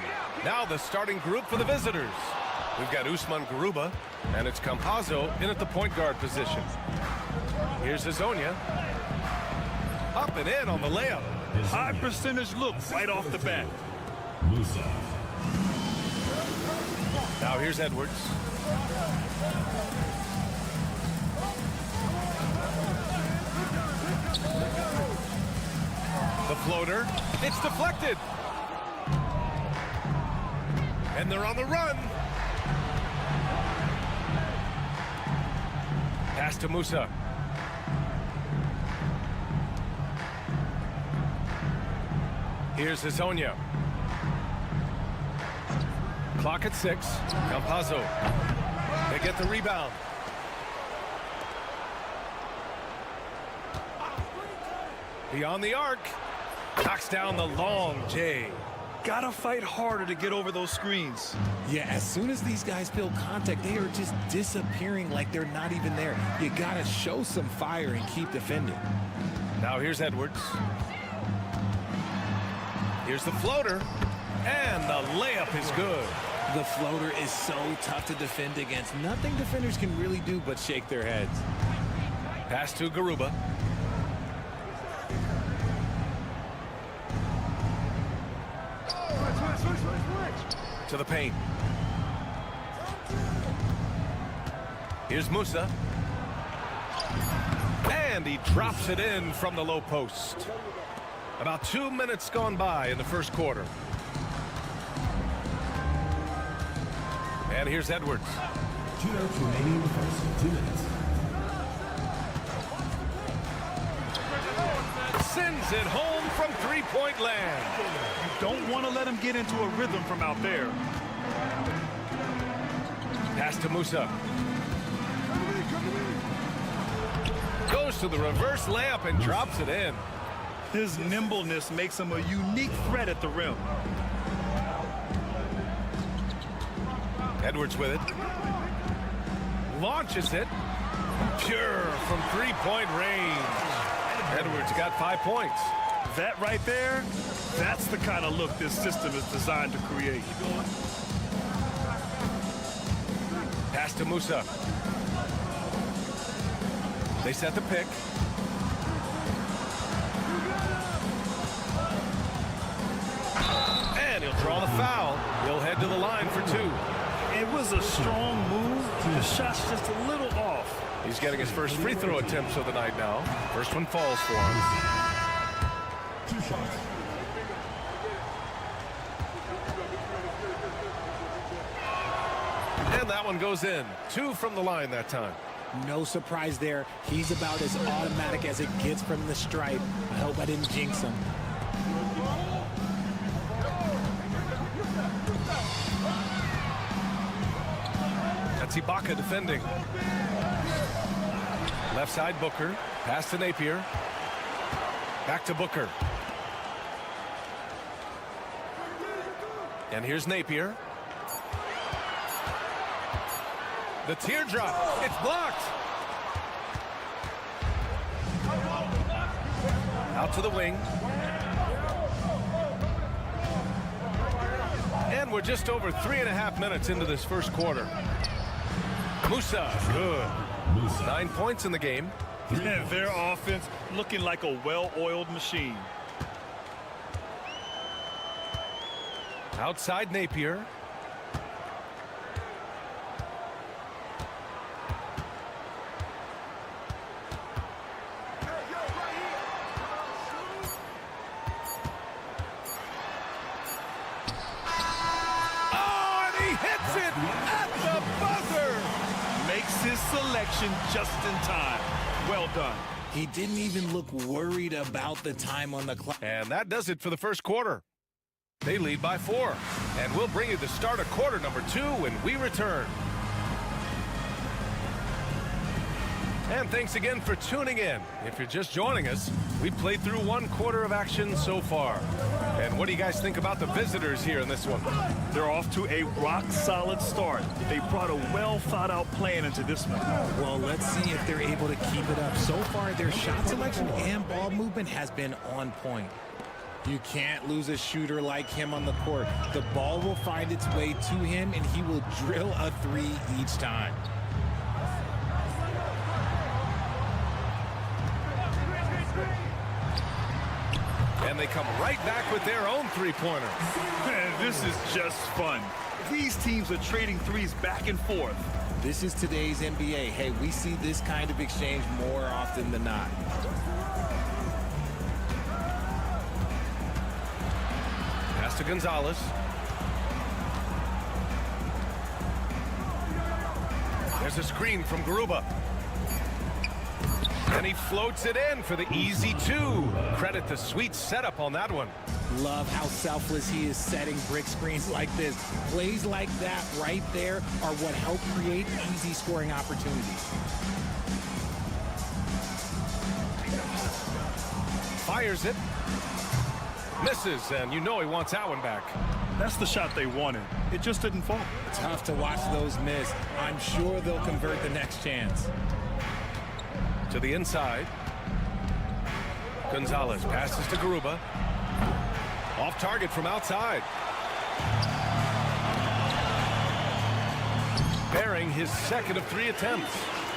Now the starting group for the visitors. We've got Usman Garuba, and it's Campazzo in at the point guard position. Here's Hazonia. Up and in on the layup. High percentage look right off the bat. Musa. Now here's Edwards. The floater, it's deflected. And they're on the run. Pass to Musa. Here's Hazonia. Clock at 6. Campazzo. They get the rebound. Beyond the arc. Knocks down the long J. Gotta fight harder to get over those screens. Yeah, as soon as these guys feel contact, they are just disappearing like they're not even there. You gotta show some fire and keep defending. Now here's Edwards. Here's the floater. And the layup is good. The floater is so tough to defend against. Nothing defenders can really do but shake their heads. Pass to Garuba. To the paint. Here's Musa. And he drops it in from the low post. About 2 minutes gone by in the first quarter. And here's Edwards. 2 minutes remaining in the first. 2 minutes. Sends it home from three-point land. You don't want to let him get into a rhythm from out there. Pass to Musa. Goes to the reverse layup and drops it in. His nimbleness makes him a unique threat at the rim. Edwards with it. Launches it. Pure from three-point range. Edwards got 5 points. That right there, that's the kind of look this system is designed to create. Pass to Musa. They set the pick. And he'll draw the foul. He'll head to the line for 2. It was a strong move. The shot's just a little off. He's getting his first free throw attempts of the night now. First one falls for him. 2 shots. And that one goes in. 2 from the line that time. No surprise there. He's about as automatic as it gets from the stripe. I hope I didn't jinx him. That's Ibaka defending. Left side Booker. Pass to Napier. Back to Booker. And here's Napier. The teardrop. It's blocked. Out to the wing. And we're just over 3.5 minutes into this first quarter. Musa, good. 9 points in the game. And their offense looking like a well-oiled machine. Outside Napier. Oh, and he hits it at the buzzer. Makes his selection just in time. Well done. He didn't even look worried about the time on the clock. And that does it for the first quarter. They lead by 4. And we'll bring you the start of quarter number 2 when we return. And thanks again for tuning in. If you're just joining us, we've played through 1 quarter of action so far. And what do you guys think about the visitors here in this one? They're off to a rock-solid start. They brought a well-thought-out plan into this one. Well, let's see if they're able to keep it up. So far, their shot selection and ball movement has been on point. You can't lose a shooter like him on the court. The ball will find its way to him, and he will drill a 3 each time. And they come right back with their own 3-pointer. Man, this is just fun. These teams are trading threes back and forth. This is today's NBA. Hey, we see this kind of exchange more often than not. Pass to Gonzalez. There's a screen from Garuba. And he floats it in for the easy 2. Credit the sweet setup on that one. Love how selfless he is setting brick screens like this. Plays like that right there are what help create easy scoring opportunities. Fires it. Misses, and you know he wants that one back. That's the shot they wanted. It just didn't fall. Tough to watch those miss. I'm sure they'll convert the next chance. To the inside. Gonzalez passes to Garuba. Off target from outside. Bearing his second of 3 attempts.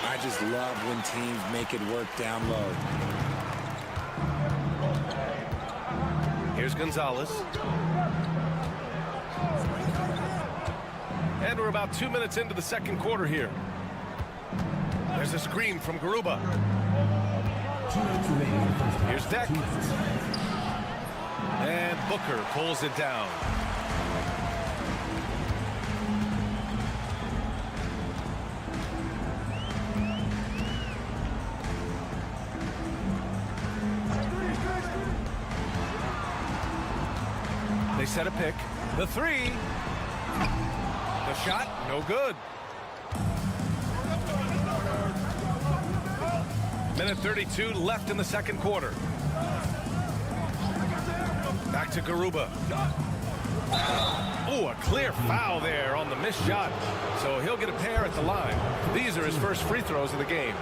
I just love when teams make it work down low. Here's Gonzalez. And we're about 2 minutes into the second quarter here. There's a screen from Garuba. Here's Deck. And Booker pulls it down. They set a pick. The 3. The shot, no good. Minute 32 left in the second quarter. Back to Garuba. Oh, a clear foul there on the missed shot. So he'll get a pair at the line. These are his first free throws of the game.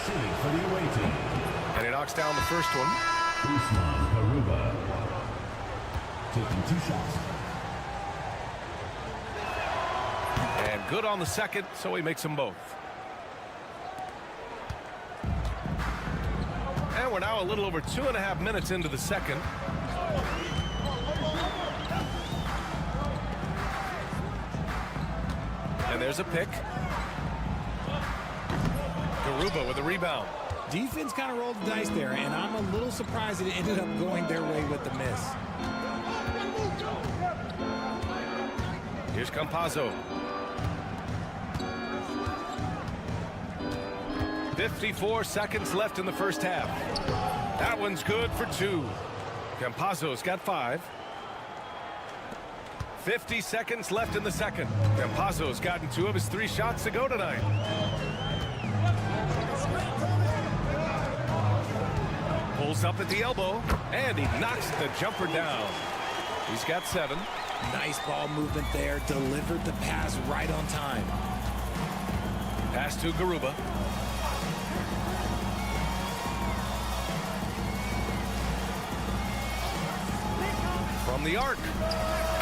Shooting for the away team. And he knocks down the first one. Usman Garuba. Taking 2 shots. And good on the second, so he makes them both. And we're now a little over 2.5 minutes into the second. And there's a pick. Garuba with a rebound. Defense kind of rolled the dice there, and I'm a little surprised it ended up going their way with the miss. Here's Campazzo. 54 seconds left in the first half. That one's good for 2. Campazzo's got 5. 50 seconds left in the second. Campazzo's gotten 2 of his 3 shots to go tonight. Pulls up at the elbow, and he knocks the jumper down. He's got 7. Nice ball movement there. Delivered the pass right on time. Pass to Garuba. From the arc,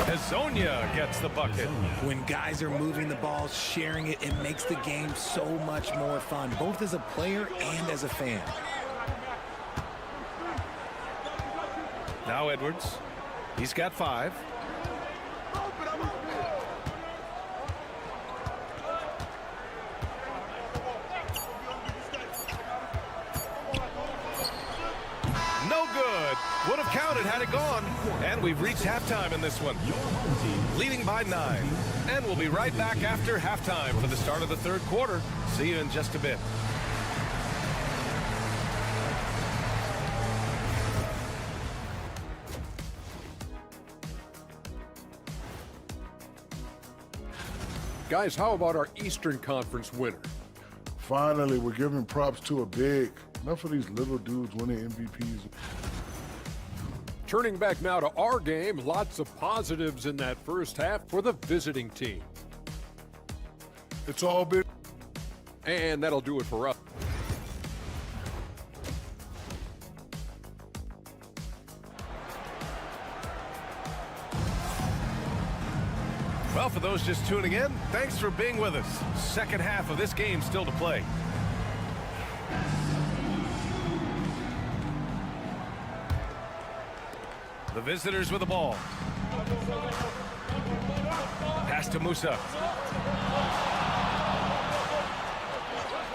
Hezonja gets the bucket. When guys are moving the ball, sharing it, it makes the game so much more fun, both as a player and as a fan. Now Edwards. He's got 5. No good. Would have counted had it gone. And we've reached halftime in this one. Leading by 9. And we'll be right back after halftime for the start of the third quarter. See you in just a bit. Guys, how about our Eastern Conference winner? Finally, we're giving props to a big. Enough of these little dudes winning MVPs. Turning back now to our game, lots of positives in that first half for the visiting team. It's all been. And that'll do it for us. Well, for those just tuning in, thanks for being with us. Second half of this game still to play. The visitors with the ball. Pass to Musa.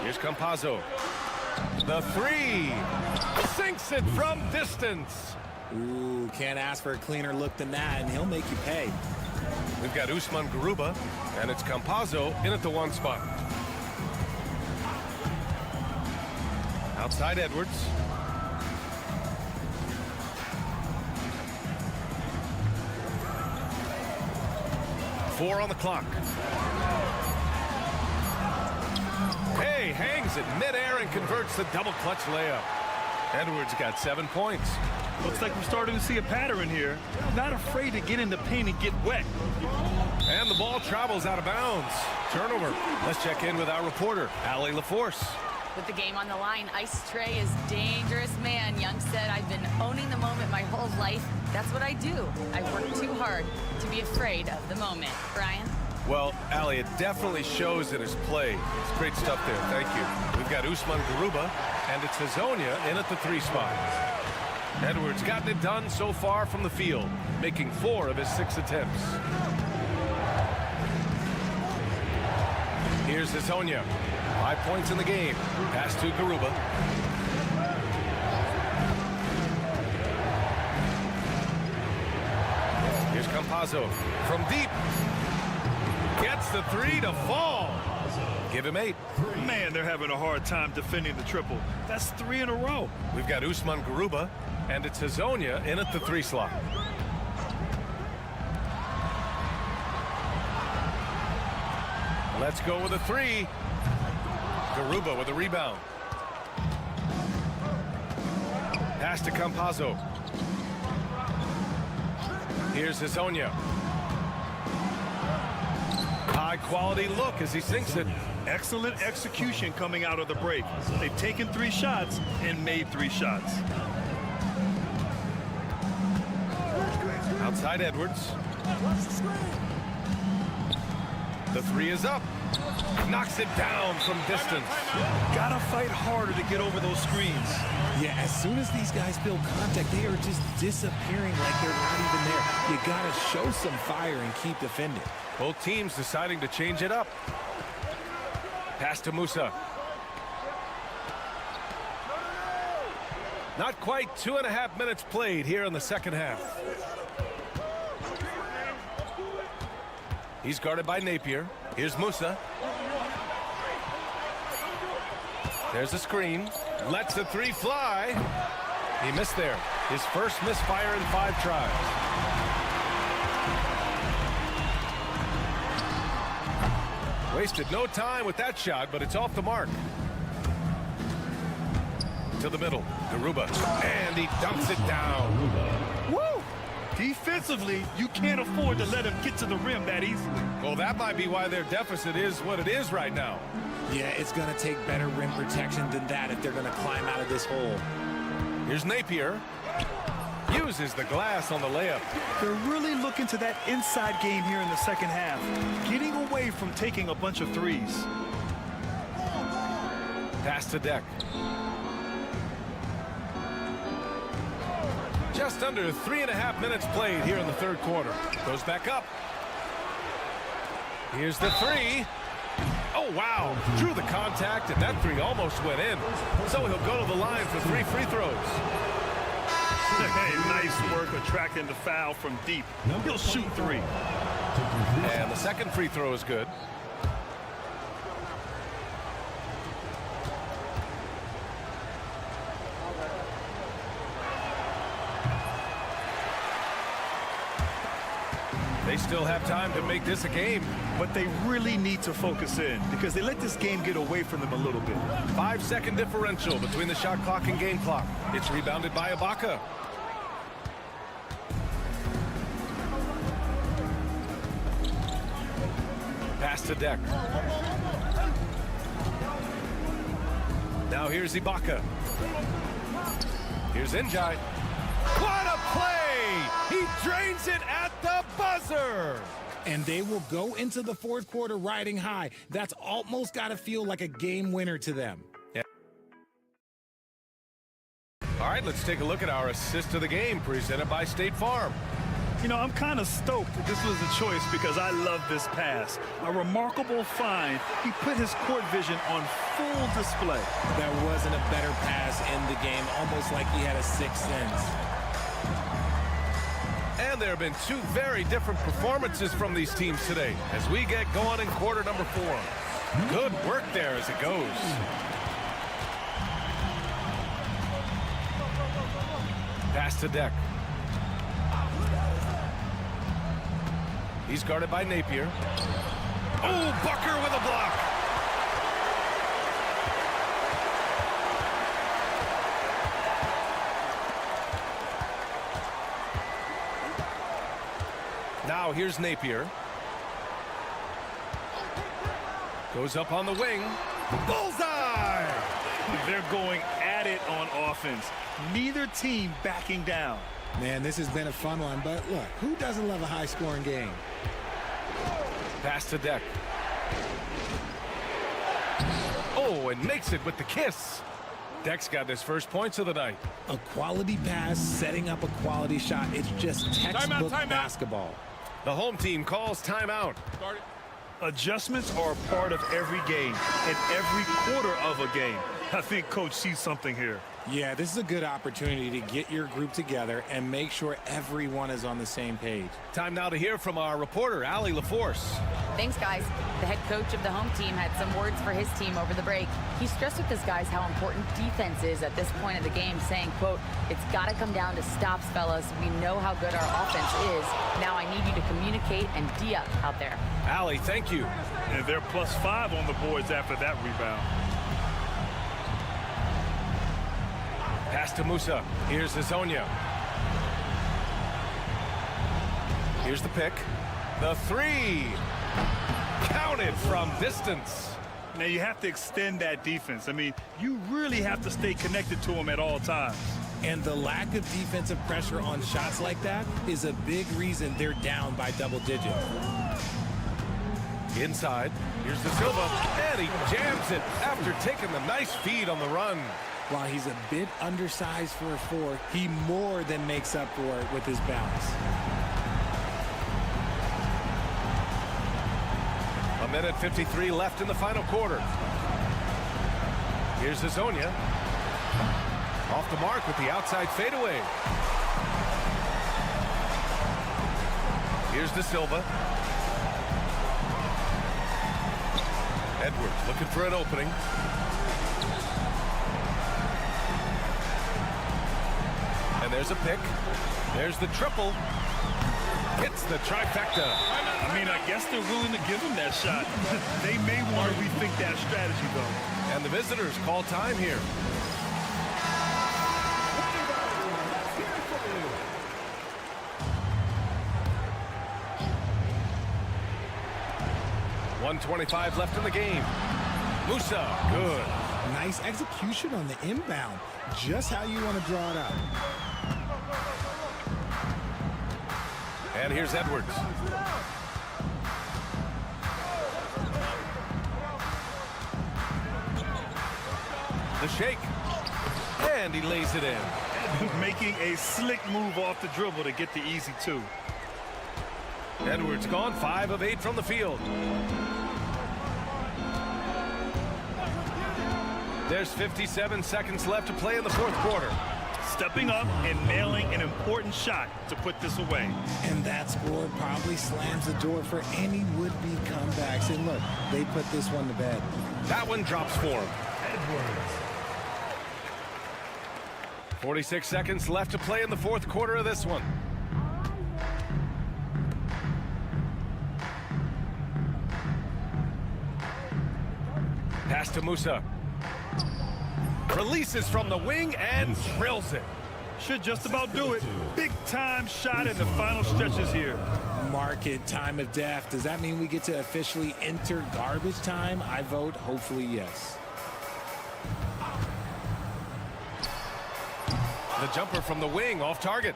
Here's Campazzo. The 3. Sinks it from distance. Ooh, can't ask for a cleaner look than that, and he'll make you pay. We've got Usman Garuba, and it's Campazzo in at the 1 spot. Outside Edwards. Four on the clock. Hey, hangs it midair and converts the double clutch layup. Edwards got 7 points. Looks like we're starting to see a pattern here. Not afraid to get in the paint and get wet. And the ball travels out of bounds. Turnover. Let's check in with our reporter, Allie LaForce. With the game on the line, Ice Trey is dangerous man. Young said, I've been owning the moment my whole life. That's what I do. I work too hard to be afraid of the moment. Brian? Well, Allie, it definitely shows in his play. It's great stuff there. Thank you. We've got Usman Garuba, and it's Hezonja in at the 3 spot. Edwards gotten it done so far from the field, making 4 of his 6 attempts. Here's Hezonja. 5 points in the game. Pass to Garuba. Here's Campazzo from deep. Gets the 3 to fall. Give him 8. Man, they're having a hard time defending the triple. That's 3 in a row. We've got Usman Garuba, and it's Hezonja in at the 3 slot. Let's go with a 3. Garuba with a rebound. Pass to Campazzo. Here's Hezonja. High quality look as he sinks it. Excellent execution coming out of the break. They've taken 3 shots and made 3 shots. Outside Edwards. The 3 is up. Knocks it down from distance. Gotta fight harder to get over those screens. Yeah, as soon as these guys build contact, they are just disappearing like they're not even there. You gotta show some fire and keep defending. Both teams deciding to change it up. Pass to Musa. Not quite 2.5 minutes played here in the second half. He's guarded by Napier. Here's Musa. There's a screen. Lets the three fly. He missed there. His first misfire in 5 tries. Wasted no time with that shot, but it's off the mark. To the middle. Garuba. And he dumps it down. Woo! Defensively, you can't afford to let him get to the rim that easily. Well, that might be why their deficit is what it is right now. Yeah, it's going to take better rim protection than that if they're going to climb out of this hole. Here's Napier. Uses the glass on the layup. They're really looking to that inside game here in the second half, getting away from taking a bunch of threes. Pass to Deck. Just under 3.5 minutes played here in the third quarter. Goes back up. Here's the three. Oh, wow. Drew the contact, and that three almost went in. So he'll go to the line for 3 free throws. Hey, nice work attracting the foul from deep. He'll shoot 3. And the second free throw is good. They still have time to make this a game. But they really need to focus in because they let this game get away from them a little bit. 5-second differential between the shot clock and game clock. It's rebounded by Ibaka. Pass to Deck. Now here's Ibaka. Here's Njai. What a play! He drains it at the buzzer! And they will go into the fourth quarter riding high. That's almost got to feel like a game winner to them. Yeah. All right, let's take a look at our assist of the game presented by State Farm. You know, I'm kind of stoked that this was a choice because I love this pass. A remarkable find. He put his court vision on full display. There wasn't a better pass in the game, almost like he had a sixth sense. And there have been 2 very different performances from these teams today as we get going in quarter number 4. Good work there as it goes. Pass to Deck. He's guarded by Napier. Oh, Bucker with a block. Now here's Napier. Goes up on the wing. Bullseye! They're going at it on offense. Neither team backing down. Man, this has been a fun one, but look, who doesn't love a high-scoring game? Pass to Deck. Oh, and makes it with the kiss. Deck's got his first points of the night. A quality pass, setting up a quality shot. It's just textbook basketball. The home team calls timeout. Adjustments are a part of every game and every quarter of a game. I think Coach sees something here. Yeah, this is a good opportunity to get your group together and make sure everyone is on the same page. Time now to hear from our reporter, Allie LaForce. Thanks, guys. The head coach of the home team had some words for his team over the break. He stressed with his guys how important defense is at this point of the game, saying, quote, "It's got to come down to stops, fellas. We know how good our offense is. Now I need you to communicate and D-up out there." Allie, thank you. And they're +5 on the boards after that rebound. Pass to Musa. Here's Hazonia. Here's the pick. The three. Counted from distance. Now you have to extend that defense. I mean, you really have to stay connected to them at all times. And the lack of defensive pressure on shots like that is a big reason they're down by double digits. Inside. Here's the Silva. And he jams it after taking the nice feed on the run. While he's a bit undersized for a 4, he more than makes up for it with his bounce. A minute 53 left in the final quarter. Here's Hazonia. Off the mark with the outside fadeaway. Here's De Silva. Edwards looking for an opening. there's a pick. There's the triple. Hits the trifecta. I mean, I guess they're willing to give him that shot. They may want to rethink that strategy, though. And the visitors call time here. .125 left in the game. Musa, good. Nice execution on the inbound. Just how you want to draw it out. And here's Edwards. The shake. And he lays it in. Making a slick move off the dribble to get the easy two. Edwards gone 5 of 8 from the field. There's 57 seconds left to play in the fourth quarter. Stepping up and nailing an important shot to put this away. And that score probably slams the door for any would-be comebacks. And look, they put this one to bed. That one drops for him. Edwards. 46 seconds left to play in the fourth quarter of this one. Pass to Musa. Releases from the wing and drills it. Should just about do it. Big time shot in the final stretches here. Market time of death. Does that mean we get to officially enter garbage time? I vote hopefully yes. The jumper from the wing off target.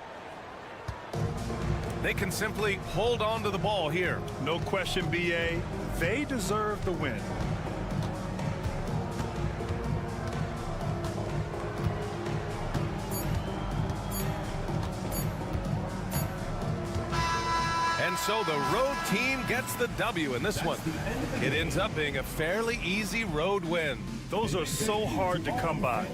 They can simply hold on to the ball here. No question, BA. They deserve the win. And so the road team gets the W in this one. It ends up being a fairly easy road win. Those are so hard to come by.